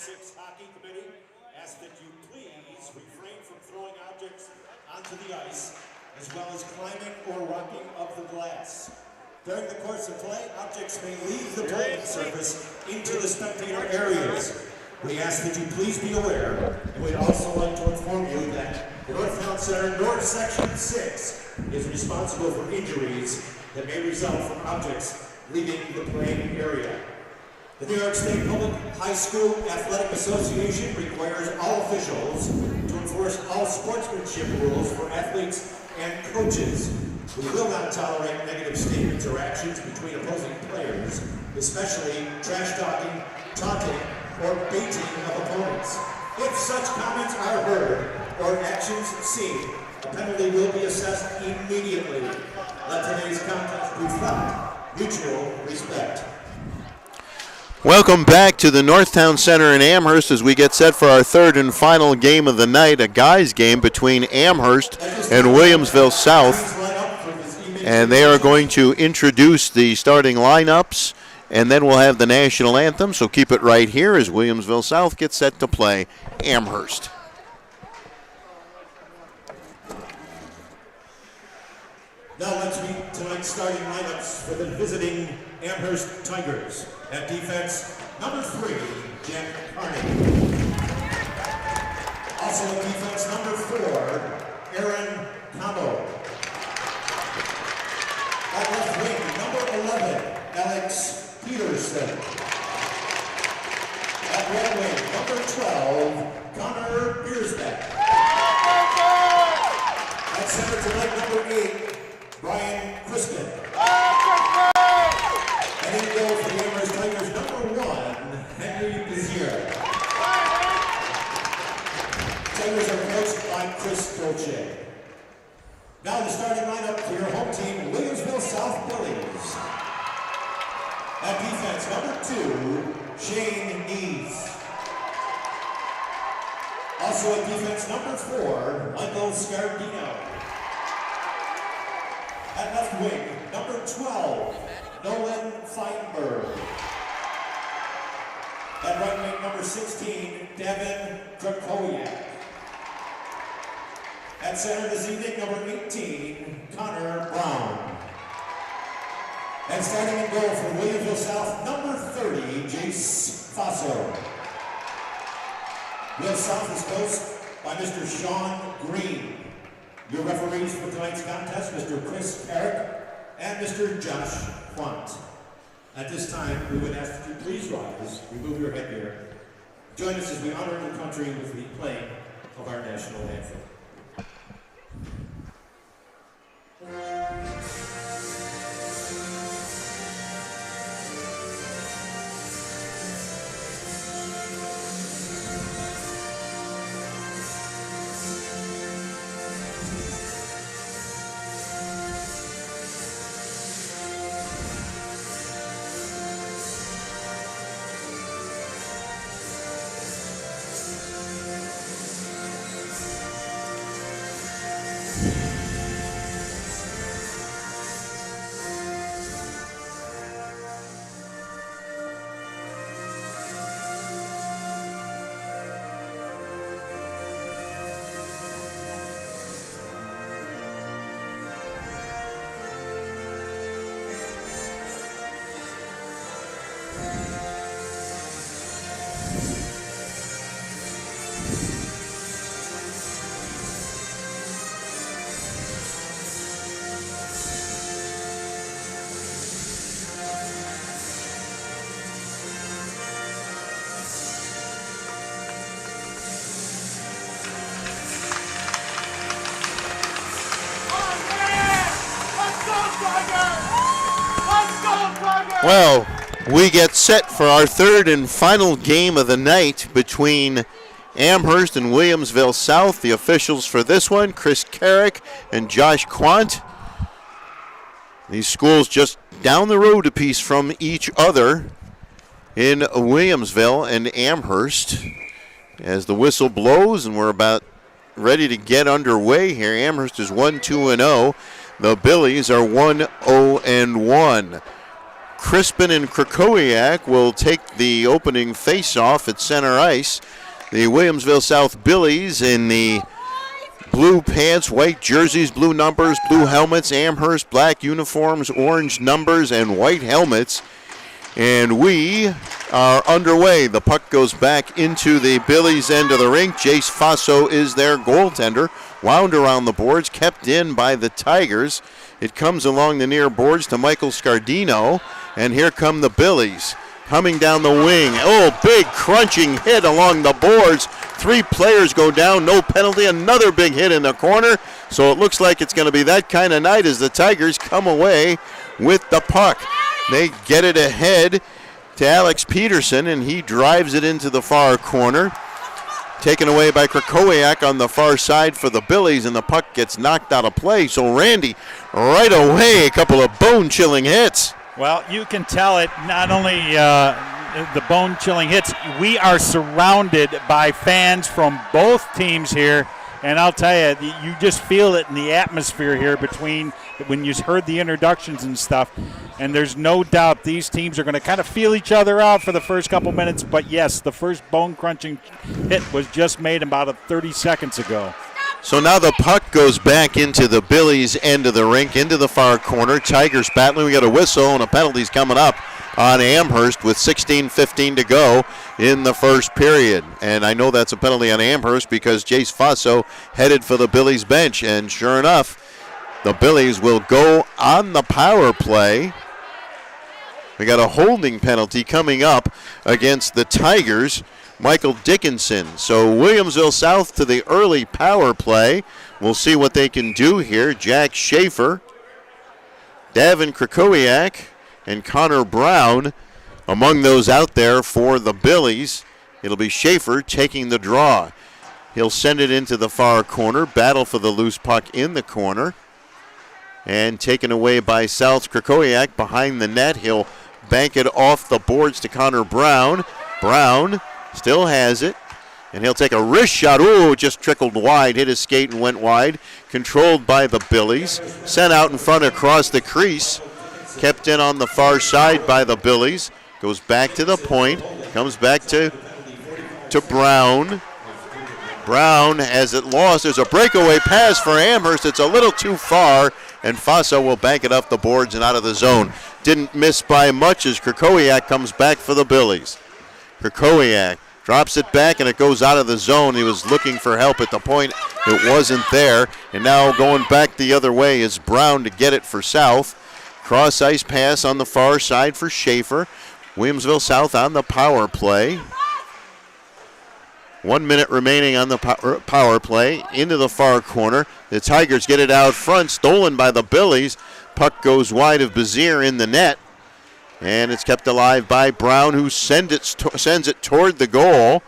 6 Hockey Committee asks that you please refrain from throwing objects onto the ice, as well as climbing or rocking of the glass. During the course of play, objects may leave the playing surface into the spectator areas. We ask that you please be aware, and we'd also like to inform you that the Northtown Center North Section 6 is responsible for injuries that may result from objects leaving the playing area. The New York State Public High School Athletic Association requires all officials to enforce all sportsmanship rules for athletes and coaches. We will not tolerate negative statements or actions between opposing players, especially trash talking, taunting, or baiting of opponents. If such comments are heard or actions seen, a penalty will be assessed immediately. Let today's contest reflect mutual respect. Welcome back to the Northtown Center in Amherst as we get set for our third and final game of the night, a guys game between Amherst and Williamsville South. And they are going to introduce the starting lineups, and then we'll have the national anthem, so keep it right here as Williamsville South gets set to play Amherst. Now let's meet tonight's starting lineups for the visiting Amherst Tigers. At defense, number 3, Jack Carney. Also at defense, number 4, Aaron Cabo. At left wing, number 11, Alex Peterson. At right wing, number 12, Connor Biersbeck. At center tonight, number 8, Brian Crispin. And in goal for the Amherst Tigers, number 1, Henry Bezier. Tigers are coached by Chris Dolce. Now the starting lineup for your home team, Williamsville South Bullies. At defense, number 2, Shane Nees. Also at defense, number 4, Michael Scardino. At left wing, number 12, Nolan Feinberg. At right wing, number 16, Devin Krakowiak. At center this evening, number 18, Connor Brown. And starting in goal for Williamsville South, number 30, Jace Faso. Will South is coached by Mr. Sean Green. Your referees for tonight's contest, Mr. Chris Carrick and Mr. Josh Quant. At this time, we would ask that you please rise, remove your headgear. Join us as we honor the country with the playing of our national anthem. Well, we get set for our third and final game of the night between Amherst and Williamsville South. The officials for this one, Chris Carrick and Josh Quant. These schools just down the road a piece from each other in Williamsville and Amherst. As the whistle blows and we're about ready to get underway here, Amherst is 1-2-0. The Billies are 1-0-1. Crispin and Krakowiak will take the opening face-off at center ice. The Williamsville South Billies in the blue pants, white jerseys, blue numbers, blue helmets. Amherst, black uniforms, orange numbers, and white helmets. And we are underway. The puck goes back into the Billies' end of the rink. Jace Faso is their goaltender. Wound around the boards, kept in by the Tigers. It comes along the near boards to Michael Scardino. And here come the Billies coming down the wing. Oh, big crunching hit along the boards. 3 players go down, no penalty. Another big hit in the corner. So it looks like it's going to be that kind of night as the Tigers come away with the puck. They get it ahead to Alex Peterson, and he drives it into the far corner. Taken away by Krakowiak on the far side for the Billies, and the puck gets knocked out of play. So Randy, right away, a couple of bone-chilling hits. Well, you can tell it, not only the bone-chilling hits, we are surrounded by fans from both teams here, and I'll tell you, you just feel it in the atmosphere here between when you heard the introductions and stuff, and there's no doubt these teams are going to kind of feel each other out for the first couple minutes, but yes, the first bone-crunching hit was just made about 30 seconds ago. So now the puck goes back into the Billies' end of the rink, into the far corner. Tigers battling. We got a whistle and a penalty's coming up on Amherst with 16:15 to go in the first period. And I know that's a penalty on Amherst because Jace Faso headed for the Billies' bench. And sure enough, the Billies will go on the power play. We got a holding penalty coming up against the Tigers. Michael Dickinson. So Williamsville South to the early power play. We'll see what they can do here. Jack Schaefer, Davin Krakowiak, and Connor Brown among those out there for the Billies. It'll be Schaefer taking the draw. He'll send it into the far corner, battle for the loose puck in the corner, and taken away by South. Krakowiak behind the net. He'll bank it off the boards to Connor Brown. Brown still has it, and he'll take a wrist shot. Ooh, just trickled wide, hit his skate and went wide. Controlled by the Billies. Sent out in front across the crease. Kept in on the far side by the Billies. Goes back to the point. Comes back to Brown. Brown has it lost. There's a breakaway pass for Amherst. It's a little too far, and Faso will bank it up the boards and out of the zone. Didn't miss by much as Krakowiak comes back for the Billies. Krakowiak drops it back, and it goes out of the zone. He was looking for help at the point. It wasn't there. And now going back the other way is Brown to get it for South. Cross ice pass on the far side for Schaefer. Williamsville South on the power play. 1 minute remaining on the power play. Into the far corner. The Tigers get it out front. Stolen by the Billies. Puck goes wide of Bazier in the net. And it's kept alive by Brown, who sends it toward the goal.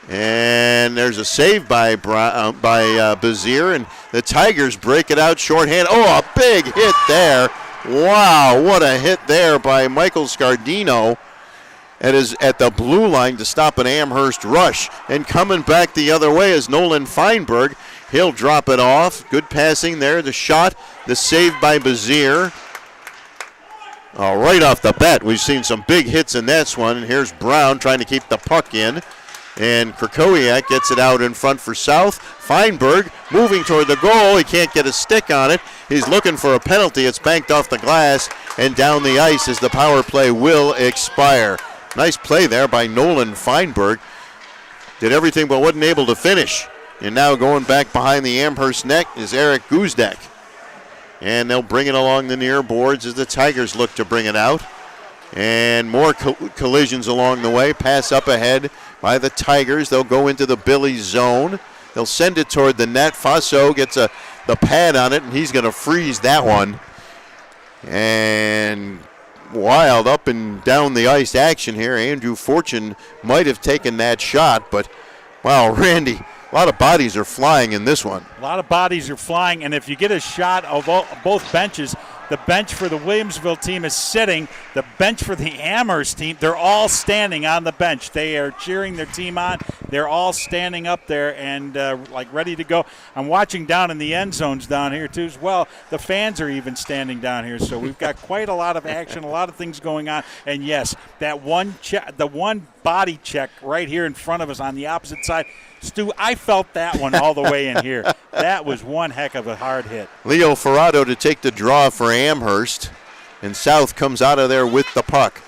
And there's a save by Bazier, and the Tigers break it out shorthand. Oh, a big hit there. Wow, what a hit there by Michael Scardino. It is at the blue line to stop an Amherst rush. And coming back the other way is Nolan Feinberg. He'll drop it off. Good passing there. The shot, the save by Bazier. Right off the bat, we've seen some big hits in that one. And here's Brown trying to keep the puck in. And Krakowiak gets it out in front for South. Feinberg moving toward the goal. He can't get a stick on it. He's looking for a penalty. It's banked off the glass and down the ice as the power play will expire. Nice play there by Nolan Feinberg. Did everything but wasn't able to finish. And now going back behind the Amherst net is Eric Guzdek. And they'll bring it along the near boards as the Tigers look to bring it out. And more collisions along the way. Pass up ahead by the Tigers. They'll go into the Billies zone. They'll send it toward the net. Faso gets the pad on it, and he's going to freeze that one. And wild up and down the ice action here. Andrew Fortune might have taken that shot, but wow, Randy, a lot of bodies are flying in this one. A lot of bodies are flying, and if you get a shot of both benches, The bench for the Williamsville team is sitting. The bench for the Amherst team, they're all standing on the bench. They are cheering their team on. They're all standing up there and ready to go. I'm watching down in the end zones down here too as well. The fans are even standing down here. So we've got quite a lot of action, a lot of things going on. And yes, the one body check right here in front of us on the opposite side, Stu, I felt that one all the way in here. That was one heck of a hard hit. Leo Ferrado to take the draw for Amherst. And South comes out of there with the puck.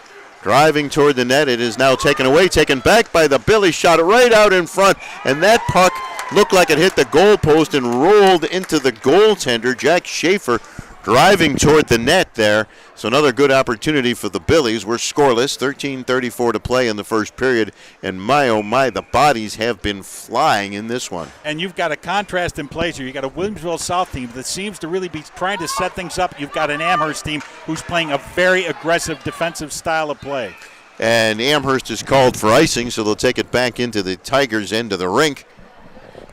Driving toward the net. It is now taken away, taken back by the Billy. Shot right out in front. And that puck looked like it hit the goal post and rolled into the goaltender, Jack Schaefer, driving toward the net there. So another good opportunity for the Billies. We're scoreless, 13:34 to play in the first period. And my, oh my, the bodies have been flying in this one. And you've got a contrast in place here. You've got a Williamsville South team that seems to really be trying to set things up. You've got an Amherst team who's playing a very aggressive defensive style of play. And Amherst is called for icing, so they'll take it back into the Tigers' end of the rink.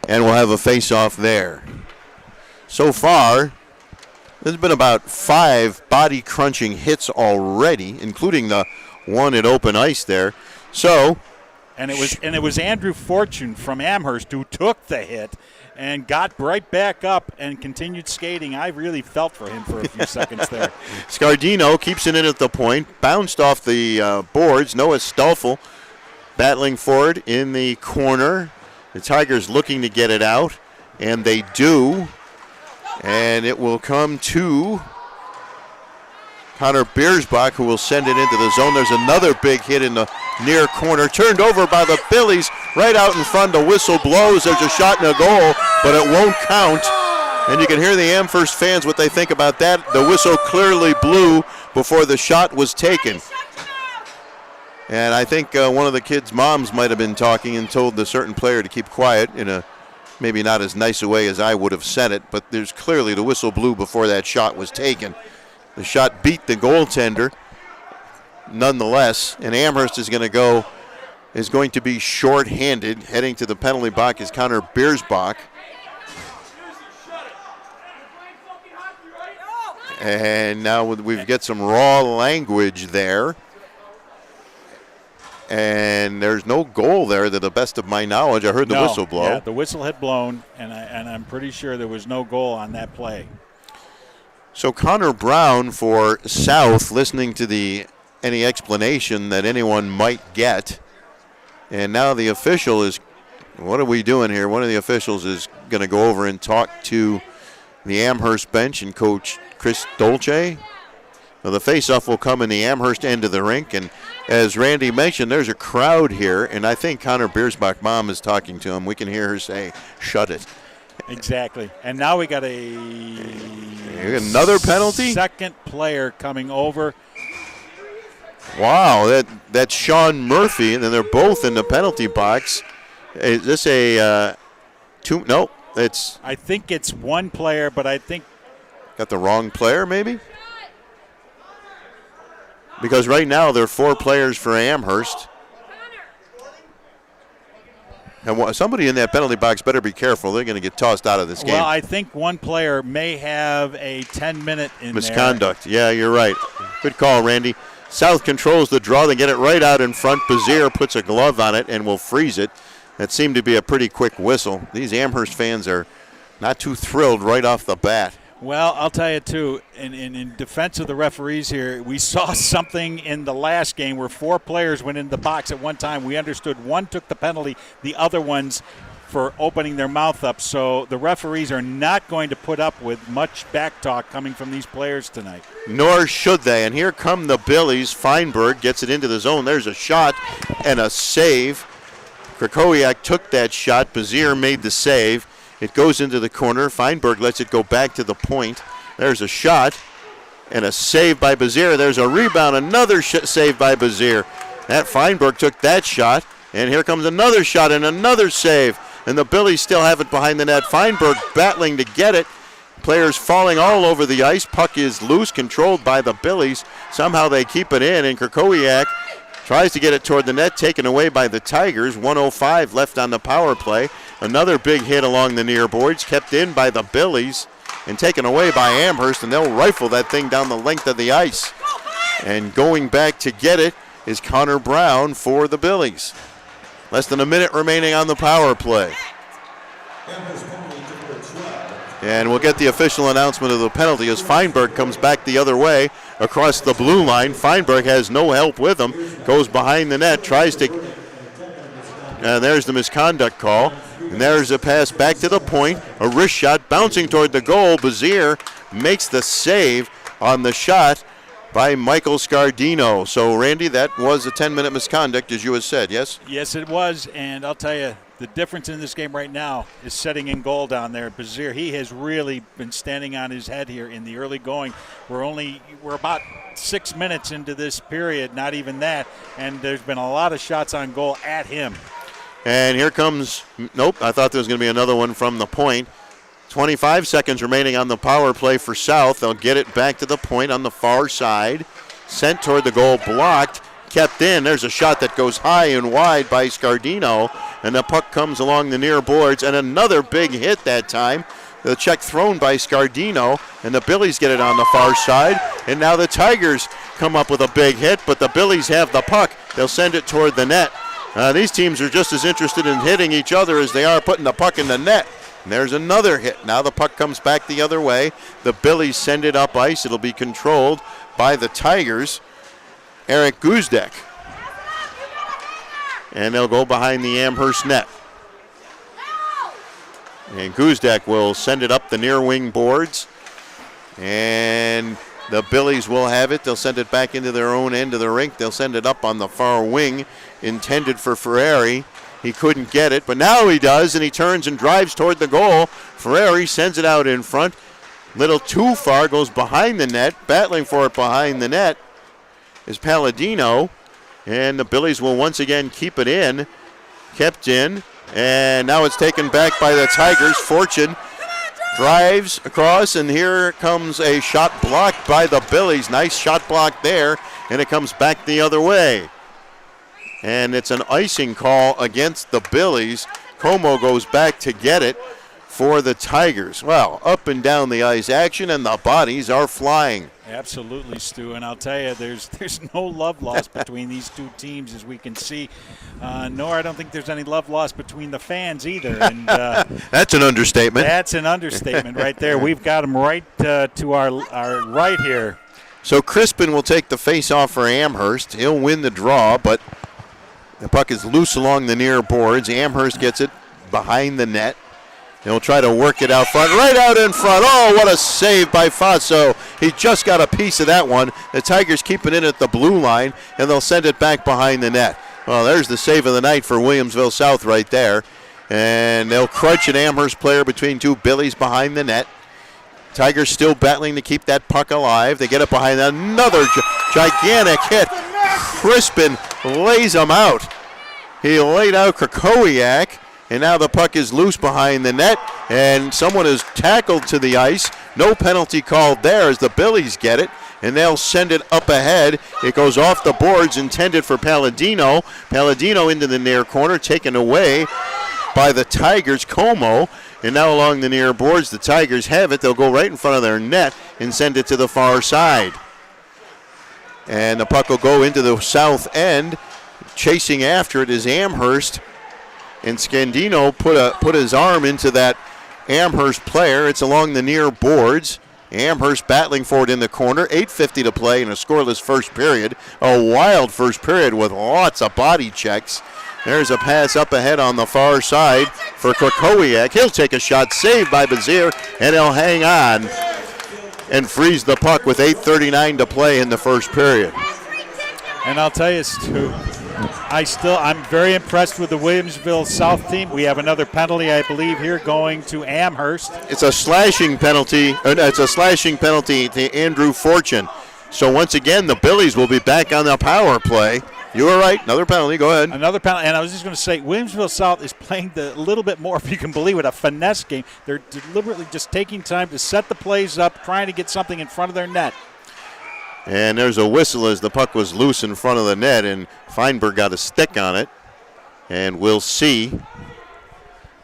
And we'll have a face-off there. So far, there's been about 5 body-crunching hits already, including the one at open ice there. So, and it was Andrew Fortune from Amherst who took the hit and got right back up and continued skating. I really felt for him for a few seconds there. Scardino keeps it in at the point, bounced off the boards. Noah Stoffel battling for it in the corner. The Tigers looking to get it out, and they do. And it will come to Connor Biersbach, who will send it into the zone. There's another big hit in the near corner. Turned over by the Billies right out in front. The whistle blows. There's a shot and a goal, but it won't count. And you can hear the Amherst fans what they think about that. The whistle clearly blew before the shot was taken. And I think one of the kids' moms might have been talking and told the certain player to keep quiet in a maybe not as nice a way as I would have said it, but there's clearly the whistle blew before that shot was taken. The shot beat the goaltender nonetheless, and Amherst is going to be short-handed. Heading to the penalty box is Connor Biersbach. And now we've got some raw language there. And there's no goal there to the best of my knowledge. I heard the whistle blow. Yeah, the whistle had blown, and I'm pretty sure there was no goal on that play. So Connor Brown for South, listening to any explanation that anyone might get. And now the official is, what are we doing here? One of the officials is going to go over and talk to the Amherst bench and Coach Chris Dolce. Now the faceoff will come in the Amherst end of the rink, and as Randy mentioned, there's a crowd here, and I think Connor Biersbach mom is talking to him. We can hear her say, "Shut it." Exactly. And now we got another penalty. Second player coming over. Wow, that's Sean Murphy, and then they're both in the penalty box. Is this a two? No, it's. I think it's one player, but I think got the wrong player, maybe. Because right now there are 4 players for Amherst. And somebody in that penalty box better be careful. They're going to get tossed out of this game. Well, I think one player may have a 10-minute in misconduct. Yeah, you're right. Good call, Randy. South controls the draw. They get it right out in front. Bazier puts a glove on it and will freeze it. That seemed to be a pretty quick whistle. These Amherst fans are not too thrilled right off the bat. Well, I'll tell you, too, in defense of the referees here, we saw something in the last game where 4 players went in the box at one time. We understood one took the penalty, the other ones for opening their mouth up. So the referees are not going to put up with much back talk coming from these players tonight. Nor should they. And here come the Billies. Feinberg gets it into the zone. There's a shot and a save. Krakowiak took that shot. Bazier made the save. It goes into the corner. Feinberg lets it go back to the point. There's a shot and a save by Bazier. There's a rebound, another save by Bazier. That Feinberg took that shot, and here comes another shot and another save. And the Billies still have it behind the net. Feinberg battling to get it. Players falling all over the ice. Puck is loose, controlled by the Billies. Somehow they keep it in, and Krakowiak tries to get it toward the net, taken away by the Tigers. 1:05 left on the power play. Another big hit along the near boards, kept in by the Billies. and taken away by Amherst, and they'll rifle that thing down the length of the ice. And going back to get it is Connor Brown for the Billies. Less than a minute remaining on the power play. And we'll get the official announcement of the penalty as Feinberg comes back the other way across the blue line. Feinberg has no help with him, goes behind the net, tries to, there's the misconduct call. And there's a pass back to the point, a wrist shot bouncing toward the goal. Bazier makes the save on the shot by Michael Scardino. So, Randy, that was a 10-minute misconduct, as you had said, yes? Yes, it was, and I'll tell you, the difference in this game right now is setting in goal down there. Bazier, he has really been standing on his head here in the early going. We're about 6 minutes into this period, not even that, and there's been a lot of shots on goal at him. And here comes, nope, I thought there was going to be another one from the point. 25 seconds remaining on the power play for South. They'll get it back to the point on the far side. Sent toward the goal, blocked, kept in. There's a shot that goes high and wide by Scardino, and the puck comes along the near boards, and another big hit that time. The check thrown by Scardino, and the Billies get it on the far side, and now the Tigers come up with a big hit, but the Billies have the puck. They'll send it toward the net. These teams are just as interested in hitting each other as they are putting the puck in the net. And there's another hit. Now the puck comes back the other way. The Billies send it up ice. It'll be controlled by the Tigers. Eric Guzdek. And they'll go behind the Amherst net. And Guzdek will send it up the near wing boards. And the Billies will have it. They'll send it back into their own end of the rink. They'll send it up on the far wing, intended for Ferrari. He couldn't get it, but now he does, and he turns and drives toward the goal. Ferrari sends it out in front. Little too far, goes behind the net. Battling for it behind the net is Palladino, and the Billies will once again keep it in. Kept in, and now it's taken back by the Tigers. Fortune drives across, and here comes a shot blocked by the Billies. Nice shot block there, and it comes back the other way. And it's an icing call against the Billies. Como goes back to get it for the Tigers. Well, up and down the ice action, and the bodies are flying. Absolutely, Stu, and I'll tell you, there's no love lost between these two teams, as we can see. Nor I don't think there's any love lost between the fans either. And that's an understatement. That's an understatement right there. We've got them right to our right here. So Crispin will take the face-off for Amherst. He'll win the draw, but the puck is loose along the near boards. Amherst gets it behind the net. He'll try to work it out front, right out in front. Oh, what a save by Faso. He just got a piece of that one. The Tigers keep it in at the blue line, and they'll send it back behind the net. Well, there's the save of the night for Williamsville South right there. And they'll crunch an Amherst player between two Billies behind the net. Tigers still battling to keep that puck alive. They get it behind another gigantic hit. Crispin lays him out. He laid out Krakowiak, and now the puck is loose behind the net, and someone is tackled to the ice. No penalty called there as the Billies get it, and they'll send it up ahead. It goes off the boards, intended for Palladino. Palladino into the near corner, taken away by the Tigers, Como. And now along the near boards, the Tigers have it. They'll go right in front of their net and send it to the far side. And the puck will go into the south end. Chasing after it is Amherst. And Scandino put his arm into that Amherst player. It's along the near boards. Amherst battling for it in the corner. 8:50 to play in a scoreless first period. A wild first period with lots of body checks. There's a pass up ahead on the far side for Krakowiak. He'll take a shot, saved by Bazier, and he'll hang on and freeze the puck with 8:39 to play in the first period. And I'll tell you, Stu, I'm very impressed with the Williamsville South team. We have another penalty, I believe, here going to Amherst. It's a slashing penalty. It's a slashing penalty to Andrew Fortune. So once again, the Billies will be back on the power play. You were right. Another penalty. Go ahead. Another penalty. And I was just going to say, Williamsville South is playing a little bit more, if you can believe it, a finesse game. They're deliberately just taking time to set the plays up, trying to get something in front of their net. And there's a whistle as the puck was loose in front of the net, and Feinberg got a stick on it. And we'll see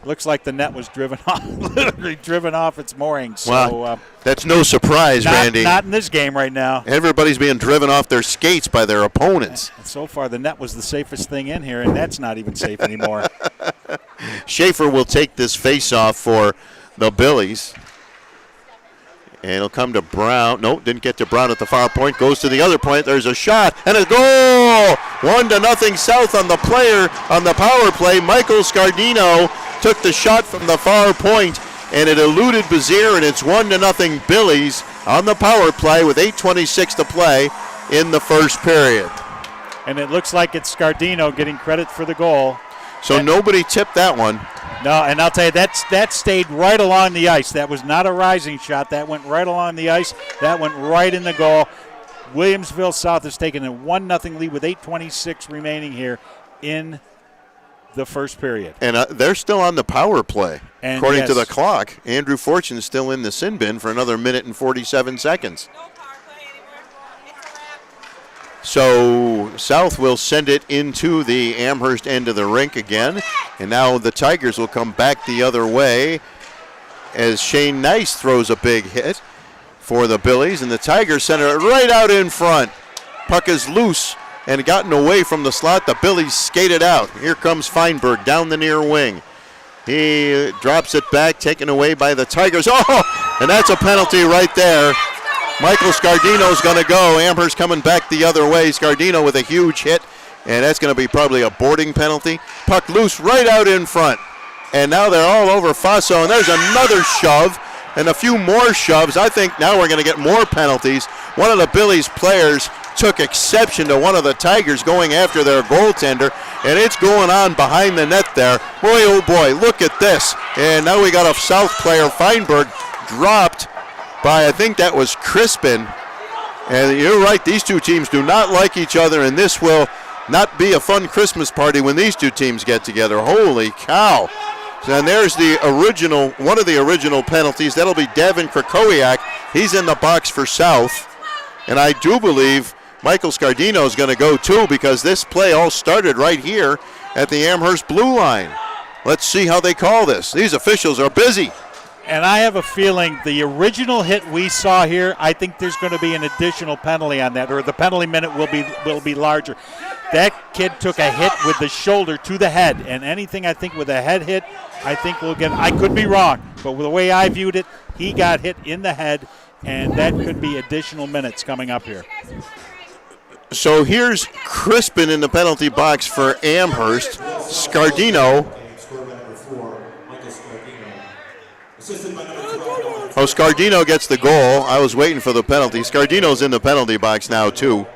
looks like the net was driven off, literally driven off its moorings. Well, that's no surprise, Randy. Not in this game right now. Everybody's being driven off their skates by their opponents. And so far, the net was the safest thing in here, and that's not even safe anymore. Schaefer will take this face-off for the Billies. And it'll come to Brown. Nope, didn't get to Brown at the far point. Goes to the other point. There's a shot and a goal. 1-0 South on the power play. Michael Scardino took the shot from the far point, and it eluded Bazier, and it's 1-0 Billies on the power play with 8:26 to play in the first period. And it looks like it's Scardino getting credit for the goal. So nobody tipped that one. No, and I'll tell you, that stayed right along the ice. That was not a rising shot. That went right along the ice. That went right in the goal. Williamsville South has taken a 1-0 lead with 8:26 remaining here in the first period. And they're still on the power play. And according yes, to the clock, Andrew Fortune is still in the sin bin for another minute and 47 seconds. So South will send it into the Amherst end of the rink again. And now the Tigers will come back the other way as Shane Nice throws a big hit for the Billies. And the Tigers send it right out in front. Puck is loose and gotten away from the slot. The Billies skated out. Here comes Feinberg down the near wing. He drops it back, taken away by the Tigers. Oh, and that's a penalty right there. Michael Scardino's going to go. Amherst coming back the other way. Scardino with a huge hit, and that's going to be probably a boarding penalty. Puck loose right out in front. And now they're all over Faso, and there's another shove and a few more shoves. I think now we're going to get more penalties. One of the Billies players took exception to one of the Tigers going after their goaltender, and it's going on behind the net there. Boy, oh boy, look at this. And now we got a South player, Feinberg, dropped by, I think that was Crispin. And you're right, these two teams do not like each other, and this will not be a fun Christmas party when these two teams get together. Holy cow. And there's the original, one of the original penalties. That'll be Davin Krakowiak. He's in the box for South. And I do believe Michael Scardino is going to go too, because this play all started right here at the Amherst blue line. Let's see how they call this. These officials are busy. And I have a feeling the original hit we saw here, I think there's going to be an additional penalty on that, or the penalty minute will be larger. That kid took a hit with the shoulder to the head, and anything I think with a head hit, I think we'll get. I could be wrong, but with the way I viewed it, he got hit in the head, and that could be additional minutes coming up here. So here's Crispin in the penalty box for Amherst. Scardino. Oh, Scardino gets the goal. I was waiting for the penalty. Scardino's in the penalty box now, too.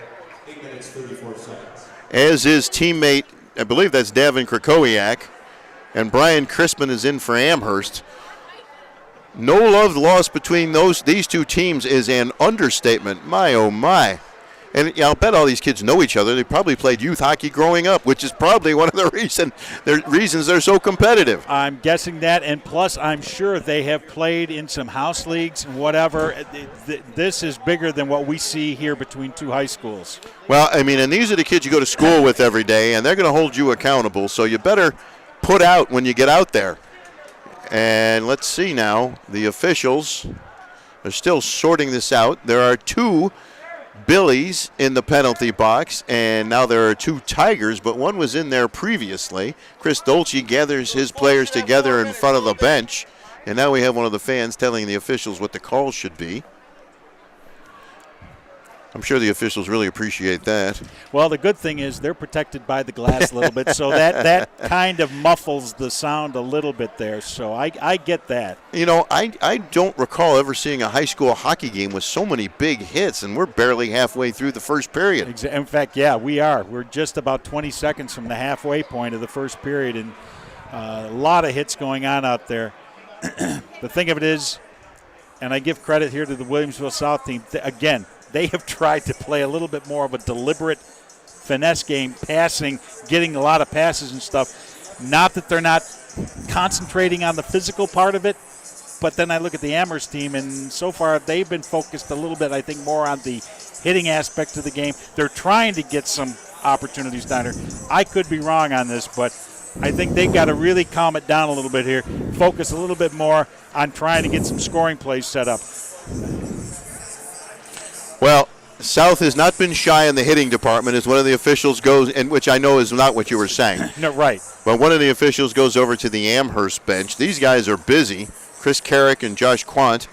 8 minutes, 34 seconds. As his teammate, I believe that's Davin Krakowiak, and Brian Crispin is in for Amherst. No love lost between these two teams is an understatement. My, oh, my. And I'll bet all these kids know each other. They probably played youth hockey growing up, which is probably one of the reasons they're so competitive. I'm guessing that, and plus I'm sure they have played in some house leagues and whatever. This is bigger than what we see here between two high schools. Well, I mean, and these are the kids you go to school with every day, and they're going to hold you accountable, so you better put out when you get out there. And let's see now. The officials are still sorting this out. There are two Billies in the penalty box, and now there are two Tigers, but one was in there previously. Chris Dolce gathers his players together in front of the bench, and now we have one of the fans telling the officials what the call should be. I'm sure the officials really appreciate that. Well, the good thing is they're protected by the glass a little bit, so that kind of muffles the sound a little bit there. So I get that. You know, I don't recall ever seeing a high school hockey game with so many big hits, and we're barely halfway through the first period. In fact, yeah, we are. We're just about 20 seconds from the halfway point of the first period, and a lot of hits going on out there. The thing of it is, and I give credit here to the Williamsville South team, again, they have tried to play a little bit more of a deliberate finesse game, passing, getting a lot of passes and stuff. Not that they're not concentrating on the physical part of it, but then I look at the Amherst team, and so far they've been focused a little bit, I think, more on the hitting aspect of the game. They're trying to get some opportunities down here. I could be wrong on this, but I think they've got to really calm it down a little bit here, focus a little bit more on trying to get some scoring plays set up. Well, South has not been shy in the hitting department as one of the officials goes, and which I know is not what you were saying. No, right. But one of the officials goes over to the Amherst bench. These guys are busy. Chris Carrick and Josh Quant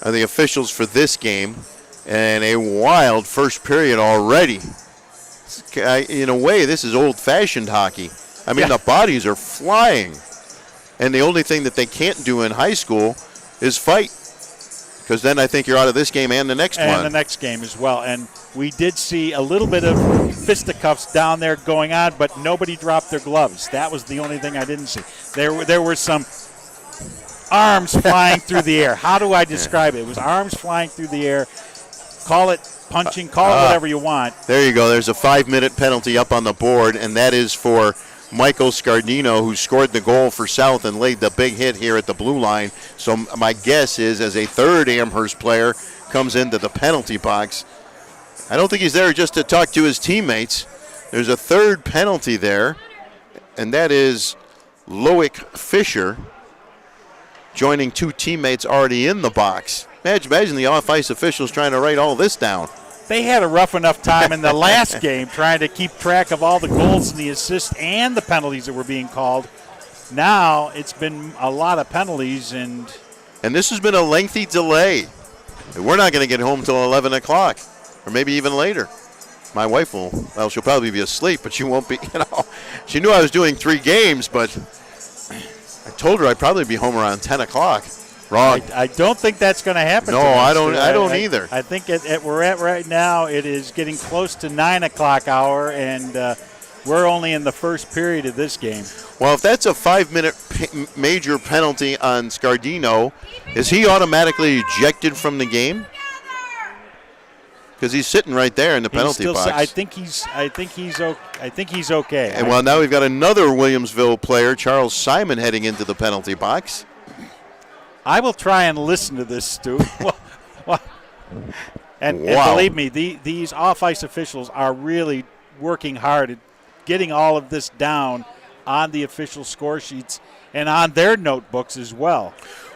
are the officials for this game. And a wild first period already. In a way, this is old-fashioned hockey. I mean, the bodies are flying. And the only thing that they can't do in high school is fight. Because then I think you're out of this game and the next one. And the next game as well. And we did see a little bit of fisticuffs down there going on, but nobody dropped their gloves. That was the only thing I didn't see. There were some arms flying through the air. How do I describe it? It was arms flying through the air. Call it punching, call it whatever you want. There you go. There's a 5-minute penalty up on the board, and that is for Michael Scardino, who scored the goal for South and laid the big hit here at the blue line. So my guess is, as a third Amherst player comes into the penalty box, I don't think he's there just to talk to his teammates. There's a third penalty there, and that is Loic Fisher joining two teammates already in the box. Imagine the off-ice officials trying to write all this down. They had a rough enough time in the last game trying to keep track of all the goals and the assists and the penalties that were being called. Now it's been a lot of penalties. And this has been a lengthy delay. We're not going to get home till 11 o'clock or maybe even later. My wife well, she'll probably be asleep, but she won't be, She knew I was doing 3 games, but I told her I'd probably be home around 10 o'clock. Wrong. I don't think that's going to happen. No, I don't either. I think we're at right now, it is getting close to 9 o'clock hour, and we're only in the first period of this game. Well, if that's a 5-minute major penalty on Scardino, is he automatically ejected from the game? Because he's sitting right there in the penalty box. I think he's okay. And well, now we've got another Williamsville player, Charles Simon, heading into the penalty box. I will try and listen to this, Stu. And believe me, these off-ice officials are really working hard at getting all of this down on the official score sheets and on their notebooks as well.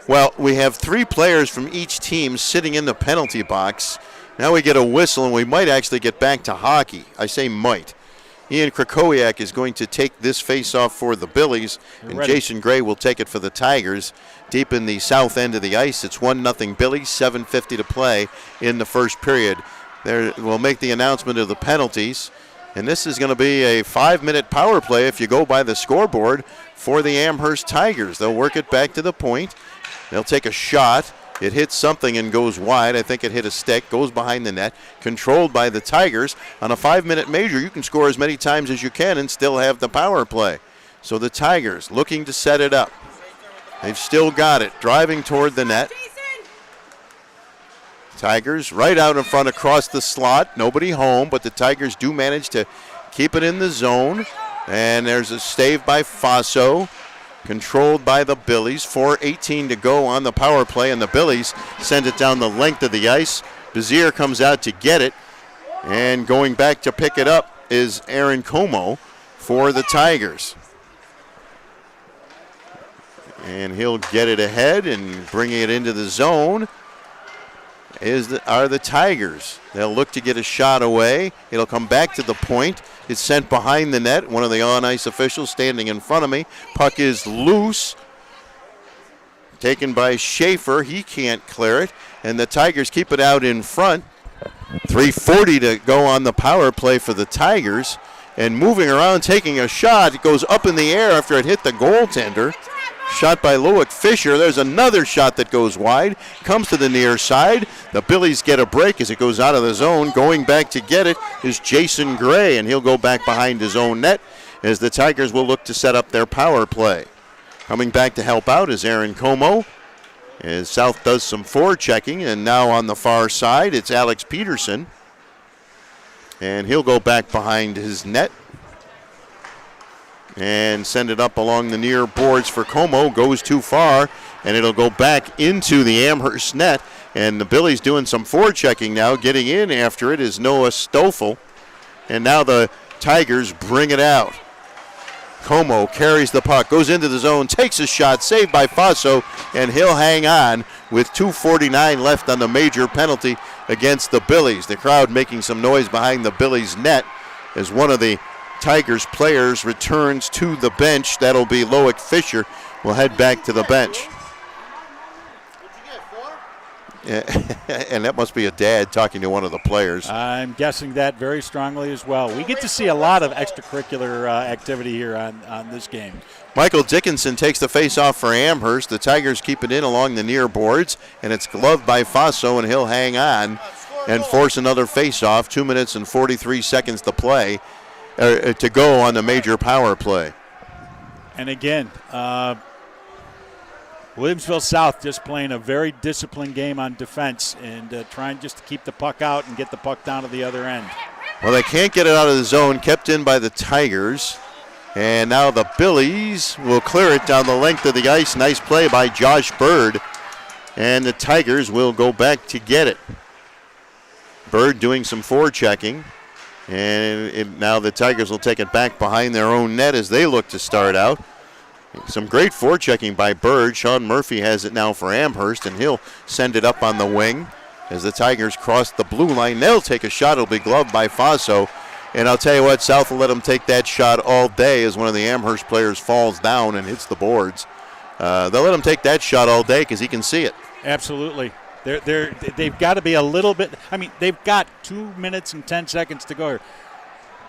Well, we have 3 players from each team sitting in the penalty box. Now we get a whistle, and we might actually get back to hockey. I say might. Ian Krakowiak is going to take this face-off for the Billies, and Jason Gray will take it for the Tigers. Deep in the south end of the ice, it's 1-0 Billies, 7:50 to play in the first period. We'll make the announcement of the penalties, and this is going to be a 5-minute power play if you go by the scoreboard for the Amherst Tigers. They'll work it back to the point. They'll take a shot. It hits something and goes wide. I think it hit a stick, goes behind the net, controlled by the Tigers. On a 5-minute major, you can score as many times as you can and still have the power play. So the Tigers looking to set it up. They've still got it, driving toward the net. Tigers right out in front across the slot. Nobody home, but the Tigers do manage to keep it in the zone. And there's a save by Faso. Controlled by the Billies. 4:18 to go on the power play, and the Billies send it down the length of the ice. Bazier comes out to get it, and going back to pick it up is Aaron Como for the Tigers. And he'll get it ahead and bringing it into the zone are the Tigers. They'll look to get a shot away. It'll come back to the point. It's sent behind the net. One of the on-ice officials standing in front of me. Puck is loose. Taken by Schaefer. He can't clear it. And the Tigers keep it out in front. 3:40 to go on the power play for the Tigers. And moving around, taking a shot. It goes up in the air after it hit the goaltender. Shot by Loic Fisher. There's another shot that goes wide. Comes to the near side. The Billies get a break as it goes out of the zone. Going back to get it is Jason Gray, and he'll go back behind his own net as the Tigers will look to set up their power play. Coming back to help out is Aaron Como as South does some forechecking, and now on the far side it's Alex Peterson. And he'll go back behind his net and send it up along the near boards for Como. Goes too far, and it'll go back into the Amherst net. And the Billies doing some forechecking now. Getting in after it is Noah Stoffel. And now the Tigers bring it out. Como carries the puck, goes into the zone, takes a shot, saved by Faso, and he'll hang on with 2:49 left on the major penalty against the Billies. The crowd making some noise behind the Billies net as one of the Tigers players returns to the bench. That'll be Loic Fisher. Will head back to the bench. And that must be a dad talking to one of the players. I'm guessing that very strongly as well. We get to see a lot of extracurricular activity here on this game. Michael Dickinson takes the face-off for Amherst. The Tigers keep it in along the near boards, and it's gloved by Faso, and he'll hang on and force another face-off. 2 minutes and 43 seconds to play, to go on the major power play. And again, Williamsville South just playing a very disciplined game on defense and trying just to keep the puck out and get the puck down to the other end. Well, they can't get it out of the zone, kept in by the Tigers. And now the Billies will clear it down the length of the ice. Nice play by Josh Bird. And the Tigers will go back to get it. Bird doing some forechecking. And now the Tigers will take it back behind their own net as they look to start out. Some great forechecking by Bird. Sean Murphy has it now for Amherst, and he'll send it up on the wing as the Tigers cross the blue line. They'll take a shot. It'll be gloved by Faso. And I'll tell you what, South will let them take that shot all day as one of the Amherst players falls down and hits the boards. They'll let him take that shot all day because he can see it. Absolutely. They've got to be a little bit, they've got 2 minutes and 10 seconds to go here.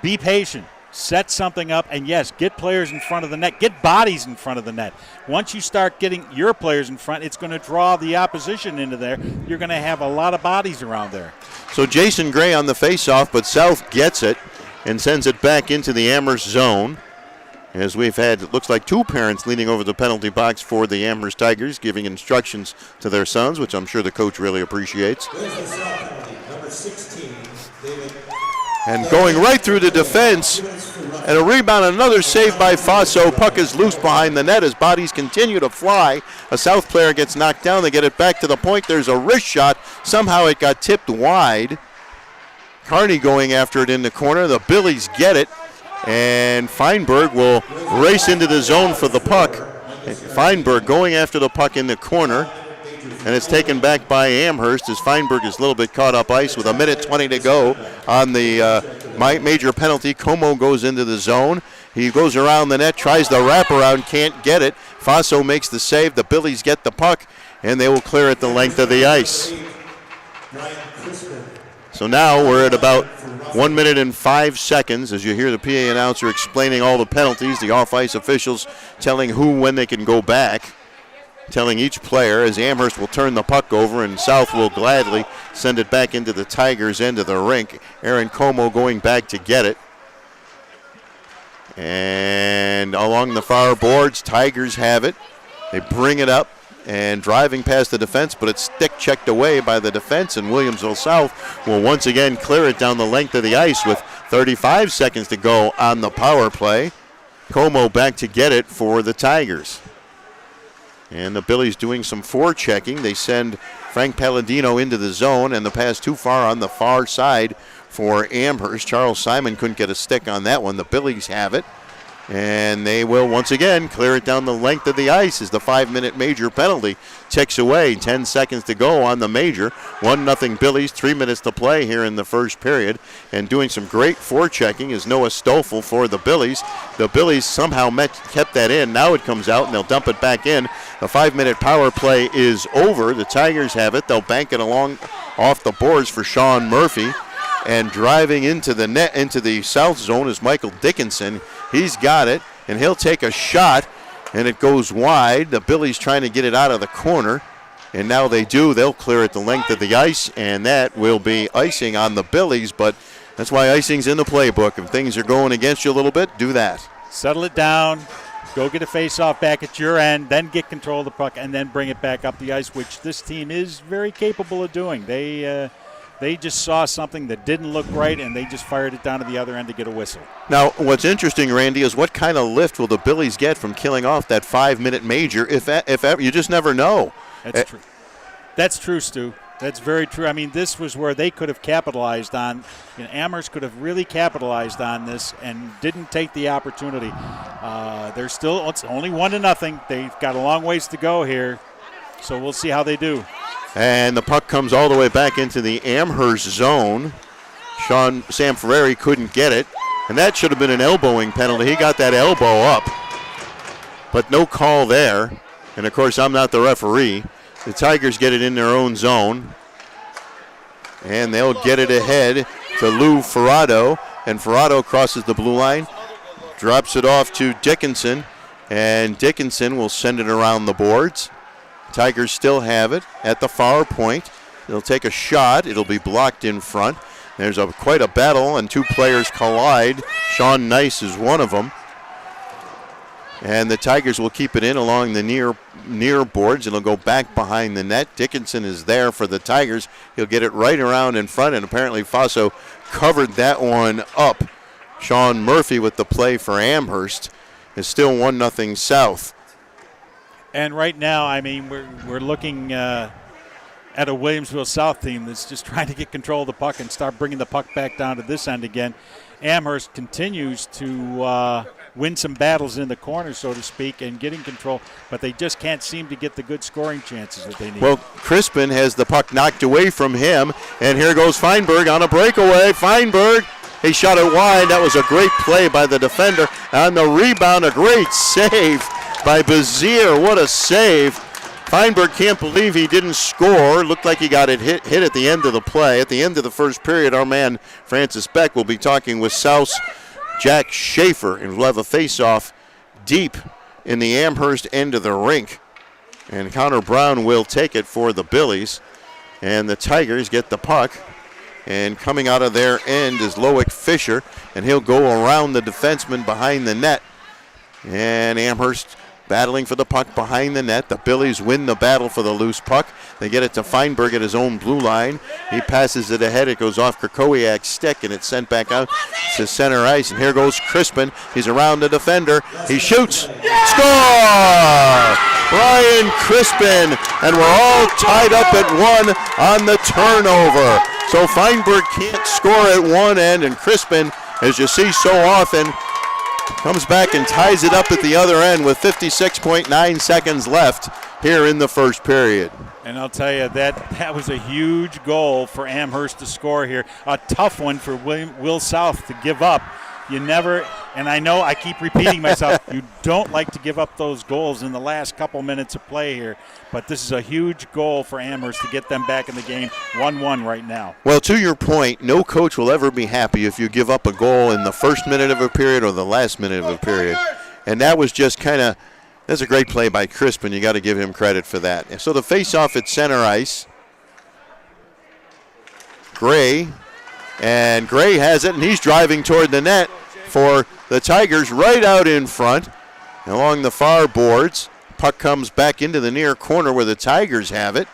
Be patient. Set something up, and yes, get players in front of the net. Get bodies in front of the net. Once you start getting your players in front, it's going to draw the opposition into there. You're going to have a lot of bodies around there. So Jason Gray on the faceoff, but South gets it and sends it back into the Amherst zone. As we've had, it looks like two parents leaning over the penalty box for the Amherst Tigers, giving instructions to their sons, which I'm sure the coach really appreciates. There's the South penalty, number 16, David. And going right through the defense, and a rebound, another save by Faso. Puck is loose behind the net as bodies continue to fly. A South player gets knocked down. They get it back to the point. There's a wrist shot. Somehow it got tipped wide. Carney going after it in the corner. The Billies get it, and Feinberg will race into the zone for the puck. Feinberg going after the puck in the corner. And it's taken back by Amherst as Feinberg is a little bit caught up ice with 1:20 to go on the major penalty. Como goes into the zone. He goes around the net, tries the wraparound, can't get it. Faso makes the save. The Billies get the puck, and they will clear it the length of the ice. So now we're at about 1 minute and 5 seconds as you hear the PA announcer explaining all the penalties, the off-ice officials telling who when they can go back, telling each player as Amherst will turn the puck over and South will gladly send it back into the Tigers' end of the rink. Aaron Como going back to get it. And along the far boards, Tigers have it. They bring it up and driving past the defense, but it's stick checked away by the defense, and Williamsville South will once again clear it down the length of the ice with 35 seconds to go on the power play. Como back to get it for the Tigers. And the Billies doing some forechecking. They send Frank Palladino into the zone, and the pass too far on the far side for Amherst. Charles Simon couldn't get a stick on that one. The Billies have it, and they will once again clear it down the length of the ice as the 5-minute major penalty ticks away. 10 seconds to go on the major. 1-0 Billies, 3 minutes to play here in the first period. And doing some great forechecking is Noah Stoffel for the Billies. The Billies somehow kept that in. Now it comes out, and they'll dump it back in. The 5-minute power play is over. The Tigers have it. They'll bank it along off the boards for Sean Murphy. And driving into the net, into the south zone is Michael Dickinson. He's got it, and he'll take a shot, and it goes wide. The Billies trying to get it out of the corner, and now they do. They'll clear it the length of the ice, and that will be icing on the Billies, but that's why icing's in the playbook. If things are going against you a little bit, do that. Settle it down. Go get a face-off back at your end, then get control of the puck, and then bring it back up the ice, which this team is very capable of doing. They just saw something that didn't look right, and they just fired it down to the other end to get a whistle. Now, what's interesting, Randy, is what kind of lift will the Billies get from killing off that 5-minute major? If ever, you just never know. That's true. That's true, Stu. That's very true. I mean, this was where they could have capitalized on. Amherst could have really capitalized on this and didn't take the opportunity. They're still, it's only 1-0. They've got a long ways to go here, so we'll see how they do. And the puck comes all the way back into the Amherst zone. Sam Ferrari couldn't get it, and that should have been an elbowing penalty. He got that elbow up, but no call there. And, of course, I'm not the referee. The Tigers get it in their own zone, and they'll get it ahead to Lou Ferrado, and Ferrado crosses the blue line, drops it off to Dickinson, and Dickinson will send it around the boards. Tigers still have it at the far point. They'll take a shot. It'll be blocked in front. There's quite a battle, and two players collide. Sean Nice is one of them. And the Tigers will keep it in along the near boards. It'll go back behind the net. Dickinson is there for the Tigers. He'll get it right around in front, and apparently Faso covered that one up. Sean Murphy with the play for Amherst is still 1-0 South. And right now, I mean, we're looking at a Williamsville South team that's just trying to get control of the puck and start bringing the puck back down to this end again. Amherst continues to win some battles in the corner, so to speak, and getting control, but they just can't seem to get the good scoring chances that they need. Well, Crispin has the puck knocked away from him, and here goes Feinberg on a breakaway. Feinberg, he shot it wide. That was a great play by the defender. On the rebound, a great save by Bazier. What a save. Feinberg can't believe he didn't score. Looked like he got it hit at the end of the play. At the end of the first period, our man Francis Beck will be talking with South's Jack Schaefer, and we'll have a face-off deep in the Amherst end of the rink. And Connor Brown will take it for the Billies. And the Tigers get the puck. And coming out of their end is Loic Fisher, and he'll go around the defenseman behind the net. And Amherst battling for the puck behind the net. The Billies win the battle for the loose puck. They get it to Feinberg at his own blue line. He passes it ahead. It goes off Krakowiak's stick, and it's sent back out to center ice. And here goes Crispin. He's around the defender. He shoots. Score! Brian Crispin. And we're all tied up at 1 on the turnover. So Feinberg can't score at one end, and Crispin, as you see so often, comes back and ties it up at the other end with 56.9 seconds left here in the first period. And I'll tell you, that was a huge goal for Amherst to score here. A tough one for Will South to give up. You never, and I know I keep repeating myself, you don't like to give up those goals in the last couple minutes of play here. But this is a huge goal for Amherst to get them back in the game, 1-1 right now. Well, to your point, no coach will ever be happy if you give up a goal in the first minute of a period or the last minute of a period. And that was just that's a great play by Crispin. You got to give him credit for that. So the face-off at center ice. Gray. And Gray has it, and he's driving toward the net for the Tigers right out in front along the far boards. Puck comes back into the near corner where the Tigers have it.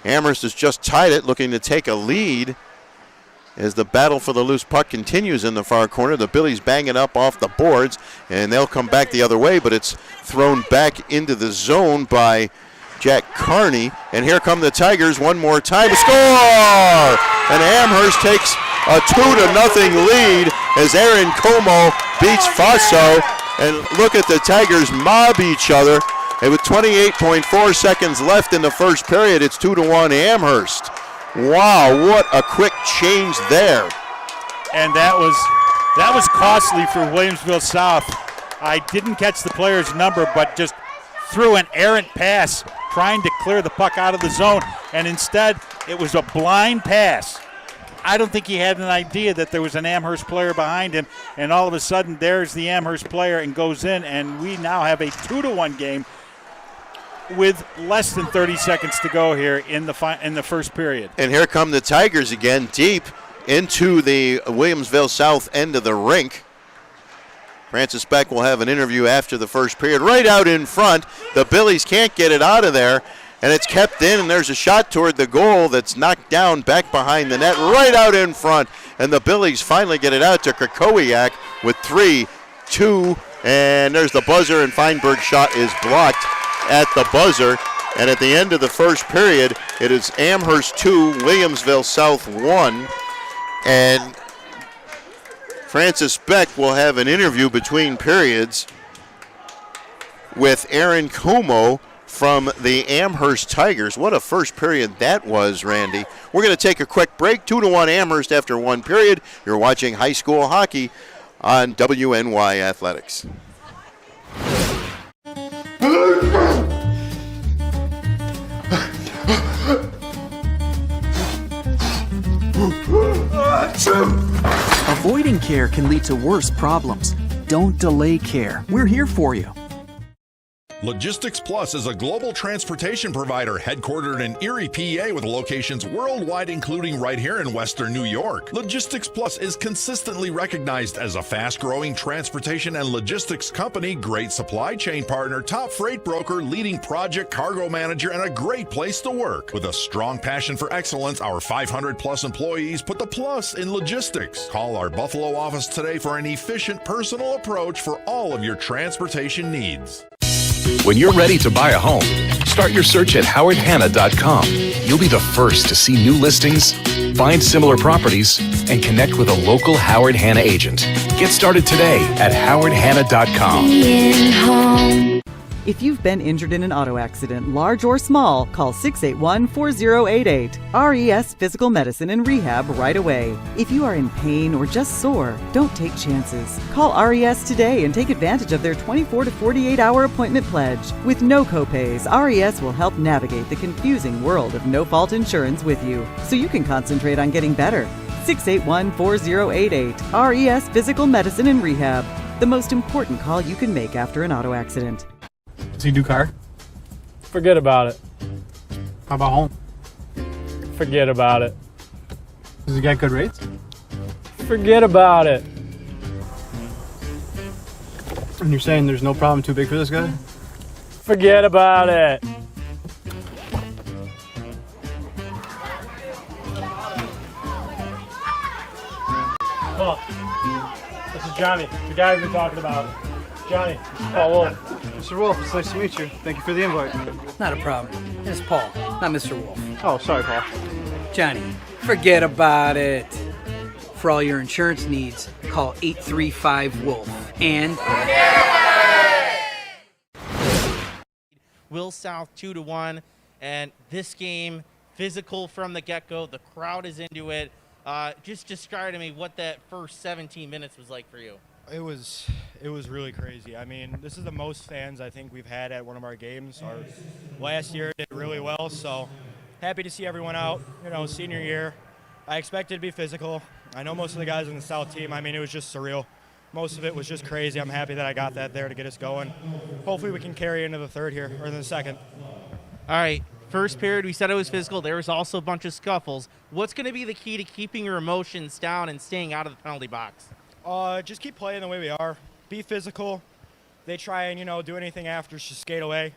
Amherst has just tied it, looking to take a lead as the battle for the loose puck continues in the far corner. The Billies bang it up off the boards, and they'll come back the other way, but it's thrown back into the zone by Jack Carney. And here come the Tigers one more time. A score! And Amherst takes a 2-0 lead as Aaron Como beats Faso. And look at the Tigers mob each other. And with 28.4 seconds left in the first period, it's 2-1 Amherst. Wow, what a quick change there. And that was costly for Williamsville South. I didn't catch the player's number, but just threw an errant pass trying to clear the puck out of the zone. And instead, it was a blind pass. I don't think he had an idea that there was an Amherst player behind him. And all of a sudden, there's the Amherst player and goes in. And we now have a 2-1 game with less than 30 seconds to go here in the first period. And here come the Tigers again, deep into the Williamsville South end of the rink. Francis Beck will have an interview after the first period. Right out in front, the Billies can't get it out of there, and it's kept in, and there's a shot toward the goal that's knocked down back behind the net, right out in front, and the Billies finally get it out to Krakowiak with 3-2, and there's the buzzer, and Feinberg's shot is blocked at the buzzer. And at the end of the first period, it is Amherst 2, Williamsville South 1. And Francis Beck will have an interview between periods with Aaron Kumo from the Amherst Tigers. What a first period that was, Randy. We're going to take a quick break. 2-1 Amherst after one period. You're watching high school hockey on WNY Athletics. Avoiding care can lead to worse problems. Don't delay care. We're here for you. Logistics Plus is a global transportation provider headquartered in Erie, PA, with locations worldwide, including right here in Western New York. Logistics Plus is consistently recognized as a fast-growing transportation and logistics company, great supply chain partner, top freight broker, leading project cargo manager, and a great place to work. With a strong passion for excellence, our 500-plus employees put the plus in logistics. Call our Buffalo office today for an efficient, personal approach for all of your transportation needs. When you're ready to buy a home, start your search at howardhanna.com. You'll be the first to see new listings, find similar properties, and connect with a local Howard Hanna agent. Get started today at howardhanna.com. If you've been injured in an auto accident, large or small, call 681-4088. RES Physical Medicine and Rehab right away. If you are in pain or just sore, don't take chances. Call RES today and take advantage of their 24 to 48-hour appointment pledge. With no copays, RES will help navigate the confusing world of no-fault insurance with you, so you can concentrate on getting better. 681-4088. RES Physical Medicine and Rehab. The most important call you can make after an auto accident. Does he do car? Forget about it. How about home? Forget about it. Does he get good rates? Forget about it. And you're saying there's no problem too big for this guy? Forget about it. Oh, this is Johnny, the guy we've been talking about. Johnny. Oh, Wolf. Mr. Wolf, it's nice to meet you. Thank you for the invite. Not a problem. It's Paul, not Mr. Wolf. Oh, sorry, Paul. Johnny, forget about it. For all your insurance needs, call 835-WOLF. And... Will South 2-1, and this game, physical from the get-go. The crowd is into it. Just describe to me what that first 17 minutes was like for you. It was really crazy. I mean, this is the most fans I think we've had at one of our games. Our last year did really well, so happy to see everyone out. You know, senior year. I expected to be physical. I know most of the guys in the South team. I mean, it was just surreal. Most of it was just crazy. I'm happy that I got that there to get us going. Hopefully we can carry into the third here, or the second. All right, first period, we said it was physical. There was also a bunch of scuffles. What's going to be the key to keeping your emotions down and staying out of the penalty box? Just keep playing the way we are. Be physical. They try and, do anything after, just skate away.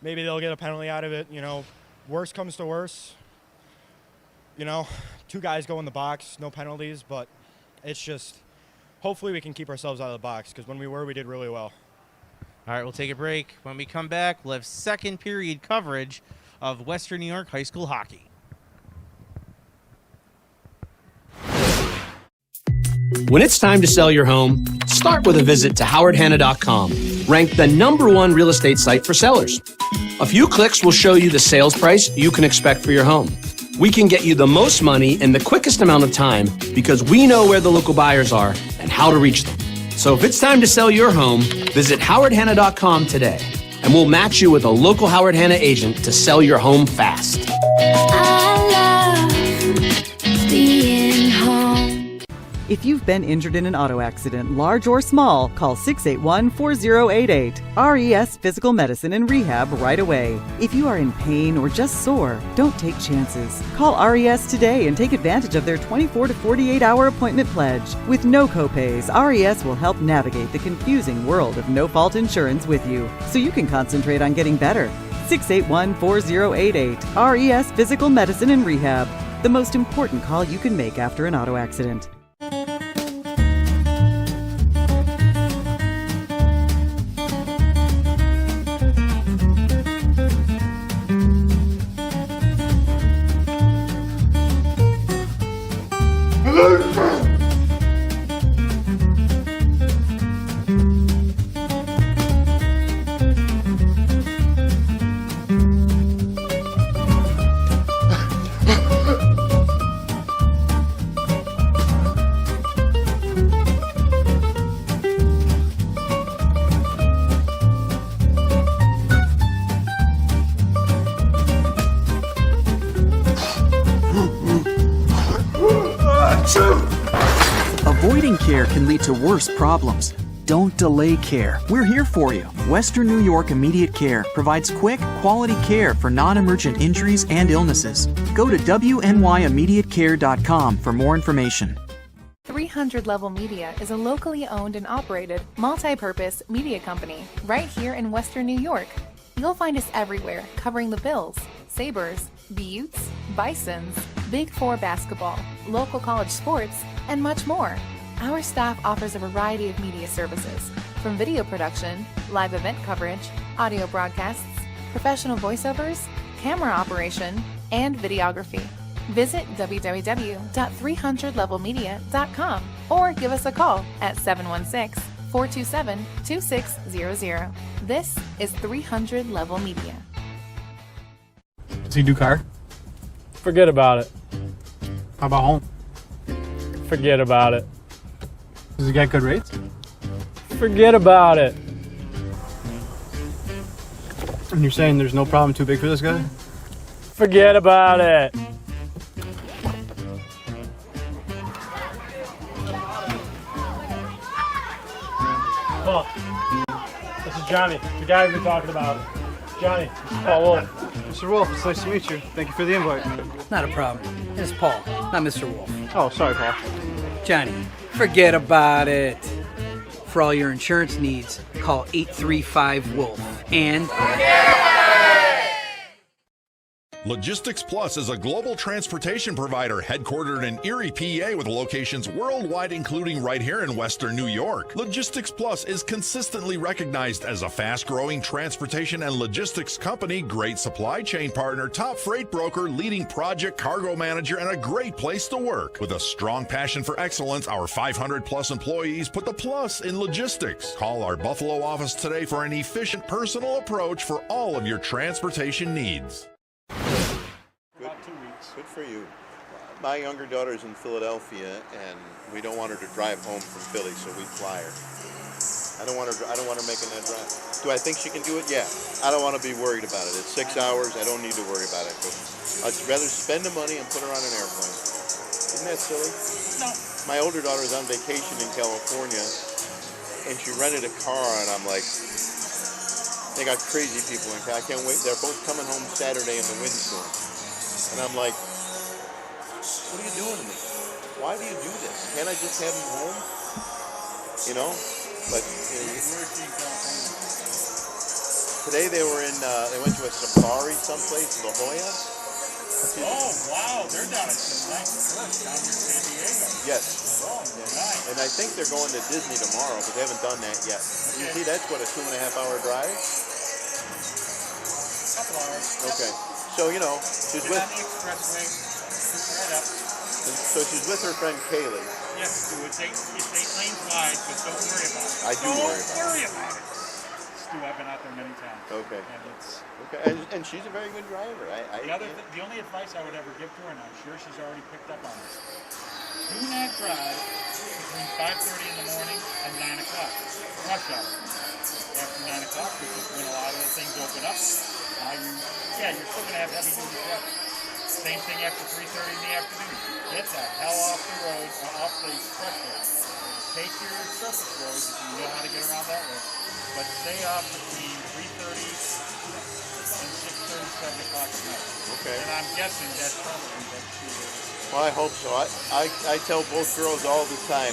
Maybe they'll get a penalty out of it. Worst comes to worst. Two guys go in the box, no penalties, but it's just, hopefully we can keep ourselves out of the box, because when we did really well. All right, we'll take a break. When we come back, we'll have second period coverage of Western New York high school hockey. When it's time to sell your home, start with a visit to howardhanna.com, ranked the #1 real estate site for sellers. A few clicks will show you the sales price you can expect for your home. We can get you the most money in the quickest amount of time because we know where the local buyers are and how to reach them. So if it's time to sell your home, visit howardhanna.com today, and we'll match you with a local Howard Hanna agent to sell your home fast. I love being home. If you've been injured in an auto accident, large or small, call 681-4088. RES Physical Medicine and Rehab right away. If you are in pain or just sore, don't take chances. Call RES today and take advantage of their 24 to 48-hour appointment pledge. With no copays, RES will help navigate the confusing world of no-fault insurance with you, so you can concentrate on getting better. 681-4088. RES Physical Medicine and Rehab. The most important call you can make after an auto accident. Avoiding care can lead to worse problems. Don't delay care. We're here for you. Western New York Immediate Care provides quick, quality care for non-emergent injuries and illnesses. Go to WNYImmediatecare.com for more information. 300 Level Media is a locally owned and operated, multi-purpose media company right here in Western New York. You'll find us everywhere, covering the Bills, Sabres, Buttes, Bisons, Big Four basketball, local college sports, and much more. Our staff offers a variety of media services, from video production, live event coverage, audio broadcasts, professional voiceovers, camera operation, and videography. Visit www.300levelmedia.com or give us a call at 716-427-2600. This is 300 Level Media. Does he do car? Forget about it. How about home? Forget about it. Does he get good rates? Forget about it. And you're saying there's no problem too big for this guy? Forget about it. Paul, this is Johnny, the guy we've been talking about. Johnny, Paul Wolf. Mr. Wolf, it's nice to meet you. Thank you for the invite. Not a problem. It's Paul, not Mr. Wolf. Oh, sorry, Paul. Johnny, forget about it. For all your insurance needs, call 835-WOLF. And... Logistics Plus is a global transportation provider headquartered in Erie, PA, with locations worldwide, including right here in Western New York. Logistics Plus is consistently recognized as a fast-growing transportation and logistics company, great supply chain partner, top freight broker, leading project cargo manager, and a great place to work. With a strong passion for excellence, our 500-plus employees put the plus in logistics. Call our Buffalo office today for an efficient, personal approach for all of your transportation needs. Good for you. My younger daughter's in Philadelphia, and we don't want her to drive home from Philly, so we fly her. I don't want her making that drive. Do I think she can do it? Yeah. I don't want to be worried about it. It's 6 hours. I don't need to worry about it. But I'd rather spend the money and put her on an airplane. Isn't that silly? No. My older daughter's on vacation in California, and she rented a car, and I'm like, they got crazy people in California. I can't wait. They're both coming home Saturday in the windstorm. And I'm like, what are you doing to me? Why do you do this? Can't I just have them home? You know? But today they were in, they went to a safari someplace, La Jolla. Oh, wow. They're down at down near San Diego. Yes. Oh, nice. And I think they're going to Disney tomorrow, but they haven't done that yet. Okay. You see, that's what, a 2.5-hour drive? Couple hours. Okay. So, you know, she's with... on the expressway, right up. So she's with her friend Kaylee. Yes, it's 8 lanes wide, but don't worry about it. I do worry about it. Stu, I've been out there many times. Okay. And it's... Okay, and she's a very good driver. The only advice I would ever give to her, and I'm sure she's already picked up on this, do not drive between 5:30 in the morning and 9 o'clock, rush hour. After 9 o'clock, which is when a lot of the things open up, you're still going to have heavy-duty traffic. Same thing after 3:30 in the afternoon. Get the hell off the road, off the expressway. Take your surface roads if you know how to get around that way, but stay off between 3:30 and 6:30, 7 o'clock at night. Okay. And I'm guessing that's probably what she is. Well, I hope so. I tell both girls all the time,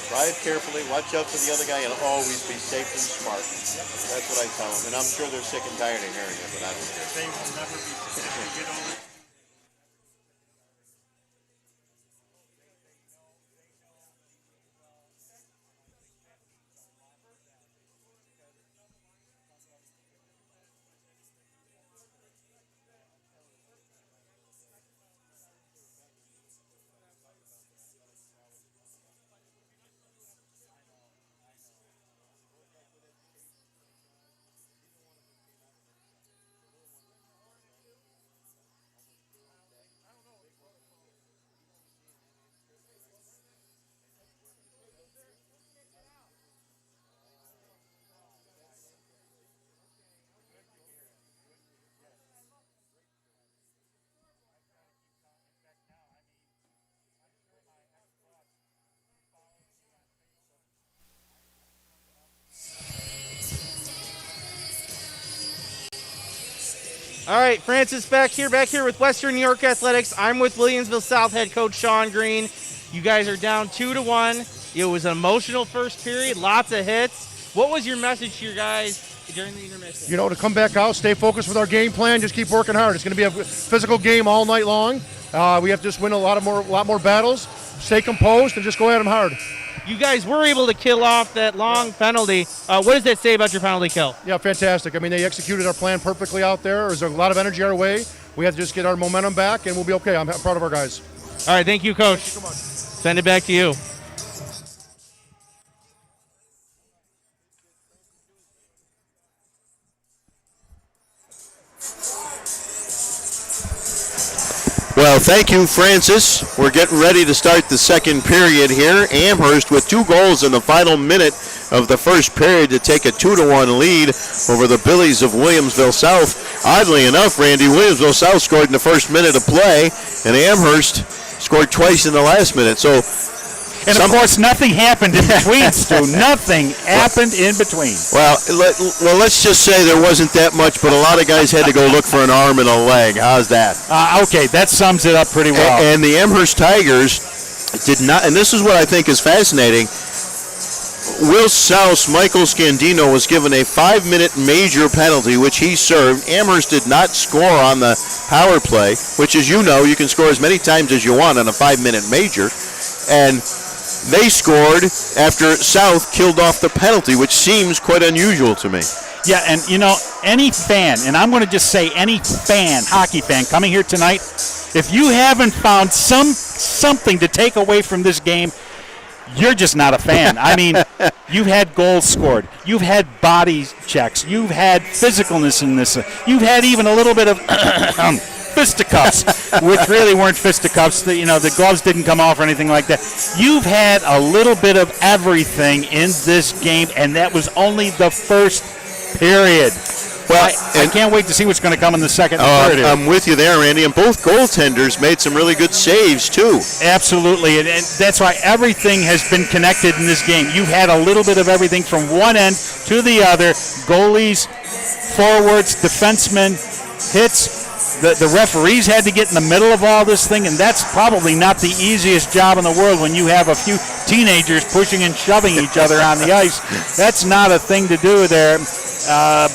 drive carefully, watch out for the other guy, and always be safe and smart. That's what I tell them. And I'm sure they're sick and tired of hearing it, but I don't care. They will never be sick if they get older. All right, Francis back here with Western New York Athletics. I'm with Williamsville South head coach Sean Green. You guys are down 2-1. It was an emotional first period, lots of hits. What was your message to your guys during the intermission? You know, to come back out, stay focused with our game plan, just keep working hard. It's going to be a physical game all night long. We have to just win a lot more battles, stay composed, and just go at them hard. You guys were able to kill off that long penalty. What does that say about your penalty kill? Yeah, fantastic. I mean, they executed our plan perfectly out there. There's a lot of energy our way. We have to just get our momentum back, and we'll be okay. I'm proud of our guys. All right, thank you, Coach. Thank you so much. Send it back to you. Well, thank you, Francis. We're getting ready to start the second period here. Amherst with 2 goals in the final minute of the first period to take a 2-1 lead over the Billies of Williamsville South. Oddly enough, Randy, Williamsville South scored in the first minute of play, and Amherst scored twice in the last minute. So, and of course, nothing happened in between, Stu. Nothing happened in between. Well, let's just say there wasn't that much, but a lot of guys had to go look for an arm and a leg. How's that? Okay, that sums it up pretty well. And the Amherst Tigers did not, and this is what I think is fascinating. Will South's Michael Scandino was given a 5-minute major penalty, which he served. Amherst did not score on the power play, which, as you know, you can score as many times as you want on a 5-minute major. And they scored after South killed off the penalty, which seems quite unusual to me. Yeah, and you know, any fan, and I'm going to just say any fan, hockey fan, coming here tonight, if you haven't found something to take away from this game, you're just not a fan. I mean, you've had goals scored. You've had body checks. You've had physicalness in this. You've had even a little bit of fisticuffs, which really weren't fisticuffs. The gloves didn't come off or anything like that. You've had a little bit of everything in this game, and that was only the first period. Well, I can't wait to see what's going to come in the second and third. I'm with you there, Randy. And both goaltenders made some really good saves, too. Absolutely. And that's why everything has been connected in this game. You've had a little bit of everything from one end to the other. Goalies, forwards, defensemen, hits. The referees had to get in the middle of all this thing, and that's probably not the easiest job in the world when you have a few teenagers pushing and shoving each other on the ice. That's not a thing to do there.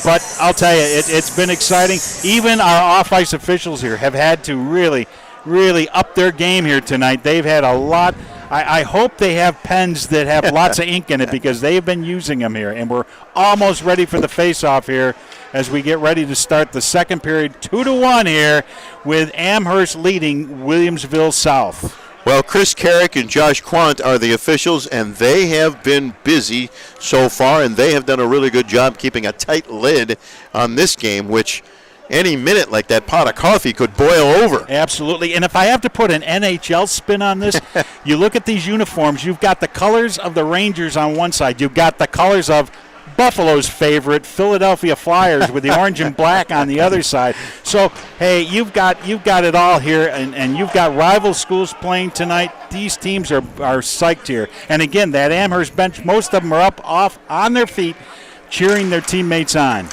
But I'll tell you, it's been exciting. Even our off-ice officials here have had to really, really up their game here tonight. They've had a lot. I hope they have pens that have lots of ink in it, because they've been using them here. And we're almost ready for the face-off here as we get ready to start the second period. 2-1 here, with Amherst leading Williamsville South. Well, Chris Carrick and Josh Quant are the officials, and they have been busy so far, and they have done a really good job keeping a tight lid on this game, which any minute like that pot of coffee could boil over. Absolutely. And if I have to put an NHL spin on this, you look at these uniforms, you've got the colors of the Rangers on one side, you've got the colors of Buffalo's favorite, Philadelphia Flyers, with the orange and black on the other side. So, hey, you've got it all here, and you've got rival schools playing tonight. These teams are psyched here. And again, that Amherst bench, most of them are off on their feet, cheering their teammates on.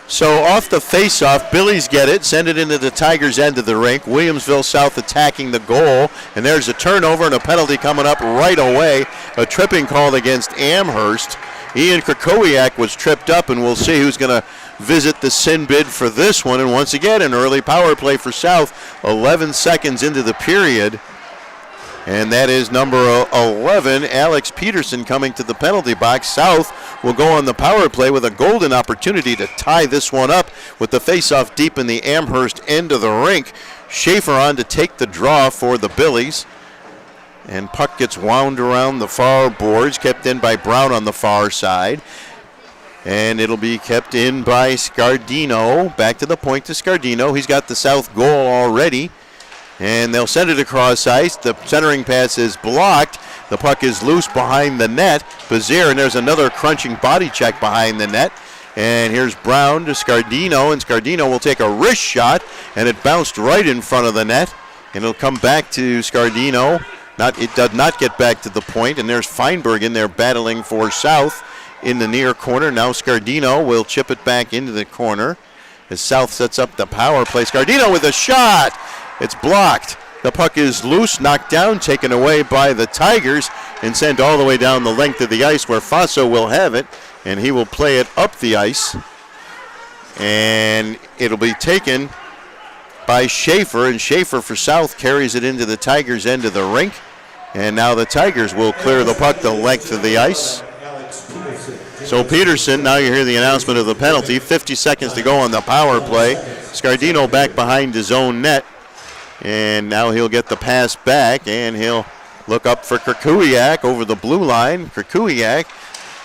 So off the face-off, Billies get it, send it into the Tigers' end of the rink. Williamsville South attacking the goal, and there's a turnover and a penalty coming up right away. A tripping called against Amherst. Ian Krakowiak was tripped up, and we'll see who's going to visit the sin bid for this one. And once again, an early power play for South, 11 seconds into the period. And that is number 11, Alex Peterson, coming to the penalty box. South will go on the power play with a golden opportunity to tie this one up with the faceoff deep in the Amherst end of the rink. Schaefer on to take the draw for the Billies. And puck gets wound around the far boards, kept in by Brown on the far side. And it'll be kept in by Scardino. Back to the point to Scardino. He's got the South goal already. And they'll send it across ice. The centering pass is blocked. The puck is loose behind the net. Bazier, and there's another crunching body check behind the net. And here's Brown to Scardino, and Scardino will take a wrist shot, and it bounced right in front of the net. And it'll come back to Scardino. It does not get back to the point, and there's Feinberg in there battling for South in the near corner. Now Scardino will chip it back into the corner. as South sets up the power play. Scardino with a shot. It's blocked. The puck is loose, knocked down, taken away by the Tigers, and sent all the way down the length of the ice where Faso will have it, and he will play it up the ice. And it'll be taken by Schaefer, and Schaefer for South carries it into the Tigers' end of the rink. And now the Tigers will clear the puck the length of the ice. So Peterson, now you hear the announcement of the penalty. 50 seconds to go on the power play. Scardino back behind his own net. And now he'll get the pass back, and he'll look up for Krakowiak over the blue line. Krakowiak,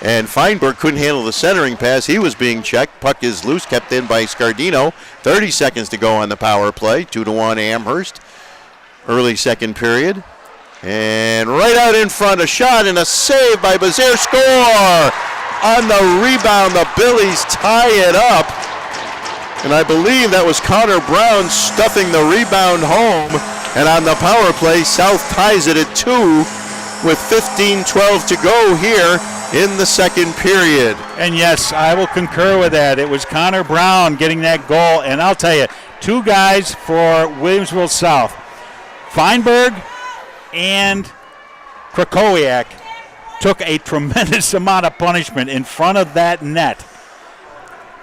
and Feinberg couldn't handle the centering pass. He was being checked. Puck is loose, kept in by Scardino. 30 seconds to go on the power play. 2-1 Amherst. Early second period. And right out in front, a shot and a save by Bazaire. Score! On the rebound, the Billies tie it up. And I believe that was Connor Brown stuffing the rebound home. And on the power play, South ties it at 2 with 15-12 to go here in the second period. And yes, I will concur with that. It was Connor Brown getting that goal. And I'll tell you, 2 guys for Williamsville South. Feinberg and Krakowiak took a tremendous amount of punishment in front of that net.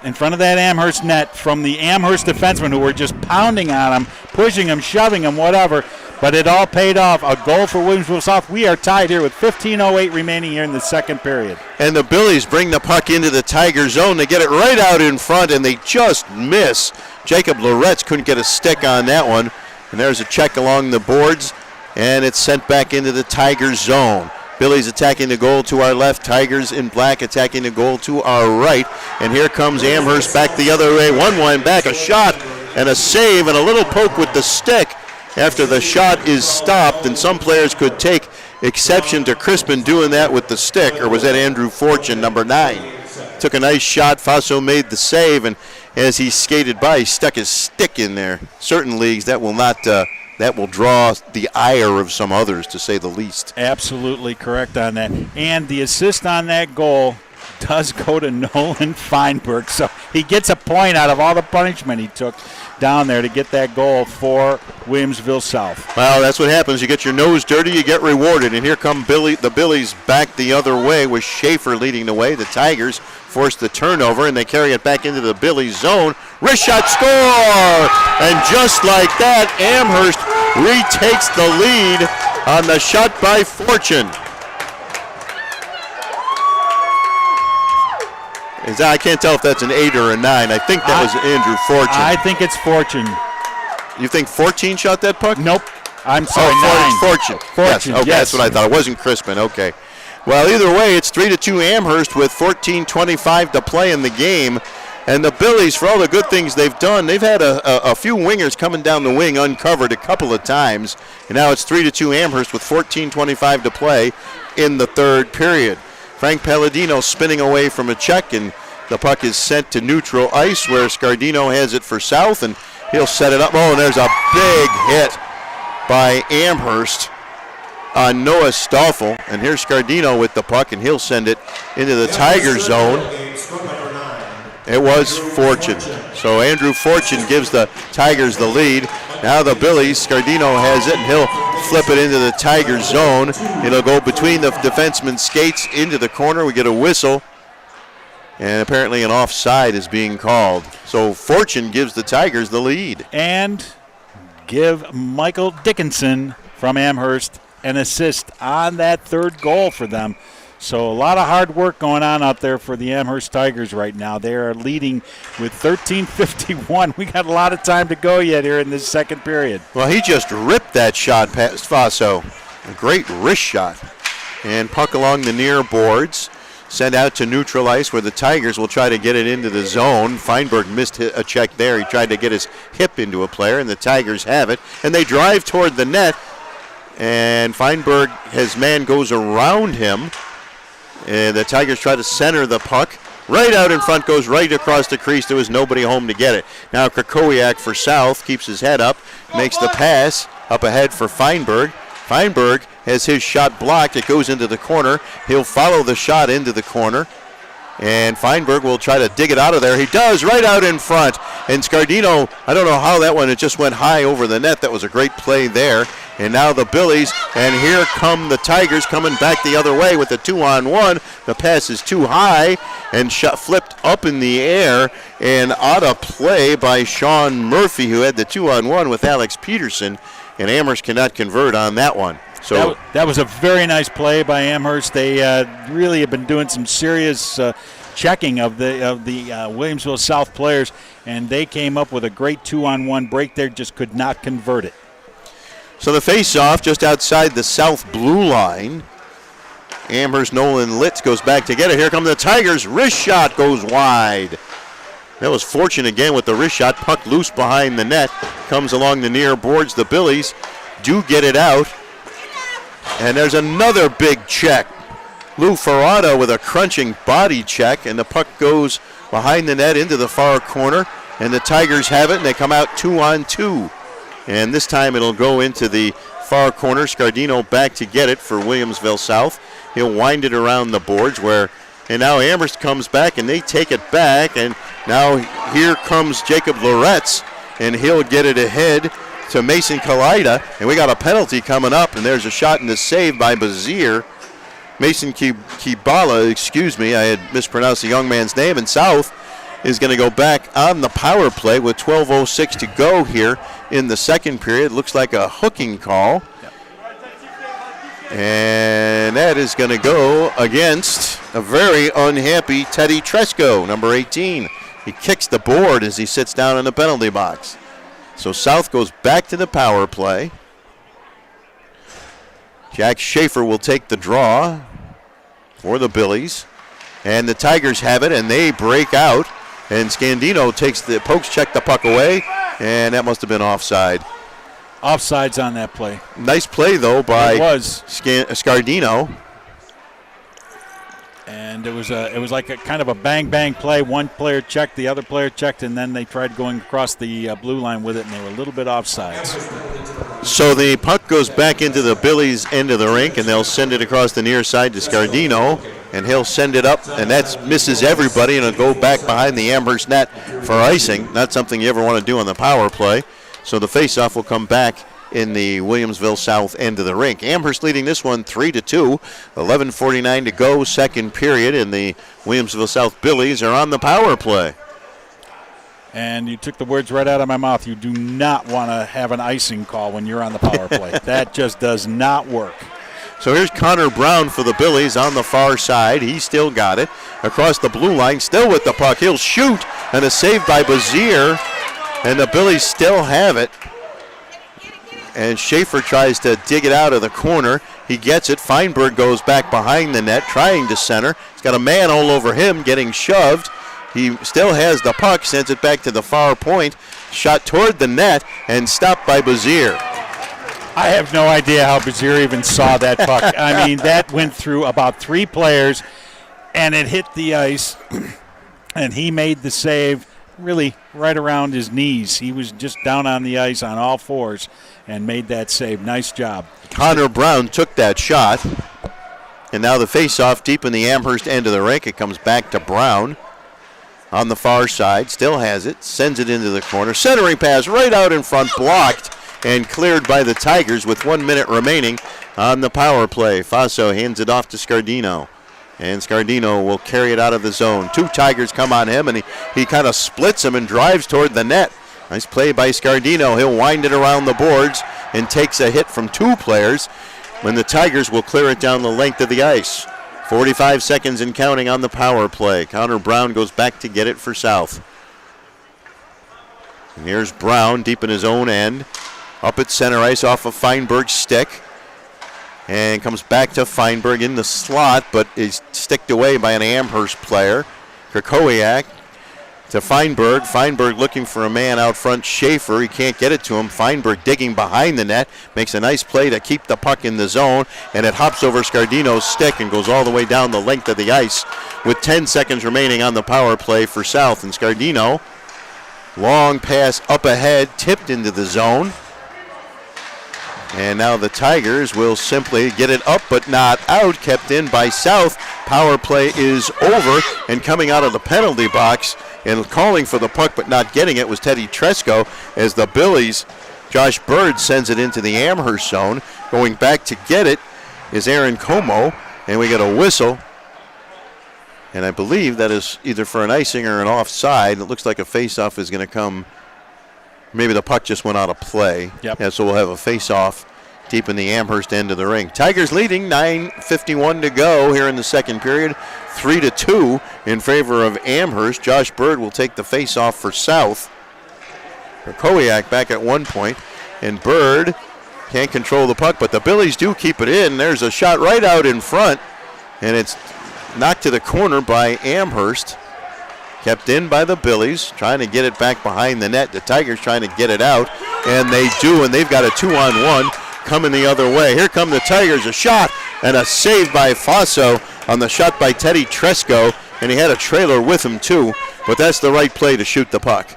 In front of that Amherst net from the Amherst defensemen who were just pounding on him, pushing him, shoving him, whatever. But it all paid off. A goal for Williamsville South. We are tied here with 15:08 remaining here in the second period. And the Billies bring the puck into the Tiger zone. They get it right out in front, and they just miss. Jacob Loretz couldn't get a stick on that one. And there's a check along the boards, and it's sent back into the Tiger zone. Billies attacking the goal to our left. Tigers in black attacking the goal to our right. And here comes Amherst back the other way. 1-1 back, a shot and a save and a little poke with the stick after the shot is stopped. And some players could take exception to Crispin doing that with the stick. Or was that Andrew Fortune, number 9? Took a nice shot. Faso made the save. And as he skated by, he stuck his stick in there. Certain leagues, that will not... that will draw the ire of some others, to say the least. Absolutely correct on that. And the assist on that goal does go to Nolan Feinberg. So he gets a point out of all the punishment he took down there to get that goal for Williamsville South. Well, that's what happens. You get your nose dirty, you get rewarded. And here come the Billies back the other way with Schaefer leading the way. The Tigers force the turnover, and they carry it back into the Billies zone. Wrist shot, score! And just like that, Amherst retakes the lead on the shot by Fortune. I can't tell if that's an 8 or a 9. I think that was Andrew Fortune. I think it's Fortune. You think 14 shot that puck? Nope. I'm sorry, 9. Fortune. Yes, okay, yes. That's what I thought. It wasn't Crispin, okay. Well, either way, it's 3-2 Amherst with 14:25 to play in the game. And the Billies, for all the good things they've done, they've had a few wingers coming down the wing uncovered a couple of times. And now it's 3-2 Amherst with 14:25 to play in the third period. Frank Palladino spinning away from a check, and the puck is sent to neutral ice where Scardino has it for South, and he'll set it up. Oh, and there's a big hit by Amherst on Noah Stoffel. And here's Scardino with the puck, and he'll send it into the Tiger zone. It was Fortune. So Andrew Fortune gives the Tigers the lead. Now the Billies, Scardino has it, and he'll flip it into the Tiger zone. It'll go between the defenseman's skates into the corner. We get a whistle, and apparently an offside is being called. So Fortune gives the Tigers the lead. And give Michael Dickinson from Amherst an assist on that third goal for them. So a lot of hard work going on out there for the Amherst Tigers right now. They are leading with 13:51. We got a lot of time to go yet here in this second period. Well, he just ripped that shot past Faso. A great wrist shot. And puck along the near boards. Sent out to neutral ice where the Tigers will try to get it into the zone. Feinberg missed a check there. He tried to get his hip into a player, and the Tigers have it. And they drive toward the net. And Feinberg, his man goes around him. And the Tigers try to center the puck. Right out in front, goes right across the crease. There was nobody home to get it. Now Krakowiak for South keeps his head up, makes the pass up ahead for Feinberg. Feinberg has his shot blocked. It goes into the corner. He'll follow the shot into the corner. And Feinberg will try to dig it out of there. He does, right out in front. And Scardino, I don't know how that went. It just went high over the net. That was a great play there. And now the Billies, and here come the Tigers coming back the other way with the 2-on-1. The pass is too high and flipped up in the air and out of play by Sean Murphy, who had the 2-on-1 with Alex Peterson. And Amherst cannot convert on that one. So that was a very nice play by Amherst. They really have been doing some serious checking of the Williamsville South players, and they came up with a great 2-on-1 break there, just could not convert it. So the face-off just outside the south blue line. Amherst Nolan Litz goes back to get it. Here come the Tigers. Wrist shot goes wide. That was fortunate again with the wrist shot. Puck loose behind the net. Comes along the near boards. The Billies do get it out. And there's another big check. Lou Ferrata with a crunching body check, and the puck goes behind the net into the far corner, and the Tigers have it, and they come out 2-on-2. And this time it'll go into the far corner. Scardino back to get it for Williamsville South. He'll wind it around the boards and now Amherst comes back, and they take it back, and now here comes Jacob Loretz, and he'll get it ahead to Mason Kalida, and we got a penalty coming up, and there's a shot and a save by Bazier. Mason Kibala, excuse me, I had mispronounced the young man's name, and South is going to go back on the power play with 12:06 to go here in the second period. Looks like a hooking call. Yep. And that is going to go against a very unhappy Teddy Tresco, number 18. He kicks the board as he sits down in the penalty box. So South goes back to the power play. Jack Schaefer will take the draw for the Billies. And the Tigers have it, and they break out. And Scandino takes the pokes check the puck away, and that must have been offside. Offsides on that play. Nice play, though, by Scardino. And it was like a kind of a bang-bang play. One player checked, the other player checked, and then they tried going across the blue line with it, and they were a little bit offsides. So the puck goes back into the Billies' end of the rink, and they'll send it across the near side to Scardino, and he'll send it up, and that misses everybody, and it'll go back behind the Amherst net for icing. Not something you ever want to do on the power play. So the faceoff will come back in the Williamsville South end of the rink. Amherst leading this one 3-2. 11:49 to go, second period, and the Williamsville South Billies are on the power play. And you took the words right out of my mouth. You do not want to have an icing call when you're on the power play. That just does not work. So here's Connor Brown for the Billies on the far side. He still got it. Across the blue line, still with the puck. He'll shoot, and a save by Bazier, and the Billies still have it. And Schaefer tries to dig it out of the corner. He gets it. Feinberg goes back behind the net, trying to center. He's got a man all over him, getting shoved. He still has the puck, sends it back to the far point. Shot toward the net, and stopped by Bazier. I have no idea how Bazier even saw that puck. I mean, that went through about three players, and it hit the ice, and he made the save really right around his knees. He was just down on the ice on all fours and made that save. Nice job. Connor Brown took that shot, and now the faceoff deep in the Amherst end of the rink. It comes back to Brown on the far side. Still has it. Sends it into the corner. Centering pass right out in front, blocked and cleared by the Tigers with 1 minute remaining on the power play. Faso hands it off to Scardino. And Scardino will carry it out of the zone. Two Tigers come on him, and he kind of splits him and drives toward the net. Nice play by Scardino. He'll wind it around the boards and takes a hit from two players when the Tigers will clear it down the length of the ice. 45 seconds and counting on the power play. Connor Brown goes back to get it for South. And here's Brown deep in his own end. Up at center ice off of Feinberg's stick. And comes back to Feinberg in the slot, but is sticked away by an Amherst player. Krakowiak to Feinberg. Feinberg looking for a man out front, Schaefer. He can't get it to him. Feinberg digging behind the net. Makes a nice play to keep the puck in the zone, and it hops over Scardino's stick and goes all the way down the length of the ice with 10 seconds remaining on the power play for South. And Scardino, long pass up ahead, tipped into the zone. And now the Tigers will simply get it up but not out, kept in by South. Power play is over, and coming out of the penalty box and calling for the puck but not getting it was Teddy Tresco, as the Billies, Josh Bird sends it into the Amherst zone. Going back to get it is Aaron Como, and we get a whistle. And I believe that is either for an icing or an offside. It looks like a face-off is going to come. Maybe the puck just went out of play. Yep. Yeah, so we'll have a face-off deep in the Amherst end of the ring. Tigers leading, 9:51 to go here in the second period. 3-2 in favor of Amherst. Josh Bird will take the face-off for South. Krakowiak back at one point, and Bird can't control the puck, but the Billies do keep it in. There's a shot right out in front, and it's knocked to the corner by Amherst. Kept in by the Billies, trying to get it back behind the net. The Tigers trying to get it out, and they do, and they've got a 2-on-1 coming the other way. Here come the Tigers, a shot and a save by Faso on the shot by Teddy Tresco, and he had a trailer with him too, but that's the right play to shoot the puck.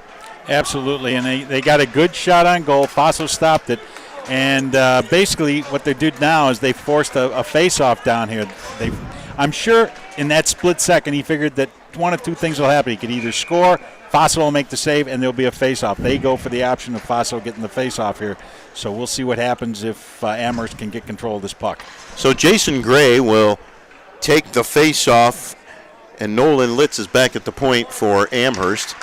Absolutely, and they got a good shot on goal. Faso stopped it, and basically what they did now is they forced a face-off down here. I'm sure in that split second he figured that one of two things will happen. He could either score, Faso will make the save, and there'll be a face-off. They go for the option of Faso getting the face-off here. So we'll see what happens if Amherst can get control of this puck. So Jason Gray will take the face-off, and Nolan Litz is back at the point for Amherst.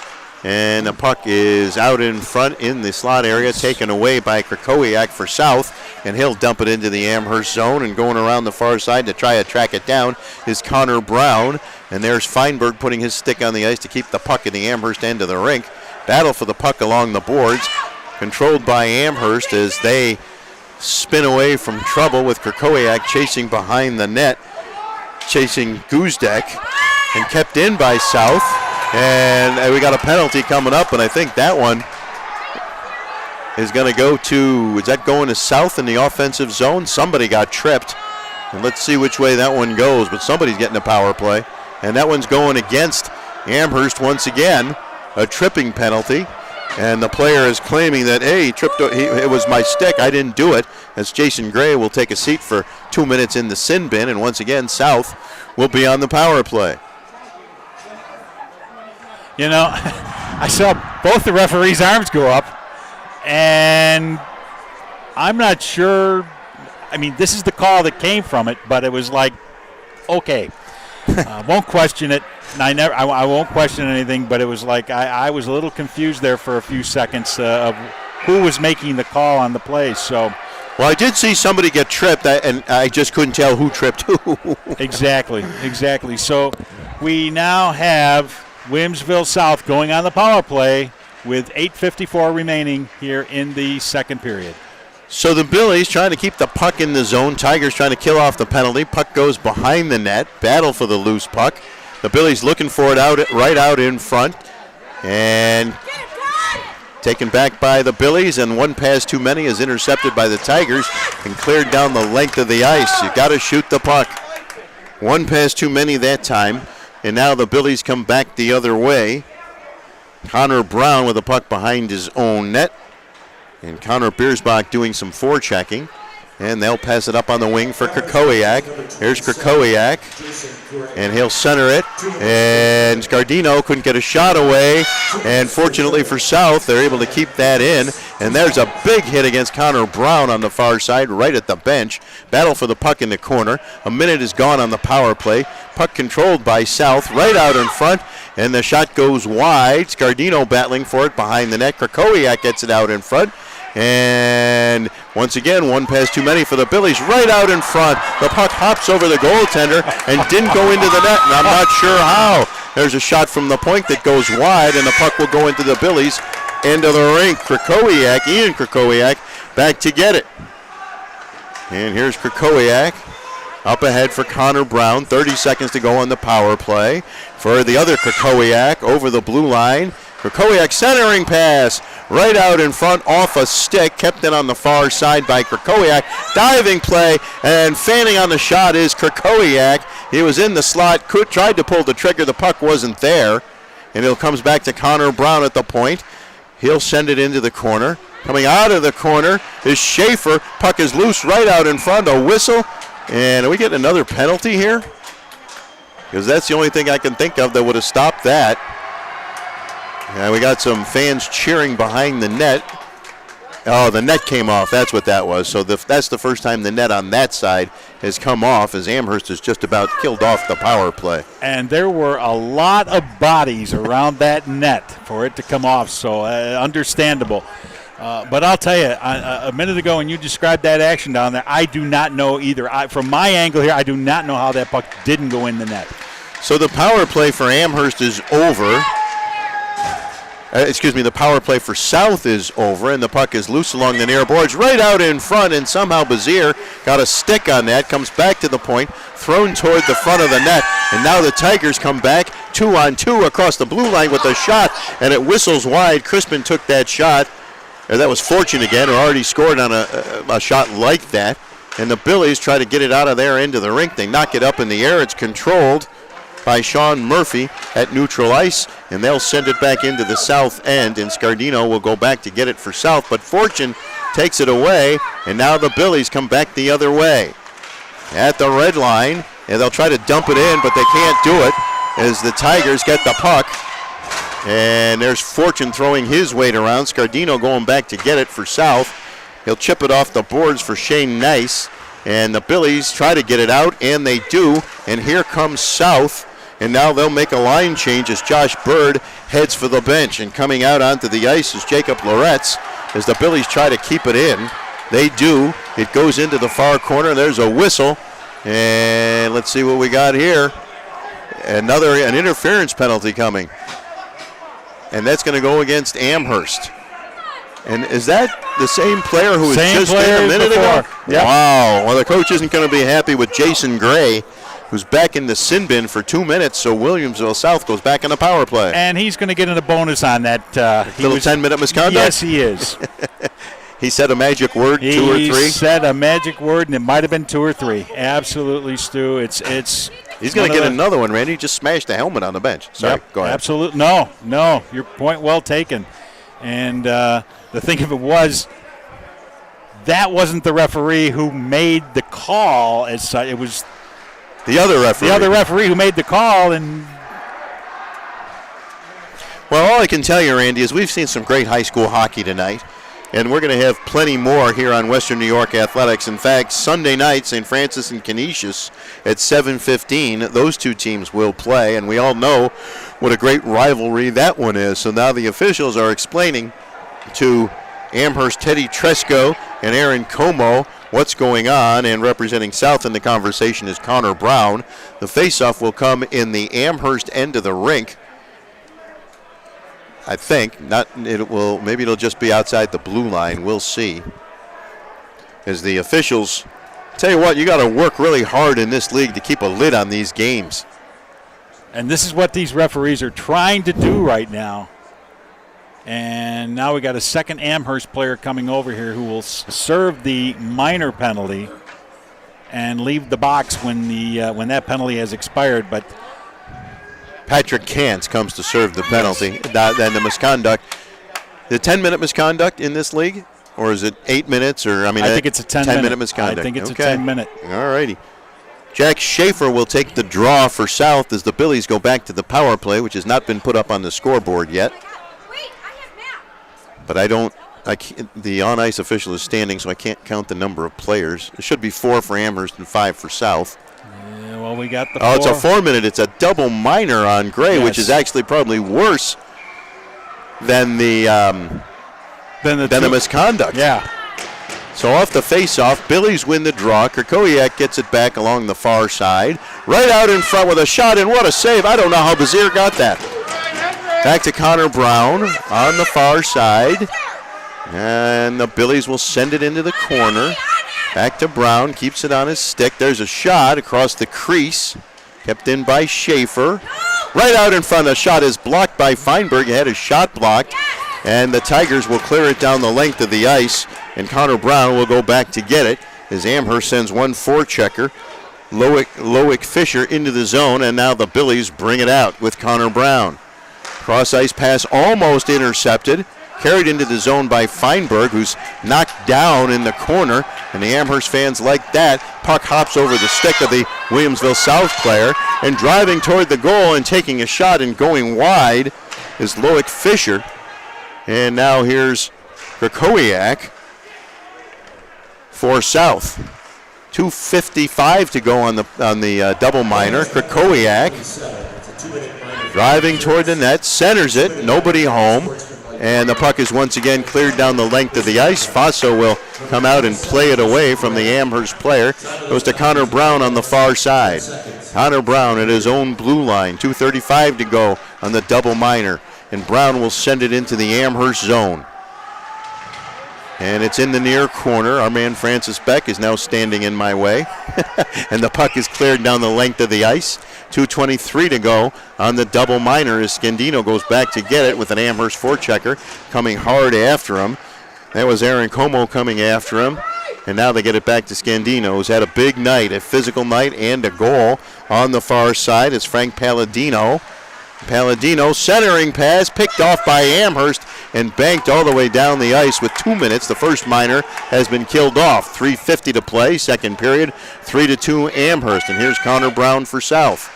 And the puck is out in front in the slot area, taken away by Krakowiak for South, and he'll dump it into the Amherst zone. And going around the far side to try to track it down is Connor Brown. And there's Feinberg putting his stick on the ice to keep the puck in the Amherst end of the rink. Battle for the puck along the boards, controlled by Amherst as they spin away from trouble with Krakowiak chasing behind the net, chasing Guzdek, and kept in by South. And we got a penalty coming up, and I think that one is going to go to, is that going to South in the offensive zone? Somebody got tripped, and let's see which way that one goes, but somebody's getting a power play, and that one's going against Amherst once again, a tripping penalty, and the player is claiming that, hey, he tripped, it was my stick, I didn't do it, as Jason Gray will take a seat for 2 minutes in the sin bin, and once again, South will be on the power play. You know, I saw both the referees' arms go up, and I'm not sure. I mean, this is the call that came from it, but it was like, okay, won't question it. And I won't question anything, but it was like I was a little confused there for a few seconds of who was making the call on the play. So, well, I did see somebody get tripped, and I just couldn't tell who tripped who. Exactly. So we now have Williamsville South going on the power play with 8:54 remaining here in the second period. So the Billies trying to keep the puck in the zone. Tigers trying to kill off the penalty. Puck goes behind the net. Battle for the loose puck. The Billies looking for it right out in front. And taken back by the Billies, and one pass too many is intercepted by the Tigers and cleared down the length of the ice. You got to shoot the puck. One pass too many that time. And now the Billies come back the other way. Connor Brown with the puck behind his own net. And Connor Biersbach doing some forechecking. And they'll pass it up on the wing for Krakowiak. Here's Krakowiak. And he'll center it. And Scardino couldn't get a shot away. And fortunately for South, they're able to keep that in. And there's a big hit against Connor Brown on the far side, right at the bench. Battle for the puck in the corner. A minute is gone on the power play. Puck controlled by South, right out in front. And the shot goes wide. Scardino battling for it behind the net. Krakowiak gets it out in front. And once again, one pass too many for the Billies, right out in front. The puck hops over the goaltender and didn't go into the net, and I'm not sure how. There's a shot from the point that goes wide, and the puck will go into the Billies' end of the rink. Ian Krakowiak, back to get it. And here's Krakowiak up ahead for Connor Brown. 30 seconds to go on the power play. For the other Krakowiak over the blue line. Krakowiak centering pass right out in front off a stick, kept in on the far side by Krakowiak. Diving play, and fanning on the shot is Krakowiak. He was in the slot, tried to pull the trigger, the puck wasn't there. And it comes back to Connor Brown at the point. He'll send it into the corner. Coming out of the corner is Schaefer. Puck is loose right out in front. A whistle. And are we getting another penalty here? Because that's the only thing I can think of that would have stopped that. And we got some fans cheering behind the net. Oh, the net came off. That's what that was. So that's the first time the net on that side has come off, as Amherst has just about killed off the power play. And there were a lot of bodies around that net for it to come off, so understandable. But I'll tell you, a minute ago when you described that action down there, I do not know either. From my angle here, I do not know how that puck didn't go in the net. So the power play for Amherst is over. The power play for South is over, and the puck is loose along the near boards, right out in front, and somehow Bazier got a stick on that, comes back to the point, thrown toward the front of the net, and now the Tigers come back 2-on-2 across the blue line with a shot, and it whistles wide. Crispin took that shot. That was Fortune again, who already scored on a shot like that, and the Billies try to get it out of their end of the rink. They knock it up in the air. It's controlled by Sean Murphy at neutral ice, and they'll send it back into the south end, and Scardino will go back to get it for South, but Fortune takes it away, and now the Billies come back the other way. At the red line, and they'll try to dump it in, but they can't do it as the Tigers get the puck, and there's Fortune throwing his weight around. Scardino going back to get it for South. He'll chip it off the boards for Shane Nice, and the Billies try to get it out, and they do, and here comes South. And now they'll make a line change as Josh Bird heads for the bench. And coming out onto the ice is Jacob Loretz as the Billies try to keep it in. They do. It goes into the far corner. There's a whistle. And let's see what we got here. An interference penalty coming. And that's going to go against Amherst. And is that the same player who was just in a minute ago? Yep. Wow. Well, the coach isn't going to be happy with Jason Gray, who's back in the sin bin for 2 minutes, so Williamsville South goes back in the power play. And he's going to get in a bonus on that. Little 10-minute misconduct? Yes, he is. He said a magic word, 2 or 3? He said a magic word, and it might have been 2 or 3. Absolutely, Stu. He's going to get another one, Randy. He just smashed the helmet on the bench. Sorry, go ahead. Absolutely. No, your point well taken. And the thing of it was, that wasn't the referee who made the call as such. It was the other referee. The other referee who made the call. And well, all I can tell you, Randy, is we've seen some great high school hockey tonight, and we're going to have plenty more here on Western New York Athletics. In fact, Sunday night, St. Francis and Canisius at 7:15, those two teams will play, and we all know what a great rivalry that one is. So now the officials are explaining to Amherst Teddy Tresco and Aaron Como what's going on, and representing South in the conversation is Connor Brown. The faceoff will come in the Amherst end of the rink. I think maybe it'll just be outside the blue line. We'll see. As the officials tell you what, you got to work really hard in this league to keep a lid on these games. And this is what these referees are trying to do right now. And now we got a second Amherst player coming over here who will serve the minor penalty and leave the box when that penalty has expired. But Patrick Kantz comes to serve the penalty. Then the misconduct. The 10-minute misconduct in this league? Or is it 8 minutes? I think it's a 10-minute misconduct. I think it's a 10-minute. All righty. Jack Schaefer will take the draw for South as the Billies go back to the power play, which has not been put up on the scoreboard yet. But the on-ice official is standing, so I can't count the number of players. It should be 4 for Amherst and 5 for South. Yeah, well, we got the 4. Oh, it's a 4-minute. It's a double minor on Gray, yes, which is actually probably worse than the misconduct. Yeah. So off the face-off, Billies win the draw. Krakowiak gets it back along the far side. Right out in front with a shot, and what a save. I don't know how Bazier got that. Back to Connor Brown on the far side. And the Billies will send it into the corner. Back to Brown, keeps it on his stick. There's a shot across the crease. Kept in by Schaefer. Right out in front, a shot is blocked by Feinberg. He had his shot blocked. And the Tigers will clear it down the length of the ice. And Connor Brown will go back to get it as Amherst sends one forechecker. Loic Fisher into the zone, and now the Billies bring it out with Connor Brown. Cross-ice pass almost intercepted. carried into the zone by Feinberg, who's knocked down in the corner, and the Amherst fans like that. Puck hops over the stick of the Williamsville South player, and driving toward the goal and taking a shot and going wide is Loic Fisher. And now here's Krakowiak for South. 2:55 to go on the double minor. Krakowiak driving toward the net, centers it, nobody home, and the puck is once again cleared down the length of the ice. Faso will come out and play it away from the Amherst player. Goes to Connor Brown on the far side. Connor Brown at his own blue line. 2:35 to go on the double minor, and Brown will send it into the Amherst zone. And it's in the near corner. Our man Francis Beck is now standing in my way. And the puck is cleared down the length of the ice. 2:23 to go on the double minor as Scandino goes back to get it with an Amherst forechecker coming hard after him. That was Aaron Como coming after him. And now they get it back to Scandino, who's had a big night, a physical night and a goal. On the far side is Frank Palladino. Palladino centering pass picked off by Amherst and banked all the way down the ice with 2 minutes. The first minor has been killed off. 3:50 to play, second period, 3-2 Amherst. And here's Connor Brown for South.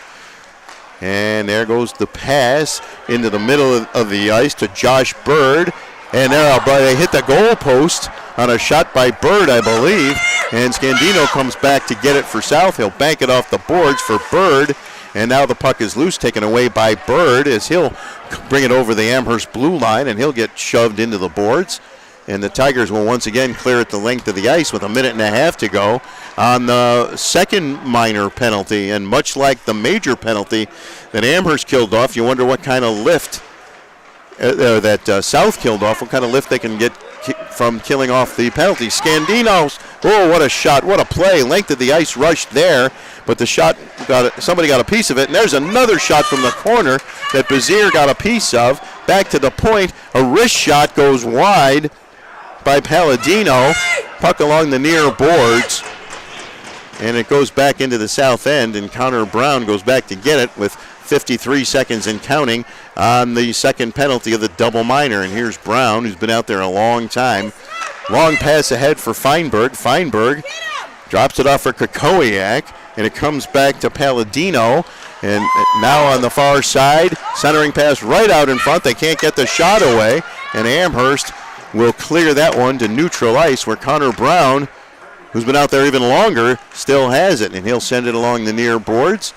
And there goes the pass into the middle of the ice to Josh Bird. And there they hit the goal post on a shot by Bird, I believe. And Scandino comes back to get it for South. He'll bank it off the boards for Bird. And now the puck is loose, taken away by Bird as he'll bring it over the Amherst blue line, and he'll get shoved into the boards. And the Tigers will once again clear it the length of the ice with a minute and a half to go on the second minor penalty. And much like the major penalty that Amherst killed off, you wonder what kind of lift that South killed off, what kind of lift they can get from killing off the penalty. Scandino's, oh, what a shot, what a play. Length of the ice rushed there, but the shot, somebody got a piece of it. And there's another shot from the corner that Bazier got a piece of. Back to the point, a wrist shot goes wide by Palladino. Puck along the near boards, and it goes back into the south end, and Connor Brown goes back to get it with 53 seconds and counting on the second penalty of the double minor. And here's Brown, who's been out there a long time. Long pass ahead for Feinberg. Feinberg drops it off for Krakowiak, and it comes back to Palladino. And now on the far side, centering pass right out in front. They can't get the shot away, and Amherst will clear that one to neutral ice where Connor Brown, who's been out there even longer, still has it. And he'll send it along the near boards.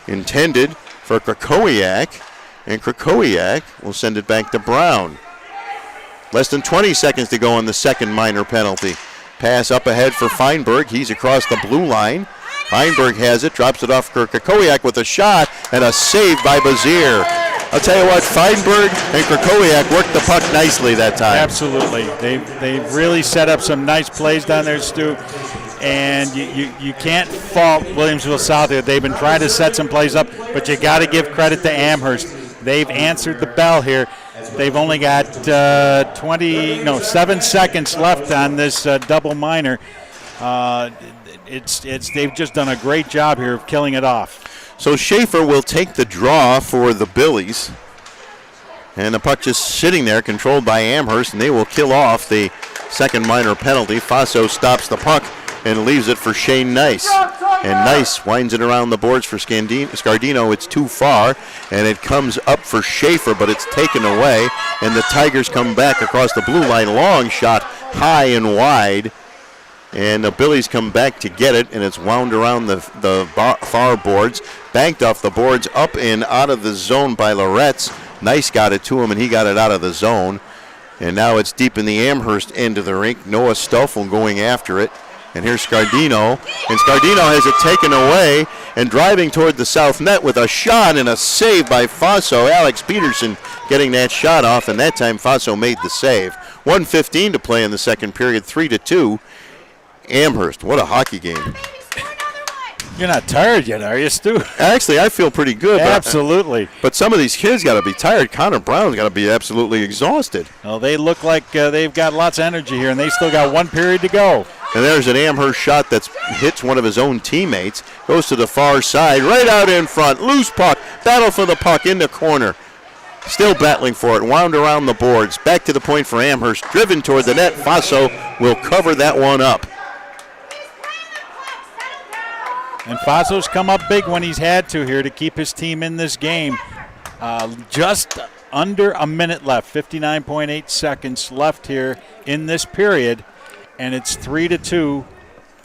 Intended for Krakowiak, and Krakowiak will send it back to Brown. Less than 20 seconds to go on the second minor penalty. Pass up ahead for Feinberg. He's across the blue line. Feinberg has it, drops it off for Krakowiak with a shot, and a save by Bazier. I'll tell you what, Feinberg and Krakowiak worked the puck nicely that time. Absolutely. They've really set up some nice plays down there, Stu. And you can't fault Williamsville South here. They've been trying to set some plays up, but you got to give credit to Amherst. They've answered the bell here. They've only got 7 seconds left on this double minor. They've just done a great job here of killing it off. So Schaefer will take the draw for the Billies. And the puck just sitting there, controlled by Amherst, and they will kill off the second minor penalty. Faso stops the puck and leaves it for Shane Nice. And Nice winds it around the boards for Scardino. It's too far, and it comes up for Schaefer, but it's taken away, and the Tigers come back across the blue line. Long shot, high and wide, and the Billies come back to get it, and it's wound around the far boards, banked off the boards, up and out of the zone by Loretz. Nice got it to him, and he got it out of the zone. And now it's deep in the Amherst end of the rink. Noah Stoffel going after it. And here's Scardino, and Scardino has it taken away and driving toward the south net with a shot and a save by Faso. Alex Peterson getting that shot off, and that time Faso made the save. 1:15 to play in the second period, 3-2. Amherst, what a hockey game. You're not tired yet, are you, Stu? Actually, I feel pretty good. Absolutely. But some of these kids got to be tired. Connor Brown's got to be absolutely exhausted. Well, they look like they've got lots of energy here, and they still got 1 period to go. And there's an Amherst shot that hits one of his own teammates. Goes to the far side, right out in front. Loose puck. Battle for the puck in the corner. Still battling for it. Wound around the boards. Back to the point for Amherst. Driven toward the net. Faso will cover that one up. And Faso's come up big when he's had to here to keep his team in this game. Just under a minute left, 59.8 seconds left here in this period, and it's 3-2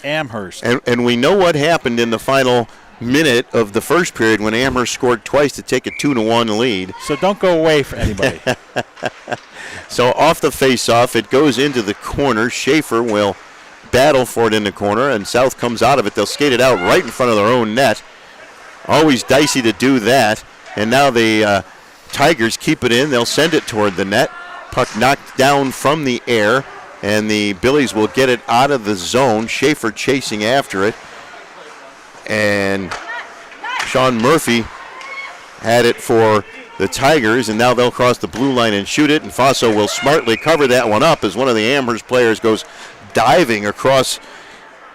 Amherst. And we know what happened in the final minute of the first period when Amherst scored twice to take a 2-1 lead. So don't go away for anybody. So off the face-off, it goes into the corner. Schaefer will battle for it in the corner, and South comes out of it. They'll skate it out right in front of their own net. Always dicey to do that. And now the Tigers keep it in. They'll send it toward the net. Puck knocked down from the air, and the Billies will get it out of the zone. Schaefer chasing after it. And Sean Murphy had it for the Tigers, and now they'll cross the blue line and shoot it, and Faso will smartly cover that one up as one of the Amherst players goes diving across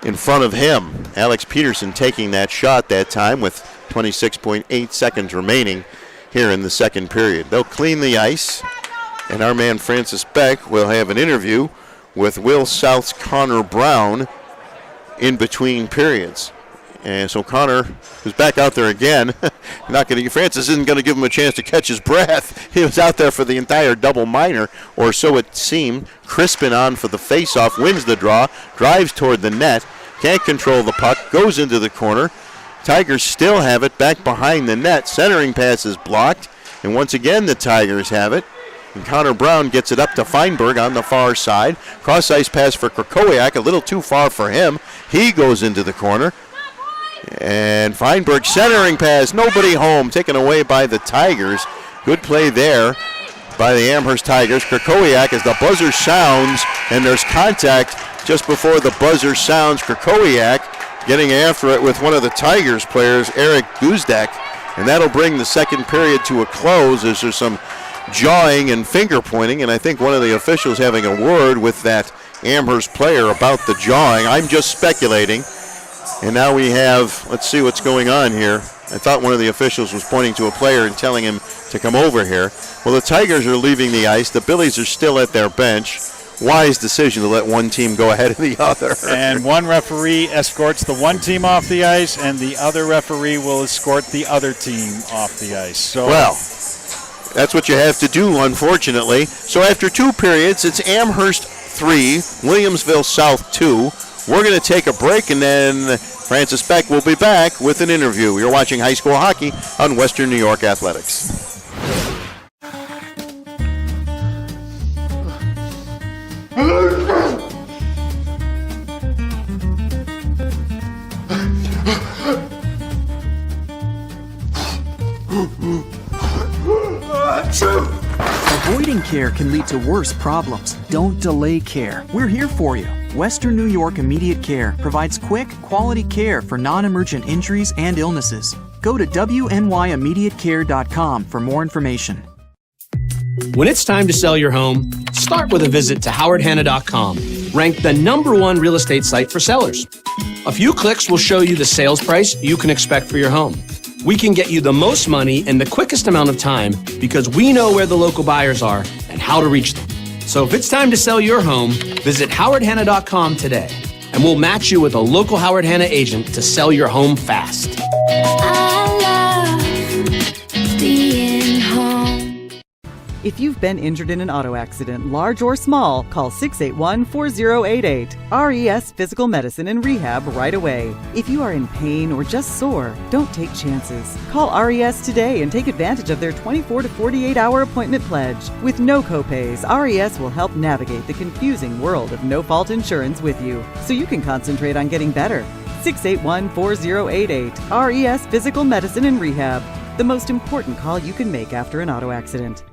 in front of him. Alex Peterson taking that shot that time with 26.8 seconds remaining here in the second period. They'll clean the ice, and our man Francis Beck will have an interview with Will South's Connor Brown in between periods. And so Connor is back out there again. Francis isn't going to give him a chance to catch his breath. He was out there for the entire double minor, or so it seemed. Crispin on for the face-off, wins the draw, drives toward the net, can't control the puck, goes into the corner. Tigers still have it back behind the net. Centering pass is blocked, and once again the Tigers have it. And Connor Brown gets it up to Feinberg on the far side. Cross-ice pass for Krakowiak, a little too far for him. He goes into the corner. And Feinberg centering pass, nobody home, taken away by the Tigers. Good play there by the Amherst Tigers. Krakowiak, as the buzzer sounds, and there's contact just before the buzzer sounds. Krakowiak getting after it with one of the Tigers players, Eric Guzdak, and that'll bring the second period to a close as there's some jawing and finger pointing, and I think one of the officials having a word with that Amherst player about the jawing. I'm just speculating. And now we have, let's see what's going on here. I thought one of the officials was pointing to a player and telling him to come over here. Well, the Tigers are leaving the ice. The Billies are still at their bench. Wise decision to let one team go ahead of the other. And one referee escorts the one team off the ice, and the other referee will escort the other team off the ice. So, well, that's what you have to do, unfortunately. So after two periods, it's Amherst 3, Williamsville South 2. We're going to take a break, and then Francis Beck will be back with an interview. You're watching high school hockey on Western New York Athletics. Avoiding care can lead to worse problems. Don't delay care. We're here for you. Western New York Immediate Care provides quick, quality care for non-emergent injuries and illnesses. Go to wnyimmediatecare.com for more information. When it's time to sell your home, start with a visit to howardhanna.com, ranked the #1 real estate site for sellers. A few clicks will show you the sales price you can expect for your home. We can get you the most money in the quickest amount of time because we know where the local buyers are and how to reach them. So if it's time to sell your home, visit howardhanna.com today, and we'll match you with a local Howard Hanna agent to sell your home fast. If you've been injured in an auto accident, large or small, call 681-4088. RES Physical Medicine and Rehab right away. If you are in pain or just sore, don't take chances. Call RES today and take advantage of their 24 to 48-hour appointment pledge. With no copays, RES will help navigate the confusing world of no-fault insurance with you, so you can concentrate on getting better. 681-4088. RES Physical Medicine and Rehab. The most important call you can make after an auto accident.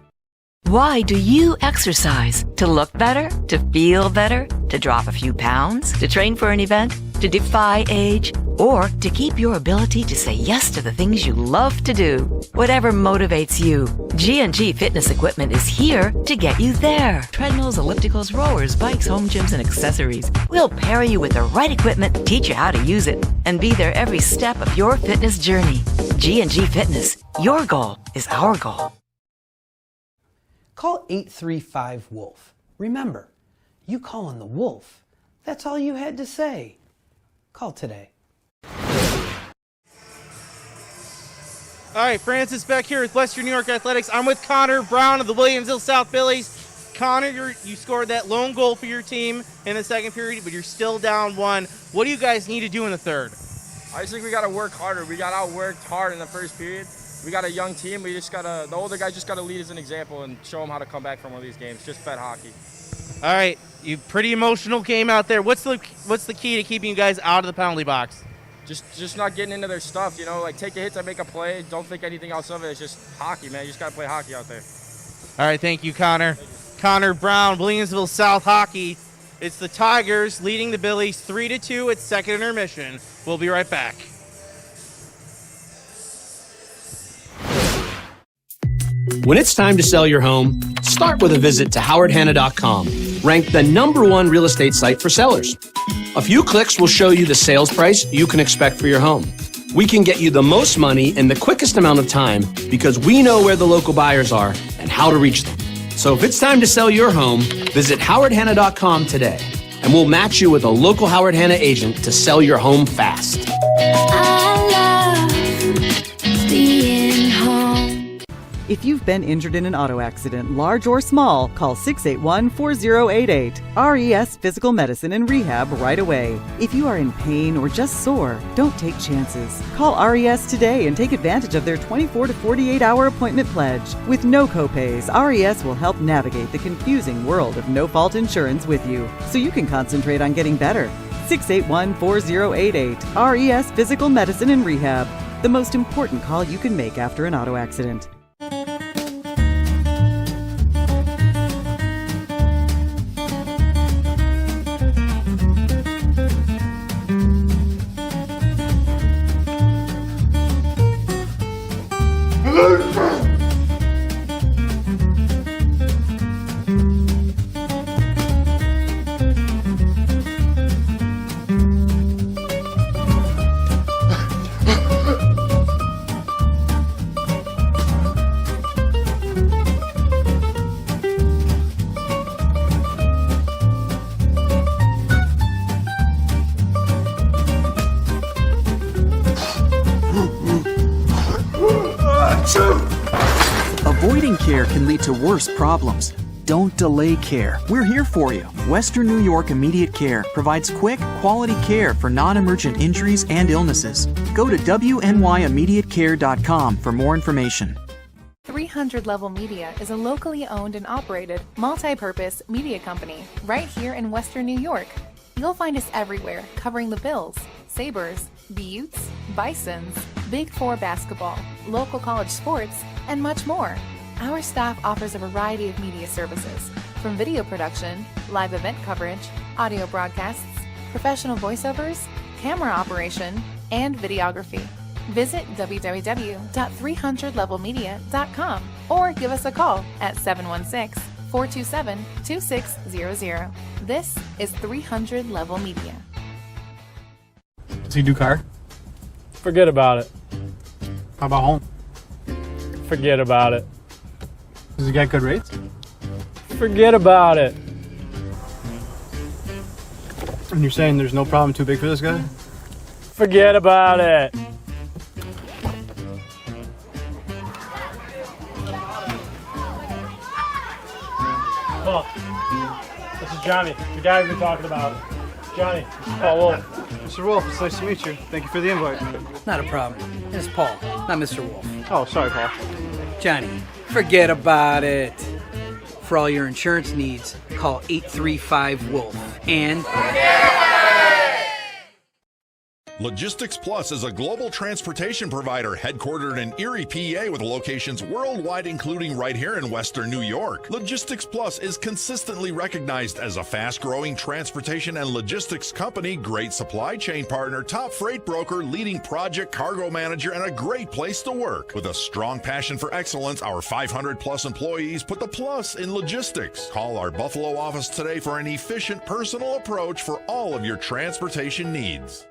Why do you exercise? To look better? To feel better? To drop a few pounds? To train for an event? To defy age? Or to keep your ability to say yes to the things you love to do? Whatever motivates you, G&G Fitness Equipment is here to get you there. Treadmills, ellipticals, rowers, bikes, home gyms, and accessories. We'll pair you with the right equipment, teach you how to use it, and be there every step of your fitness journey. G&G Fitness. Your goal is our goal. call 835-WOLF. Remember, you calling the Wolf, that's all you had to say. Call today. All right, Francis Beck here with Western New York Athletics. I'm with Connor Brown of the Williamsville South Phillies. Connor, you scored that lone goal for your team in the second period, but you're still down one. What do you guys need to do in the third? I just think we got to work harder. We got outworked hard in the first period. We got a young team. We just got to, the older guys just got to lead as an example and show them how to come back from one of these games. Just fed hockey. All right, you pretty emotional game out there. What's the key to keeping you guys out of the penalty box? Just not getting into their stuff, you know, like take a hit to make a play. Don't think anything else of it. It's just hockey, man. You just got to play hockey out there. All right, thank you, Connor. Connor Brown, Williamsville South Hockey. It's the Tigers leading the Billies 3-2 at second intermission. We'll be right back. When it's time to sell your home, start with a visit to howardhanna.com, ranked the #1 real estate site for sellers. A few clicks will show you the sales price you can expect for your home. We can get you the most money in the quickest amount of time because we know where the local buyers are and how to reach them. So if it's time to sell your home, visit howardhanna.com today, and we'll match you with a local Howard Hanna agent to sell your home fast. I love being home. If you've been injured in an auto accident, large or small, call 681-4088. RES Physical Medicine and Rehab right away. If you are in pain or just sore, don't take chances. Call RES today and take advantage of their 24 to 48-hour appointment pledge. With no copays, RES will help navigate the confusing world of no-fault insurance with you, so you can concentrate on getting better. 681-4088. RES Physical Medicine and Rehab. The most important call you can make after an auto accident. Avoiding care can lead to worse problems. Don't delay care. We're here for you. Western New York Immediate Care provides quick, quality care for non-emergent injuries and illnesses. Go to WNYimmediatecare.com for more information. 300 Level Media is a locally owned and operated multi-purpose media company right here in Western New York. You'll find us everywhere, covering the Bills, Sabres, Buttes, Bisons, Big Four basketball, local college sports, and much more. Our staff offers a variety of media services, from video production, live event coverage, audio broadcasts, professional voiceovers, camera operation, and videography. Visit www.300levelmedia.com or give us a call at 716-427-2600. This is 300 Level Media. Does he do car? Forget about it. How about home? Forget about it. Does he get good rates? Forget about it. And you're saying there's no problem too big for this guy? Forget about it. Paul, this is Johnny, the guy we've been talking about. Johnny, Paul Wolf. Mr. Wolf, it's nice to meet you. Thank you for the invite. Not a problem. It's Paul, not Mr. Wolf. Oh, sorry, Paul. Johnny, forget about it. For all your insurance needs, call 835-WOLF. And Logistics Plus is a global transportation provider headquartered in Erie, PA with locations worldwide, including right here in Western New York. Logistics Plus is consistently recognized as a fast-growing transportation and logistics company, great supply chain partner, top freight broker, leading project cargo manager, and a great place to work. With a strong passion for excellence, our 500-plus employees put the plus in logistics. Call our Buffalo office today for an efficient, personal approach for all of your transportation needs.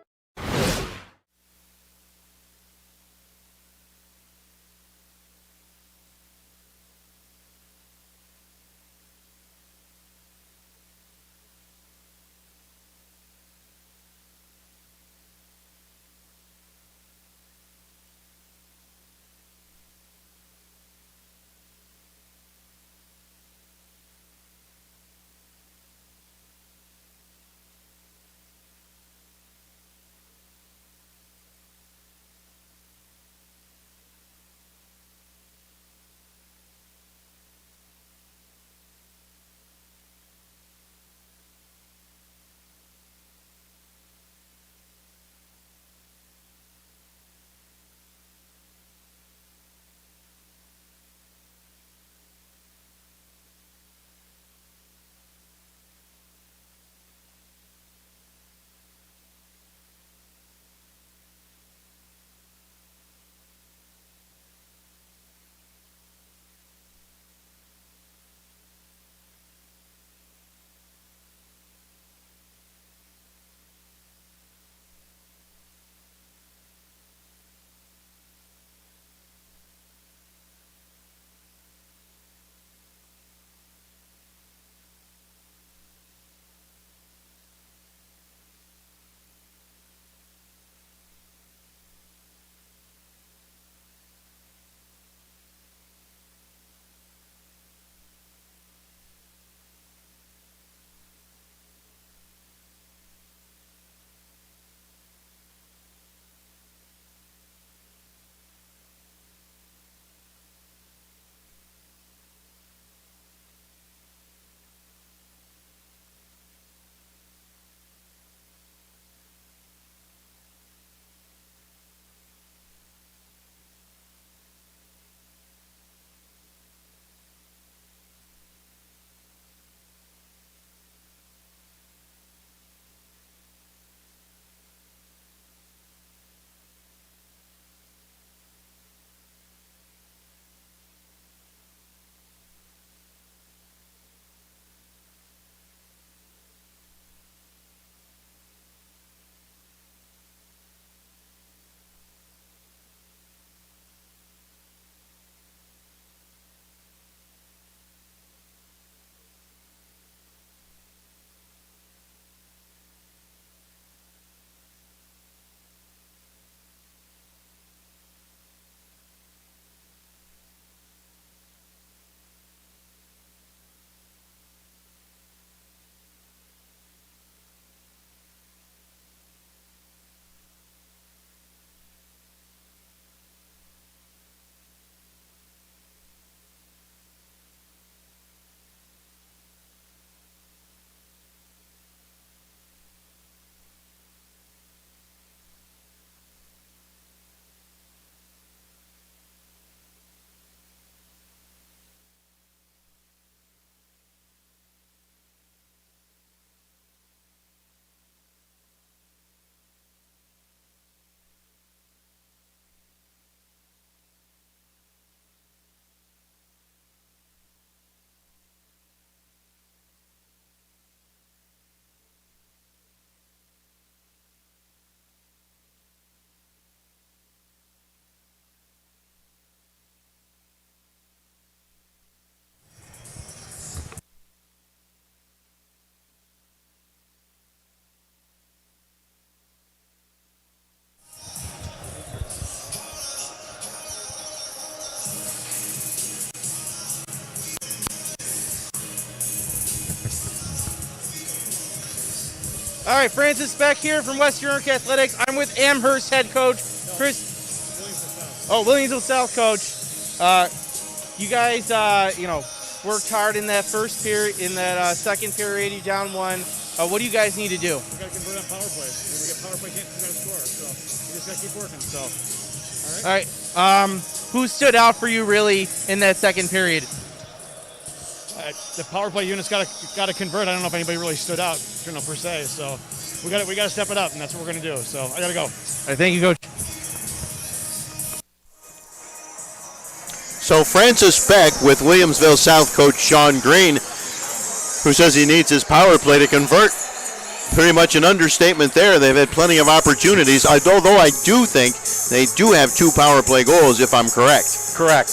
All right, Francis Beck here from Western New York Athletics. I'm with Amherst head coach Chris. Williamsville South coach. You guys, worked hard in that first period. In that second period, you down one. What do you guys need to do? We got to convert on power play. When we get power play, we got to score. So we just got to keep working. So, all right. Who stood out for you really in that second period? The power play unit's got to convert. I don't know if anybody really stood out, per se. So we got to step it up, and that's what we're going to do. So I got to go. All right, thank you, coach. So Francis Beck with Williamsville South coach Sean Green, who says he needs his power play to convert. Pretty much an understatement there. They've had plenty of opportunities, although I do think they do have 2 power play goals, if I'm correct. Correct.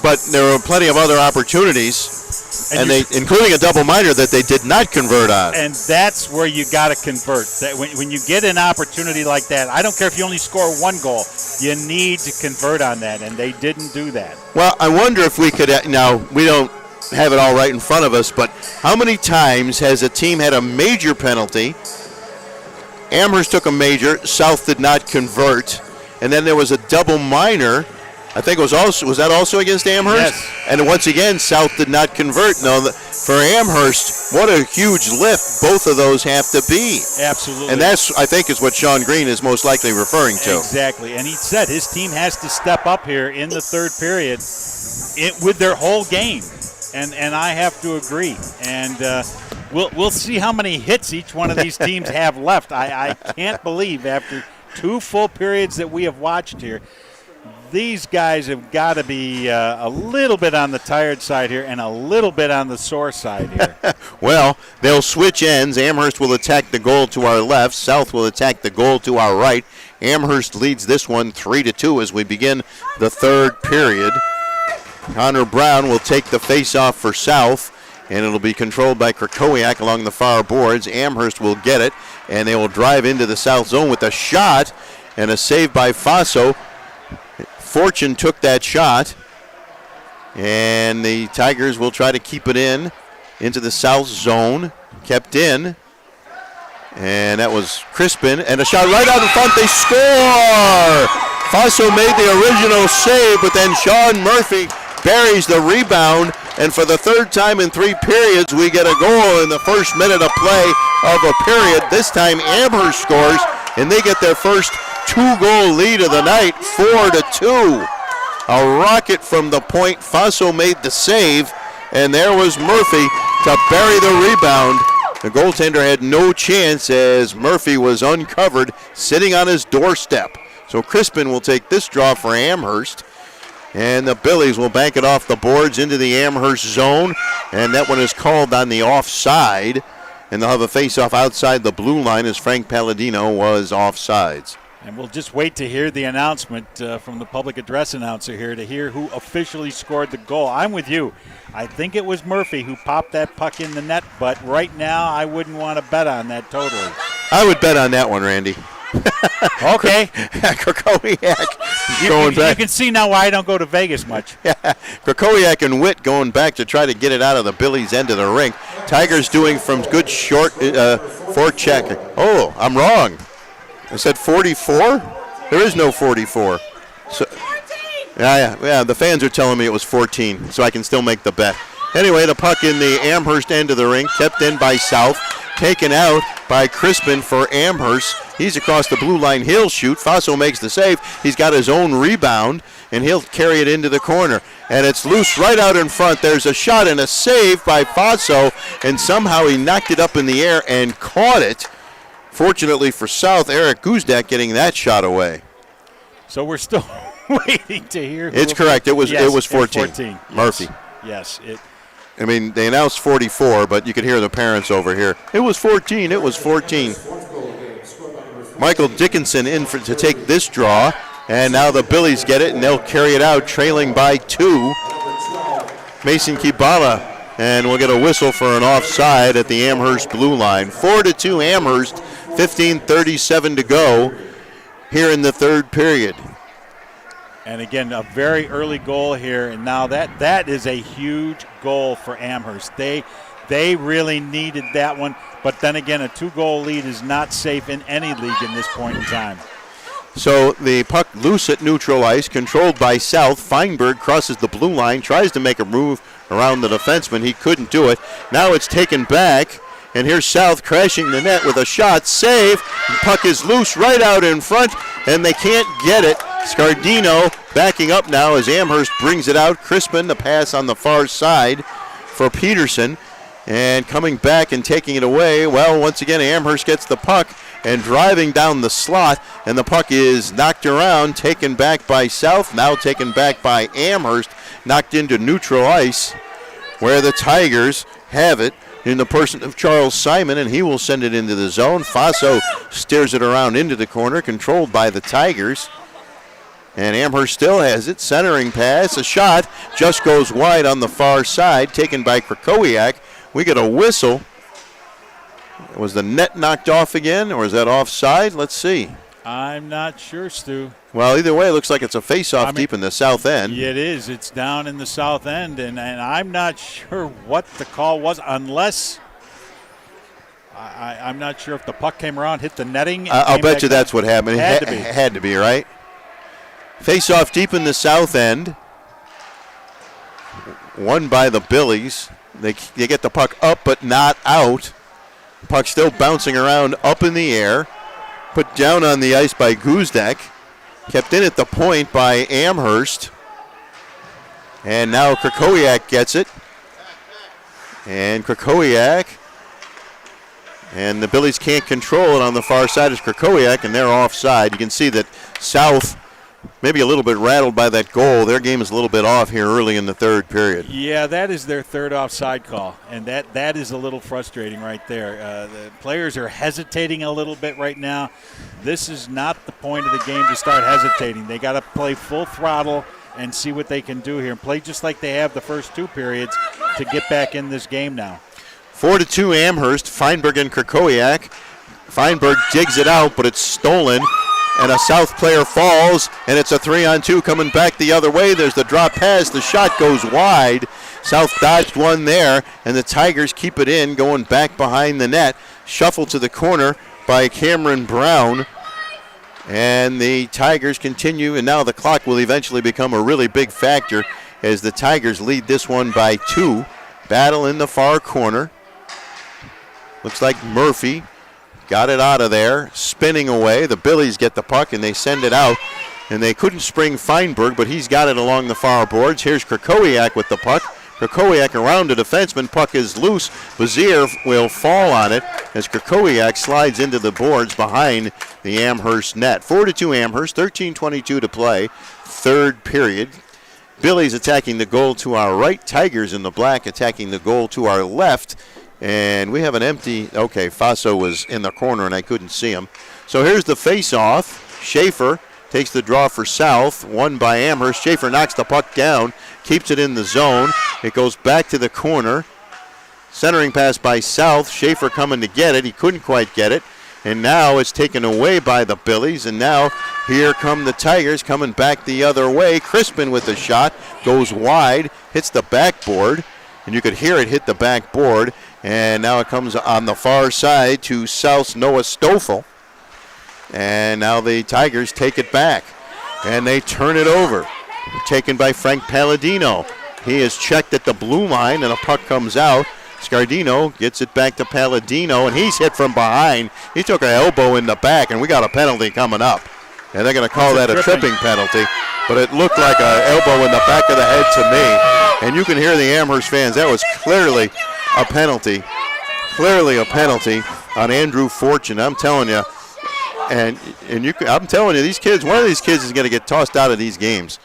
But there were plenty of other opportunities, and they, including a double minor that they did not convert on. And that's where you got to convert. That when you get an opportunity like that, I don't care if you only score 1 goal, you need to convert on that, and they didn't do that. Well, I wonder if we could, now we don't have it all right in front of us, but how many times has a team had a major penalty? Amherst took a major, South did not convert, and then there was a double minor. I think was that also against Amherst? Yes. And once again, South did not convert. No, for Amherst, what a huge lift both of those have to be. Absolutely. And that's, I think, is what Sean Green is most likely referring to. Exactly. And he said his team has to step up here in the third period with their whole game. And I have to agree. And we'll see how many hits each one of these teams have left. I can't believe after 2 full periods that we have watched here, these guys have got to be a little bit on the tired side here and a little bit on the sore side here. Well, they'll switch ends. Amherst will attack the goal to our left. South will attack the goal to our right. Amherst leads this one 3-2 as we begin the third period. Connor Brown will take the face-off for South, and it'll be controlled by Krakowiak along the far boards. Amherst will get it, and they will drive into the South zone with a shot and a save by Faso. Fortune took that shot, and the Tigers will try to keep it into the South zone. Kept in, and that was Crispin, and a shot right out in front. They score! Faso made the original save, but then Sean Murphy buries the rebound, and for the third time in 3 periods, we get a goal in the first minute of play of a period. This time Amherst scores, and they get their first 2-goal lead of the night, 4-2. A rocket from the point. Faso made the save, and there was Murphy to bury the rebound. The goaltender had no chance as Murphy was uncovered, sitting on his doorstep. So Crispin will take this draw for Amherst, and the Billies will bank it off the boards into the Amherst zone, and that one is called on the offside, and they'll have a face-off outside the blue line as Frank Palladino was offsides. And we'll just wait to hear the announcement from the public address announcer here to hear who officially scored the goal. I'm with you. I think it was Murphy who popped that puck in the net, but right now I wouldn't want to bet on that totally. I would bet on that one, Randy. Okay. Krakowiak going back. You can see now why I don't go to Vegas much. Krakowiak and Witt going back to try to get it out of the Billies' end of the rink. Tigers doing from good short forecheck. Oh, I'm wrong. I said 44? There is no 44. So, yeah, the fans are telling me it was 14, so I can still make the bet. Anyway, the puck in the Amherst end of the rink, kept in by South, taken out by Crispin for Amherst. He's across the blue line. He'll shoot. Faso makes the save. He's got his own rebound, and he'll carry it into the corner. And it's loose right out in front. There's a shot and a save by Faso, and somehow he knocked it up in the air and caught it. Fortunately for South, Eric Guzdak getting that shot away. So we're still waiting to hear. It's correct. It was 14. Murphy. Yes. I mean, they announced 44, but you could hear the parents over here. It was 14. It was 14. Michael Dickinson in to take this draw, and now the Billies get it, and they'll carry it out, trailing by 2. Mason Kibala, and we'll get a whistle for an offside at the Amherst blue line. 4-2 Amherst, 15:37 to go here in the third period. And again, a very early goal here, and now that is a huge goal for Amherst. They really needed that one. But then again, a 2-goal lead is not safe in any league in this point in time. So the puck loose at neutral ice, controlled by South. Feinberg crosses the blue line, tries to make a move around the defenseman. He couldn't do it. Now it's taken back, and here's South crashing the net with a shot. Save. The puck is loose right out in front, and they can't get it. Scardino backing up now as Amherst brings it out. Crispin, the pass on the far side for Peterson. And coming back and taking it away, well, once again, Amherst gets the puck and driving down the slot, and the puck is knocked around, taken back by South, now taken back by Amherst, knocked into neutral ice, where the Tigers have it in the person of Charles Simon, and he will send it into the zone. Faso steers it around into the corner, controlled by the Tigers. And Amherst still has it. Centering pass, a shot, just goes wide on the far side, taken by Krakowiak. We get a whistle. Was the net knocked off again, or is that offside? Let's see. I'm not sure, Stu. Well, either way, it looks like it's a face-off deep in the south end. It is. It's down in the south end, and I'm not sure what the call was, unless I'm not sure if the puck came around, hit the netting. I'll bet you that's what happened. Had to be. Had to be, right? Face-off deep in the south end. Won by the Billies. They get the puck up but not out. Puck still bouncing around up in the air. Put down on the ice by Guzdak. Kept in at the point by Amherst. And now Krakowiak gets it. And Krakowiak. And the Billies can't control it on the far side is Krakowiak, and they're offside. You can see that South maybe a little bit rattled by that goal. Their game is a little bit off here early in the third period. Yeah, that is their third offside call, and that is a little frustrating right there. The players are hesitating a little bit right now. This is not the point of the game to start hesitating. They got to play full throttle and see what they can do here and play just like they have the first two periods to get back in this game now. 4-2 Amherst, Feinberg and Krakowiak. Feinberg digs it out, but it's stolen. And a South player falls, and it's a 3-on-2 coming back the other way. There's the drop pass. The shot goes wide. South dodged one there, and the Tigers keep it in, going back behind the net. Shuffle to the corner by Cameron Brown. And the Tigers continue, and now the clock will eventually become a really big factor as the Tigers lead this one by 2. Battle in the far corner. Looks like Murphy got it out of there, spinning away. The Billies get the puck, and they send it out. And they couldn't spring Feinberg, but he's got it along the far boards. Here's Krakowiak with the puck. Krakowiak around the defenseman. Puck is loose. Bazier will fall on it as Krakowiak slides into the boards behind the Amherst net. 4-2 Amherst, 13:22 to play. Third period. Billies attacking the goal to our right. Tigers in the black attacking the goal to our left. And we have an empty, okay, Faso was in the corner and I couldn't see him. So here's the face-off. Schaefer takes the draw for South, won by Amherst. Schaefer knocks the puck down, keeps it in the zone. It goes back to the corner. Centering pass by South. Schaefer coming to get it. He couldn't quite get it. And now it's taken away by the Billies. And now here come the Tigers coming back the other way. Crispin with the shot. Goes wide. Hits the backboard. And you could hear it hit the backboard. And now it comes on the far side to South's Noah Stoffel. And now the Tigers take it back. And they turn it over. Taken by Frank Palladino. He is checked at the blue line and a puck comes out. Scardino gets it back to Palladino, and he's hit from behind. He took an elbow in the back, and we got a penalty coming up. And they're going to call that a tripping penalty. But it looked like an elbow in the back of the head to me. And you can hear the Amherst fans. That was clearly a penalty. Clearly a penalty on Andrew Fortune. I'm telling you. I'm telling you, these kids, one of these kids is going to get tossed out of these games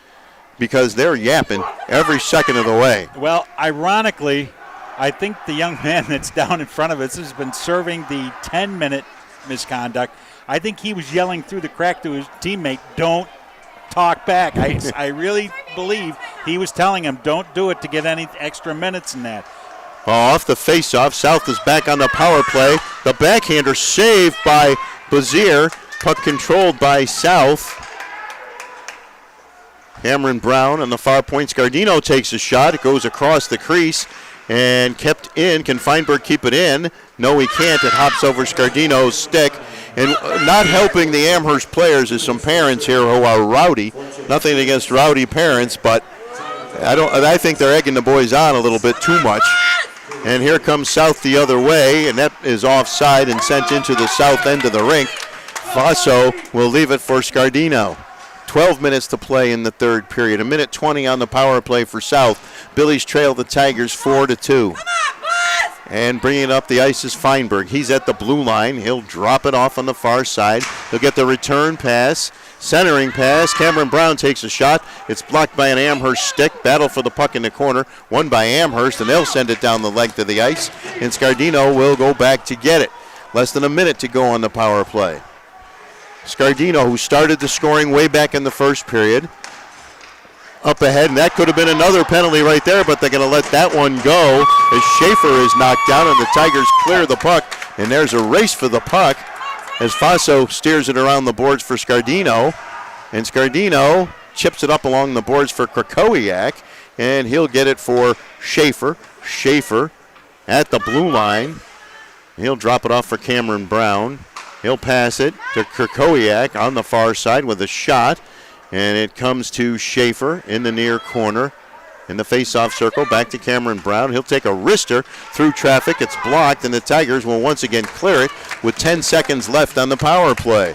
because they're yapping every second of the way. Well, ironically, I think the young man that's down in front of us has been serving the 10-minute misconduct. I think he was yelling through the crack to his teammate, "Don't talk back." I really believe he was telling him, "Don't do it," to get any extra minutes in that. Off the face-off, South is back on the power play. The backhander saved by Bazier. Puck controlled by South. Cameron Brown on the far point. Scardino takes a shot. It goes across the crease. and kept in. Can Feinberg keep it in? No, he can't. It hops over Scardino's stick. And not helping the Amherst players is some parents here who are rowdy. Nothing against rowdy parents, but I think they're egging the boys on a little bit too much. And here comes South the other way, and that is offside and sent into the south end of the rink. Faso will leave it for Scardino. 12 minutes to play in the third period. 1:20 on the power play for South. Billy's trail the Tigers 4-2. And bringing up the ice is Feinberg. He's at the blue line. He'll drop it off on the far side. He'll get the return pass. Centering pass. Cameron Brown takes a shot. It's blocked by an Amherst stick. Battle for the puck in the corner. Won by Amherst, and they'll send it down the length of the ice. And Scardino will go back to get it. Less than a minute to go on the power play. Scardino, who started the scoring way back in the first period, up ahead, and that could have been another penalty right there, but they're going to let that one go as Schaefer is knocked down and the Tigers clear the puck, and there's a race for the puck as Faso steers it around the boards for Scardino, and Scardino chips it up along the boards for Krakowiak, and he'll get it for Schaefer. Schaefer at the blue line. He'll drop it off for Cameron Brown. He'll pass it to Krakowiak on the far side with a shot. And it comes to Schaefer in the near corner in the face-off circle. Back to Cameron Brown. He'll take a wrister through traffic. It's blocked, and the Tigers will once again clear it with 10 seconds left on the power play.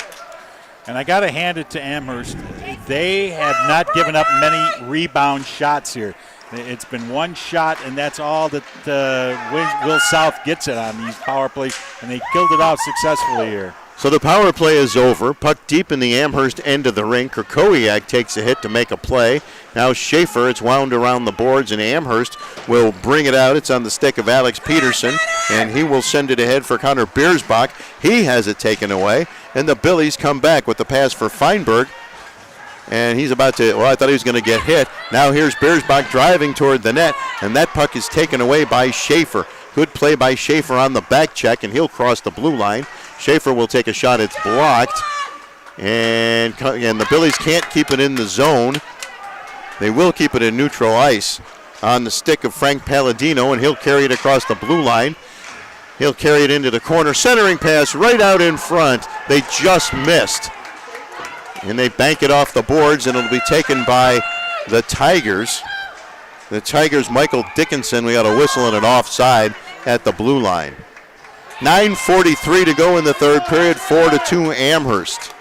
And I got to hand it to Amherst. They have not given up many rebound shots here. It's been one shot, and that's all that Will South gets it on these power plays, and they killed it out successfully here. So the power play is over. Puck deep in the Amherst end of the rink. Krakowiak takes a hit to make a play. Now Schaefer, it's wound around the boards, and Amherst will bring it out. It's on the stick of Alex Peterson, and he will send it ahead for Connor Biersbach. He has it taken away, and the Billies come back with the pass for Feinberg. And he's about to, I thought he was going to get hit. Now here's Biersbach driving toward the net, and that puck is taken away by Schaefer. Good play by Schaefer on the back check, and he'll cross the blue line. Schaefer will take a shot. It's blocked. And the Billies can't keep it in the zone. They will keep it in neutral ice on the stick of Frank Palladino, and he'll carry it across the blue line. He'll carry it into the corner. Centering pass right out in front. They just missed. And they bank it off the boards, and it'll be taken by the Tigers. The Tigers, Michael Dickinson, we got a whistle and an offside at the blue line. 9:43 to go in the third period, 4-2 Amherst.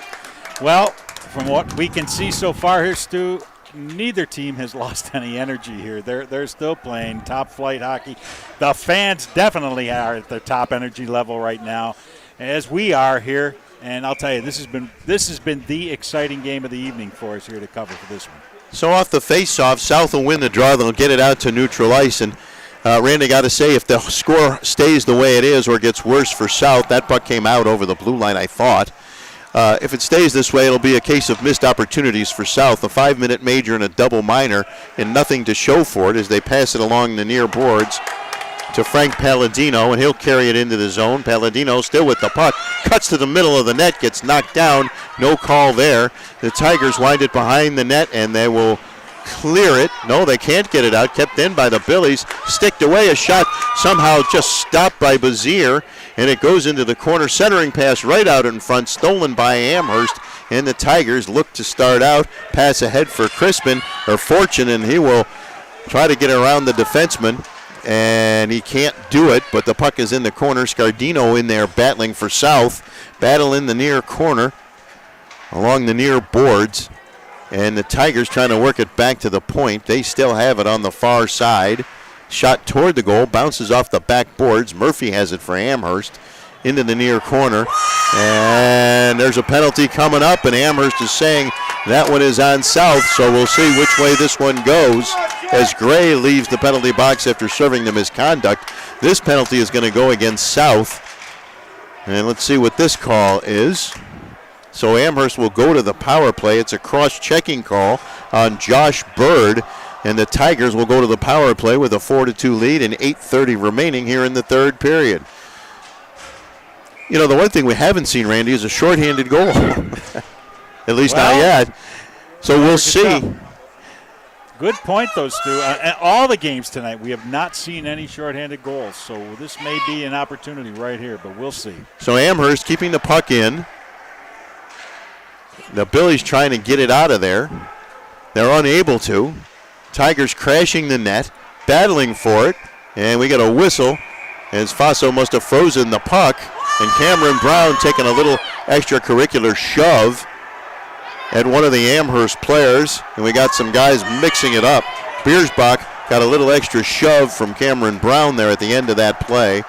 Well, from what we can see so far here, Stu, neither team has lost any energy here. They're still playing top flight hockey. The fans definitely are at their top energy level right now, as we are here. And I'll tell you, this has been the exciting game of the evening for us here to cover for this one. So off the face-off, South will win the draw. They'll get it out to neutral ice. And Randy, got to say, if the score stays the way it is or gets worse for South, that puck came out over the blue line, I thought. If it stays this way, it'll be a case of missed opportunities for South. A 5-minute major and a double minor, and nothing to show for it as they pass it along the near boards to Frank Palladino, and he'll carry it into the zone. Palladino still with the puck, cuts to the middle of the net, gets knocked down. No call there. The Tigers wind it behind the net, and they will clear it. No, they can't get it out. Kept in by the Billies. Sticked away. A shot somehow just stopped by Bazier, and it goes into the corner. Centering pass right out in front, stolen by Amherst, and the Tigers look to start out. Pass ahead for Fortune, and he will try to get around the defenseman. And he can't do it, but the puck is in the corner. Scardino in there battling for South. Battle in the near corner along the near boards. And the Tigers trying to work it back to the point. They still have it on the far side. Shot toward the goal, bounces off the back boards. Murphy has it for Amherst into the near corner. And there's a penalty coming up, and Amherst is saying that one is on South, so we'll see which way this one goes as Gray leaves the penalty box after serving the misconduct. This penalty is going to go against South. And let's see what this call is. So Amherst will go to the power play. It's a cross-checking call on Josh Bird, and the Tigers will go to the power play with a 4-2 lead and 8:30 remaining here in the third period. You know, the one thing we haven't seen, Randy, is a shorthanded goal. At least not yet. So we'll see. Good point, though, Stu. All the games tonight, we have not seen any shorthanded goals, so this may be an opportunity right here, but we'll see. So Amherst keeping the puck in. The Billies trying to get it out of there. They're unable to. Tigers crashing the net, battling for it, and we got a whistle as Faso must have frozen the puck, and Cameron Brown taking a little extracurricular shove at one of the Amherst players, and we got some guys mixing it up. Biersbach got a little extra shove from Cameron Brown there at the end of that play.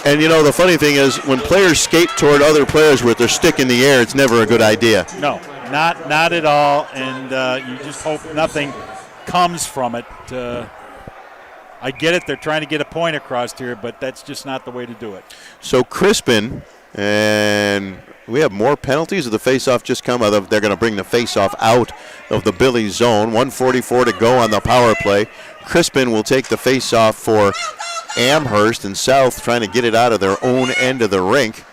And, you know, the funny thing is when players skate toward other players with their stick in the air, it's never a good idea. No, not at all, and you just hope nothing comes from it. I get it, they're trying to get a point across here, but that's just not the way to do it. So Crispin, and we have more penalties, or the face-off just come out of, they're going to bring the face-off out of the Billies zone. 1:44 to go on the power play. Crispin will take the face-off for Amherst, and South trying to get it out of their own end of the rink.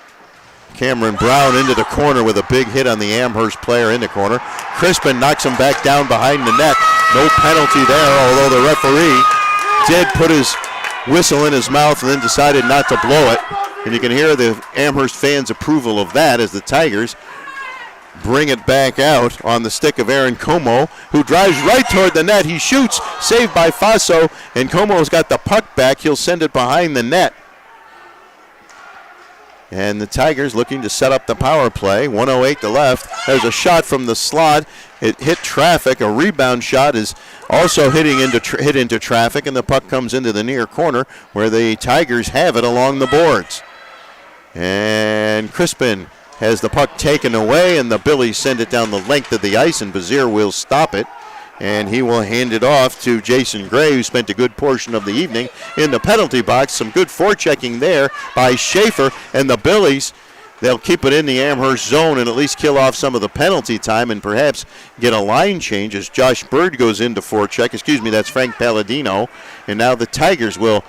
Cameron Brown into the corner with a big hit on the Amherst player in the corner. Crispin knocks him back down behind the net. No penalty there, although the referee did put his whistle in his mouth and then decided not to blow it. And you can hear the Amherst fans' approval of that as the Tigers bring it back out on the stick of Aaron Como, who drives right toward the net. He shoots, saved by Faso, and Como's got the puck back. He'll send it behind the net. And the Tigers looking to set up the power play. 1:08 to left. There's a shot from the slot. It hit traffic. A rebound shot is also hit into traffic, and the puck comes into the near corner where the Tigers have it along the boards. And Crispin has the puck taken away, and the Billies send it down the length of the ice, and Bazier will stop it. And he will hand it off to Jason Gray, who spent a good portion of the evening in the penalty box. Some good forechecking there by Schaefer, and the Billies, they'll keep it in the Amherst zone and at least kill off some of the penalty time and perhaps get a line change as Josh Bird goes into forecheck. That's Frank Palladino. And now the Tigers will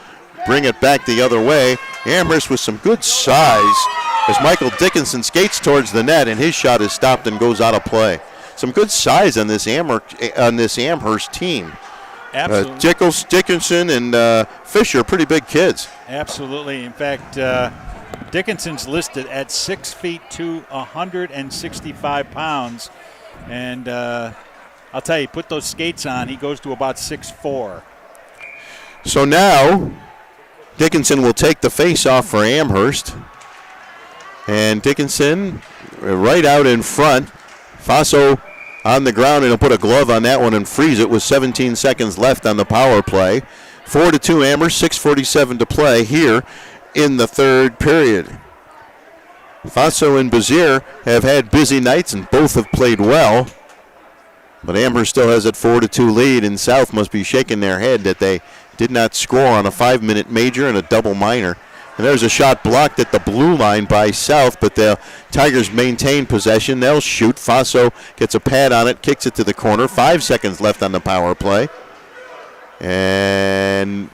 bring it back the other way. Amherst with some good size as Michael Dickinson skates towards the net, and his shot is stopped and goes out of play. Some good size on this Amherst team. Absolutely. Dickinson and Fisher, pretty big kids. Absolutely. In fact, Dickinson's listed at 6 feet to 165 pounds. And I'll tell you, put those skates on, he goes to about 6'4". So now Dickinson will take the face-off for Amherst. And Dickinson right out in front. Faso on the ground, and he'll put a glove on that one and freeze it with 17 seconds left on the power play. 4-2 Amherst, 6:47 to play here in the third period. Faso and Bazier have had busy nights, and both have played well. But Amherst still has that 4-2 lead, and South must be shaking their head that they did not score on a 5-minute major and a double minor. And there's a shot blocked at the blue line by South, but the Tigers maintain possession. They'll shoot. Faso gets a pad on it, kicks it to the corner. 5 seconds left on the power play. And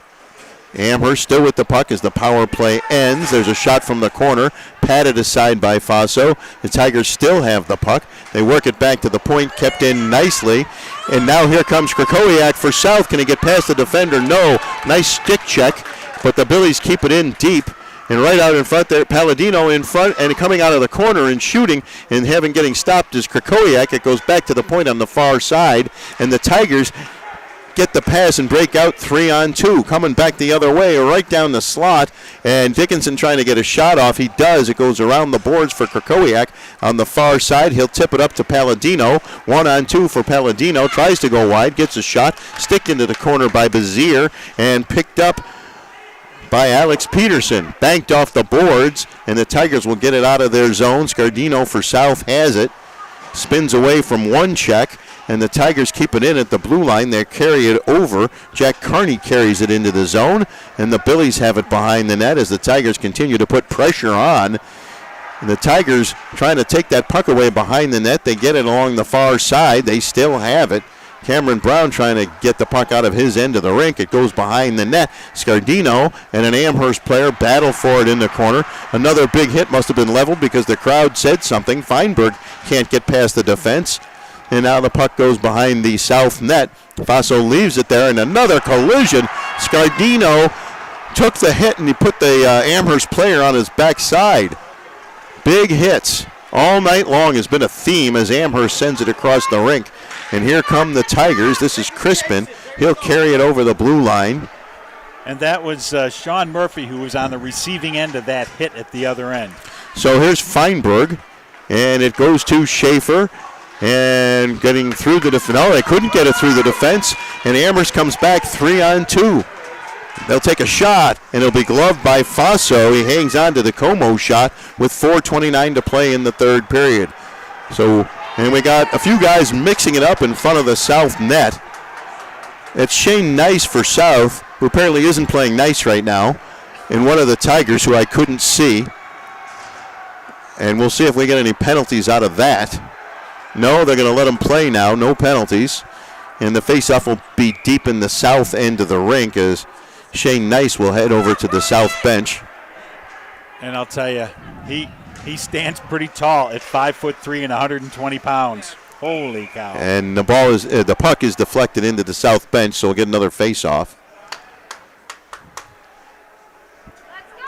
Amherst still with the puck as the power play ends. There's a shot from the corner, patted aside by Faso. The Tigers still have the puck. They work it back to the point, kept in nicely. And now here comes Krakowiak for South. Can he get past the defender? No. Nice stick check, but the Billies keep it in deep. And right out in front there, Palladino in front and coming out of the corner and shooting and getting stopped is Krakowiak. It goes back to the point on the far side, and the Tigers get the pass and break out 3-on-2. Coming back the other way, right down the slot, and Dickinson trying to get a shot off. He does. It goes around the boards for Krakowiak on the far side. He'll tip it up to Palladino. 1-on-2 for Palladino. Tries to go wide, gets a shot, sticked into the corner by Bazier, and picked up by Alex Peterson. Banked off the boards, and the Tigers will get it out of their zone. Scardino for South has it. Spins away from one check, and the Tigers keep it in at the blue line. They carry it over. Jack Carney carries it into the zone, and the Billies have it behind the net as the Tigers continue to put pressure on. And the Tigers trying to take that puck away behind the net. They get it along the far side. They still have it. Cameron Brown trying to get the puck out of his end of the rink. It goes behind the net. Scardino and an Amherst player battle for it in the corner. Another big hit must have been leveled because the crowd said something. Feinberg can't get past the defense. and now the puck goes behind the south net. Faso leaves it there, and another collision. Scardino took the hit, and he put the Amherst player on his backside. Big hits all night long has been a theme as Amherst sends it across the rink. And here come the Tigers. This is Crispin. He'll carry it over the blue line. And that was Sean Murphy who was on the receiving end of that hit at the other end. So here's Feinberg, and it goes to Schaefer. And getting through the defense. No, they couldn't get it through the defense. And Amherst comes back 3-on-2. They'll take a shot, and it'll be gloved by Faso. He hangs on to the Como shot with 4:29 to play in the third period. So, and we got a few guys mixing it up in front of the South net. It's Shane Nice for South, who apparently isn't playing nice right now, and one of the Tigers who I couldn't see. And we'll see if we get any penalties out of that. No, they're going to let him play now. No penalties. And the faceoff will be deep in the south end of the rink as Shane Nice will head over to the south bench. And I'll tell you, he stands pretty tall at 5'3" and 120 pounds. Holy cow. And the puck is deflected into the south bench, so we'll get another faceoff.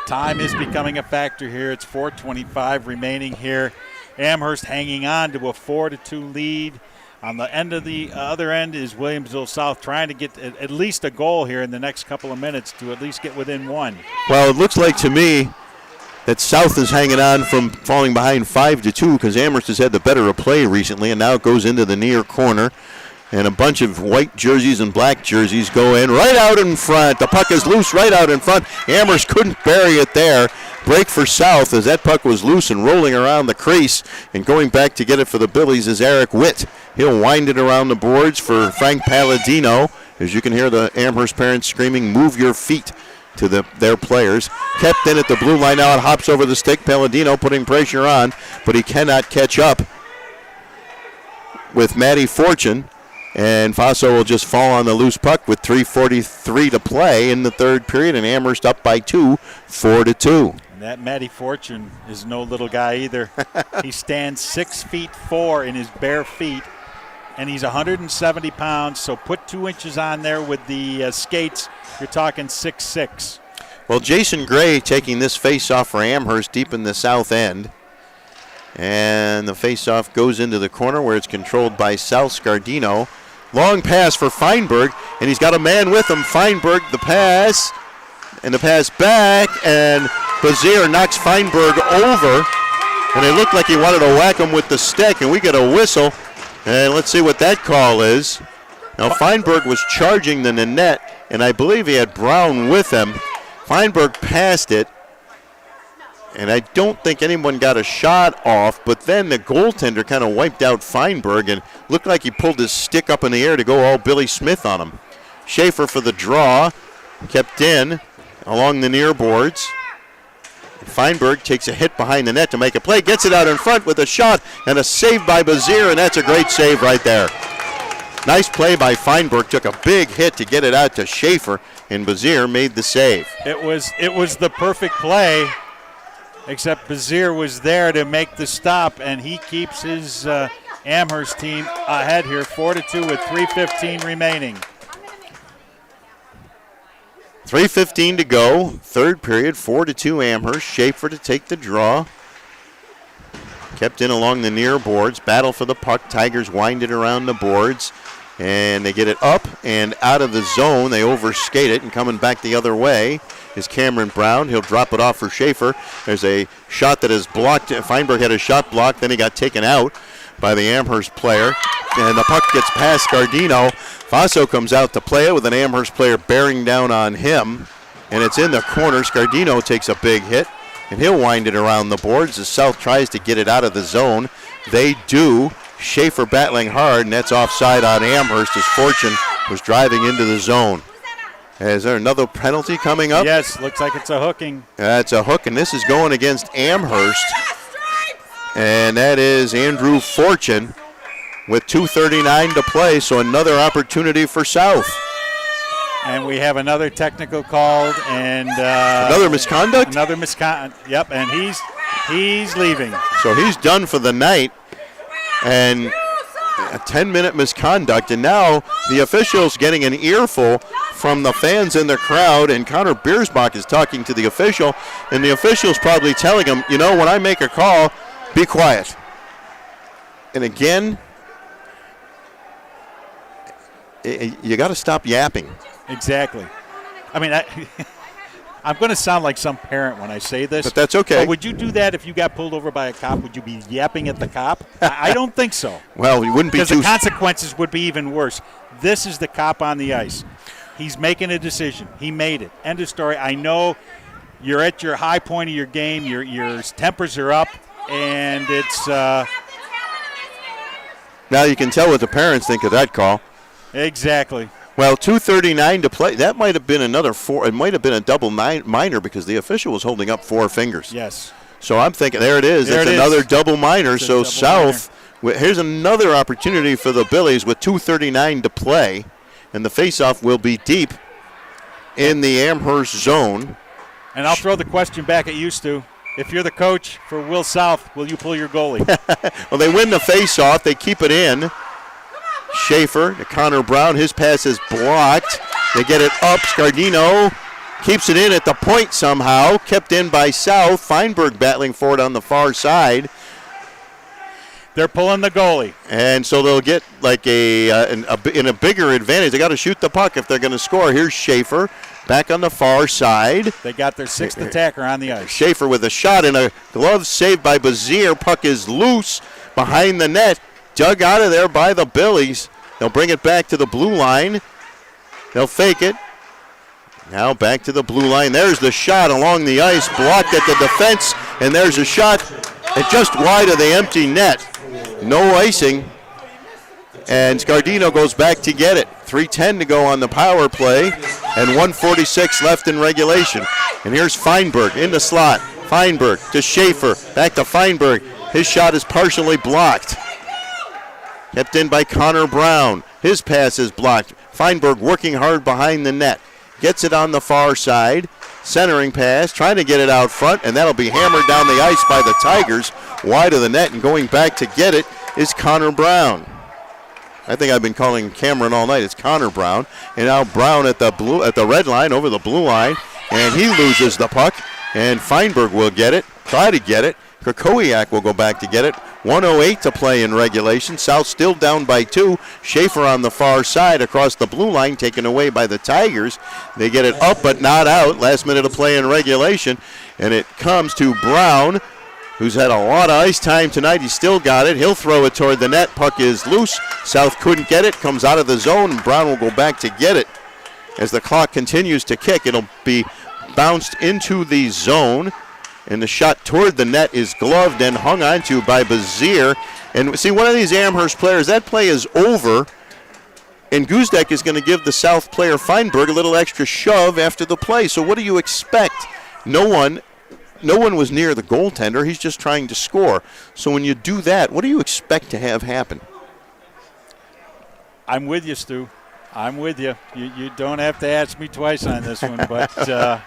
Time is becoming a factor here. It's 4:25 remaining here. Amherst hanging on to a 4-2 lead. On the end of the other end is Williamsville South trying to get at least a goal here in the next couple of minutes to at least get within one. Well, it looks like to me that South is hanging on from falling behind 5-2 because Amherst has had the better of play recently, and now it goes into the near corner. And a bunch of white jerseys and black jerseys go in right out in front. The puck is loose right out in front. Amherst couldn't bury it there. Break for South as that puck was loose and rolling around the crease. And going back to get it for the Billies is Eric Witt. He'll wind it around the boards for Frank Palladino. As you can hear the Amherst parents screaming, "Move your feet," to their players. Kept in at the blue line now. It hops over the stick. Palladino putting pressure on, but he cannot catch up with Matty Fortune. And Faso will just fall on the loose puck with 3:43 to play in the third period, and Amherst up by 2, 4-2. And that Matty Fortune is no little guy either. He stands 6'4" in his bare feet, and he's 170 pounds, so put 2 inches on there with the skates, you're talking 6'6". Well, Jason Gray taking this face-off for Amherst deep in the south end. And the face-off goes into the corner where it's controlled by Sal Scardino. Long pass for Feinberg, and he's got a man with him. Feinberg, the pass, and the pass back, and Bazier knocks Feinberg over, and it looked like he wanted to whack him with the stick, and we get a whistle, and let's see what that call is. Now, Feinberg was charging the net, and I believe he had Brown with him. Feinberg passed it, and I don't think anyone got a shot off, but then the goaltender kind of wiped out Feinberg and looked like he pulled his stick up in the air to go all Billy Smith on him. Schaefer for the draw, kept in along the near boards. Feinberg takes a hit behind the net to make a play, gets it out in front with a shot and a save by Bazier, and that's a great save right there. Nice play by Feinberg, took a big hit to get it out to Schaefer, and Bazier made the save. It was the perfect play, except Bazier was there to make the stop, and he keeps his Amherst team ahead here, 4-2 with 3:15 remaining. 3:15 to go, third period, 4-2 Amherst. Schaefer to take the draw. Kept in along the near boards. Battle for the puck. Tigers wind it around the boards. And they get it up and out of the zone. They overskate it, and coming back the other way is Cameron Brown. He'll drop it off for Schaefer. There's a shot that is blocked. Feinberg had a shot blocked, then he got taken out by the Amherst player. And the puck gets past Scardino. Faso comes out to play it with an Amherst player bearing down on him. And it's in the corner. Scardino takes a big hit, and he'll wind it around the boards as South tries to get it out of the zone. They do. Schaefer battling hard, and that's offside on Amherst as Fortune was driving into the zone. Is there another penalty coming up? Yes, looks like it's a hooking. That's a hook, and this is going against Amherst. And that is Andrew Fortune with 2:39 to play, so another opportunity for South. And we have another technical called, and another misconduct? Another misconduct, yep, and he's leaving. So he's done for the night. And A 10-minute misconduct, and now the officials getting an earful from the fans in the crowd, and Connor Biersbach is talking to the official, and the official's probably telling him, you know, when I make a call, be quiet. And again, you got to stop yapping. Exactly. I mean, I'm going to sound like some parent when I say this. But that's okay. But would you do that if you got pulled over by a cop? Would you be yapping at the cop? I don't think so. Well, you wouldn't be because the consequences would be even worse. This is the cop on the ice. He's making a decision. He made it. End of story. I know you're at your high point of your game. Your tempers are up, and it's now you can tell what the parents think of that call. Exactly. Well, 2:39 to play. That might have been another four. It might have been a double minor because the official was holding up 4 fingers. Yes. So I'm thinking, there it is. It's another double minor. So South, here's another opportunity for the Billies with 2:39 to play. And the faceoff will be deep in the Amherst zone. And I'll throw the question back at you, Stu. If you're the coach for Will South, will you pull your goalie? Well, they win the faceoff. They keep it in. Schaefer to Connor Brown. His pass is blocked. They get it up. Scardino keeps it in at the point somehow. Kept in by South. Feinberg battling for it on the far side. They're pulling the goalie. And so they'll get like in a bigger advantage. They got to shoot the puck if they're going to score. Here's Schaefer back on the far side. They got their 6th attacker on the ice. Schaefer with a shot and a glove saved by Bazier. Puck is loose behind the net. Dug out of there by the Billies. They'll bring it back to the blue line. They'll fake it. Now back to the blue line. There's the shot along the ice, blocked at the defense, and there's a shot just wide of the empty net. No icing, and Scardino goes back to get it. 3:10 to go on the power play, and 1:46 left in regulation. And here's Feinberg in the slot. Feinberg to Schaefer, back to Feinberg. His shot is partially blocked. Kept in by Connor Brown. His pass is blocked. Feinberg working hard behind the net. Gets it on the far side. Centering pass, trying to get it out front, and that'll be hammered down the ice by the Tigers. Wide of the net, and going back to get it is Connor Brown. I think I've been calling him Cameron all night. It's Connor Brown. And now Brown at the red line, over the blue line, and he loses the puck. And Feinberg will get it, try to get it. Krakowiak will go back to get it. 1:08 to play in regulation. South still down by 2. Schaefer on the far side across the blue line, taken away by the Tigers. They get it up but not out. Last minute of play in regulation. And it comes to Brown, who's had a lot of ice time tonight. He still got it. He'll throw it toward the net. Puck is loose. South couldn't get it. Comes out of the zone, and Brown will go back to get it. As the clock continues to kick, it'll be bounced into the zone. And the shot toward the net is gloved and hung onto by Bazier. And see, one of these Amherst players, that play is over. And Guzdak is going to give the South player Feinberg a little extra shove after the play. So what do you expect? No one was near the goaltender. He's just trying to score. So when you do that, what do you expect to have happen? I'm with you, Stu. I'm with you. You don't have to ask me twice on this one, but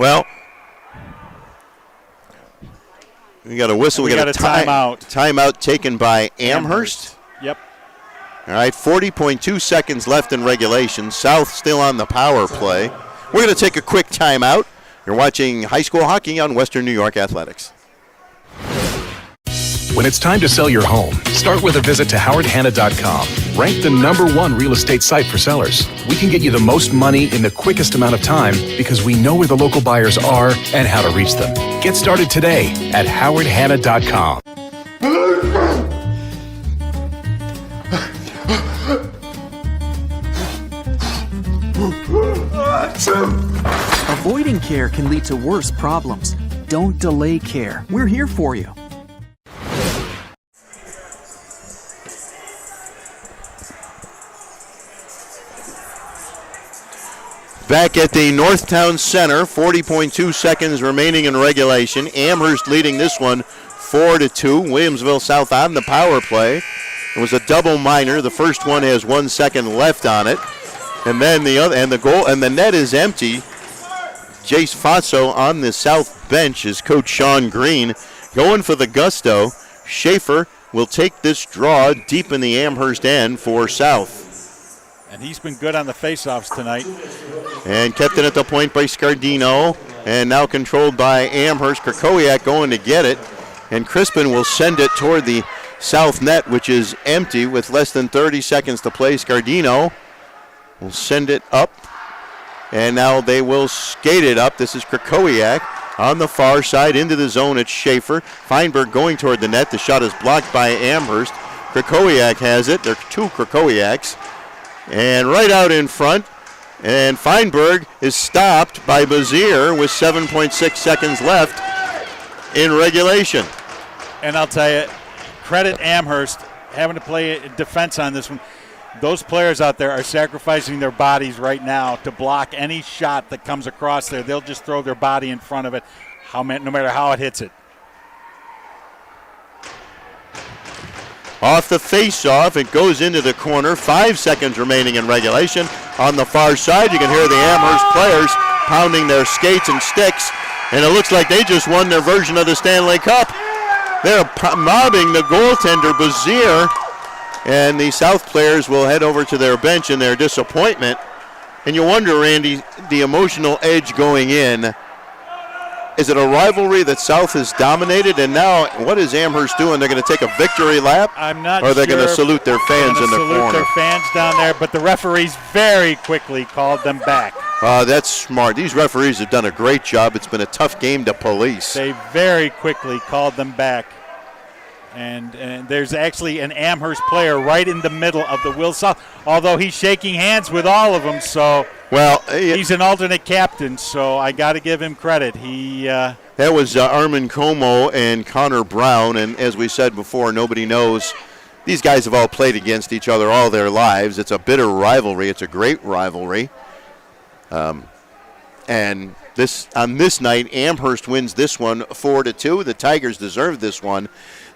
well, we got a whistle. We got a timeout. Timeout taken by Amherst. Yep. All right, 40.2 seconds left in regulation. South still on the power play. We're going to take a quick timeout. You're watching high school hockey on Western New York Athletics. When it's time to sell your home, start with a visit to howardhanna.com. Ranked the #1 real estate site for sellers. We can get you the most money in the quickest amount of time because we know where the local buyers are and how to reach them. Get started today at howardhanna.com. Avoiding care can lead to worse problems. Don't delay care. We're here for you. Back at the Northtown Center, 40.2 seconds remaining in regulation. Amherst leading this one 4-2. Williamsville South on the power play. It was a double minor. The first one has 1 second left on it. And then the other, and the goal, and the net is empty. Jace Faso on the South bench is Coach Sean Green going for the gusto. Schaefer will take this draw deep in the Amherst end for South. And he's been good on the faceoffs tonight. And kept it at the point by Scardino. And now controlled by Amherst. Krakowiak going to get it. And Crispin will send it toward the South net, which is empty with less than 30 seconds to play. Scardino will send it up. And now they will skate it up. This is Krakowiak on the far side into the zone. It's Schaefer. Feinberg going toward the net. The shot is blocked by Amherst. Krakowiak has it. There are two Krakowiaks. And right out in front, and Feinberg is stopped by Bazier with 7.6 seconds left in regulation. And I'll tell you, credit Amherst having to play defense on this one. Those players out there are sacrificing their bodies right now to block any shot that comes across there. They'll just throw their body in front of it, no matter how it hits it. Off the face-off, it goes into the corner. 5 seconds remaining in regulation. On the far side, you can hear the Amherst players pounding their skates and sticks, and it looks like they just won their version of the Stanley Cup. They're mobbing the goaltender, Bazier, and the South players will head over to their bench in their disappointment. And you wonder, Randy, the emotional edge going in. Is it a rivalry that South has dominated? And now, what is Amherst doing? They're going to take a victory lap? I'm not sure. Or they're going to sure. salute their fans in the corner? Salute their fans down there, but the referees very quickly called them back. That's smart. These referees have done a great job. It's been a tough game to police. They very quickly called them back. And there's actually an Amherst player right in the middle of the Will South, although he's shaking hands with all of them. So well, he's an alternate captain, so I got to give him credit. That was Armin Como and Connor Brown, and as we said before, nobody knows. These guys have all played against each other all their lives. It's a bitter rivalry. It's a great rivalry. And on this night, Amherst wins this one 4-2. The Tigers deserved this one.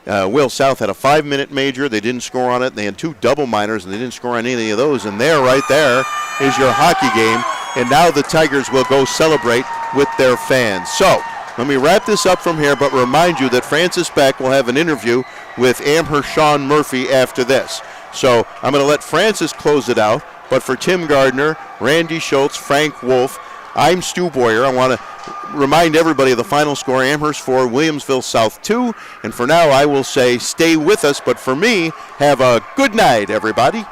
Will South had a 5-minute major. They didn't score on it. They had 2 double minors, and they didn't score on any of those. And there, right there, is your hockey game. And now the Tigers will go celebrate with their fans. So let me wrap this up from here, but remind you that Francis Beck will have an interview with Amherst Sean Murphy after this. So I'm going to let Francis close it out. But for Tim Gardner, Randy Schultz, Frank Wolf, I'm Stu Boyer. I want to remind everybody of the final score: Amherst 4, Williamsville South 2. And for now, I will say stay with us. But for me, have a good night, everybody.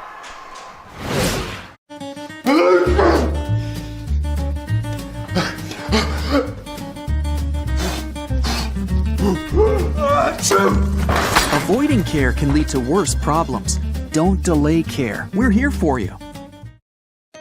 Avoiding care can lead to worse problems. Don't delay care. We're here for you.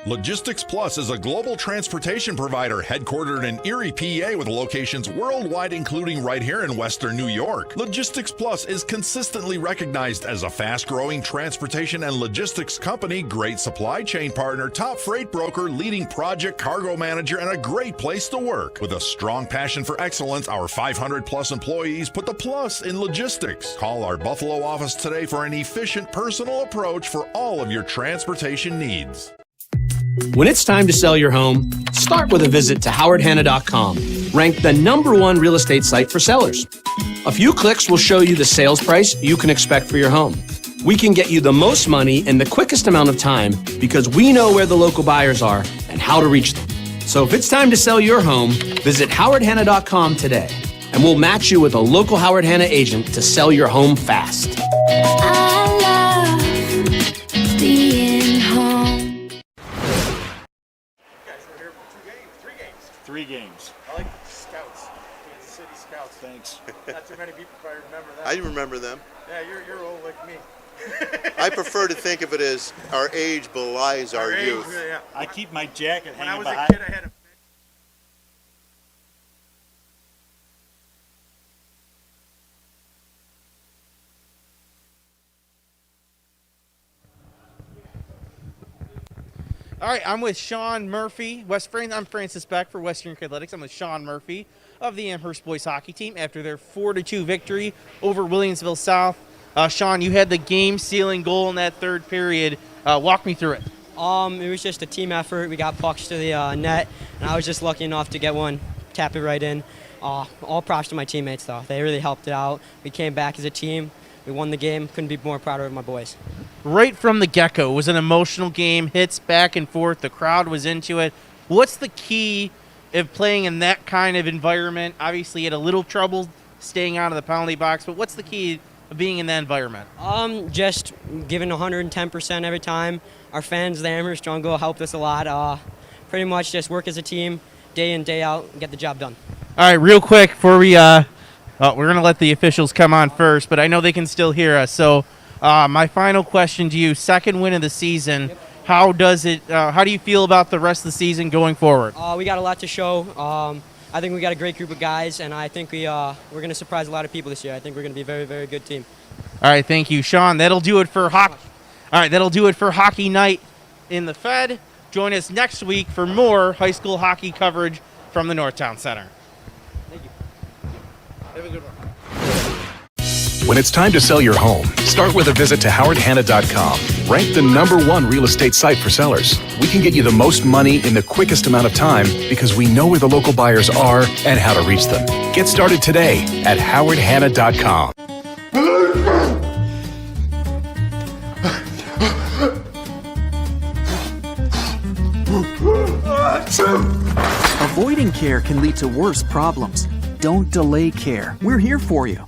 Logistics Plus is a global transportation provider headquartered in Erie, PA, with locations worldwide, including right here in Western New York. Logistics Plus is consistently recognized as a fast-growing transportation and logistics company, great supply chain partner, top freight broker, leading project cargo manager, and a great place to work. With a strong passion for excellence, our 500-plus employees put the plus in logistics. Call our Buffalo office today for an efficient, personal approach for all of your transportation needs. When it's time to sell your home, start with a visit to howardhanna.com, ranked the #1 real estate site for sellers. A few clicks will show you the sales price you can expect for your home. We can get you the most money in the quickest amount of time because we know where the local buyers are and how to reach them. So if it's time to sell your home, visit howardhanna.com today, and we'll match you with a local Howard Hanna agent to sell your home fast. I love being home. 3 games. I like Scouts, Kansas City Scouts. Thanks. Not too many people probably remember that. I remember them. Yeah, you're old like me. I prefer to think of it as our age belies our youth. Yeah. I keep my jacket When I hanging was behind. a kid, I had a All right, I'm with Sean Murphy. I'm Francis Beck for Western Athletics. I'm with Sean Murphy of the Amherst boys hockey team after their 4-2 victory over Williamsville South. Sean, you had the game-sealing goal in that third period. Walk me through it. It was just a team effort. We got pucks to the net, and I was just lucky enough to get one, tap it right in. All props to my teammates, though. They really helped it out. We came back as a team. We won the game. Couldn't be more proud of my boys. Right from the get-go, it was an emotional game, hits back and forth. The crowd was into it. What's the key of playing in that kind of environment? Obviously, you had a little trouble staying out of the penalty box, but what's the key of being in that environment? Just giving 110% every time. Our fans, the Amherst Jungle, helped us a lot. Pretty much just work as a team, day in, day out, and get the job done. All right, real quick before we we're going to let the officials come on first, but I know they can still hear us. So my final question to you, second win of the season, Yep. how do you feel about the rest of the season going forward? We got a lot to show. I think we got a great group of guys, and I think we're going to surprise a lot of people this year. I think we're going to be a very, very good team. All right, thank you, Sean. That'll do it for hockey. All right, that'll do it for Hockey Night in the Fed. Join us next week for more high school hockey coverage from the Northtown Center. Thank you. Have a good one. When it's time to sell your home, start with a visit to howardhanna.com. Ranked the #1 real estate site for sellers. We can get you the most money in the quickest amount of time because we know where the local buyers are and how to reach them. Get started today at howardhanna.com. Avoiding care can lead to worse problems. Don't delay care. We're here for you.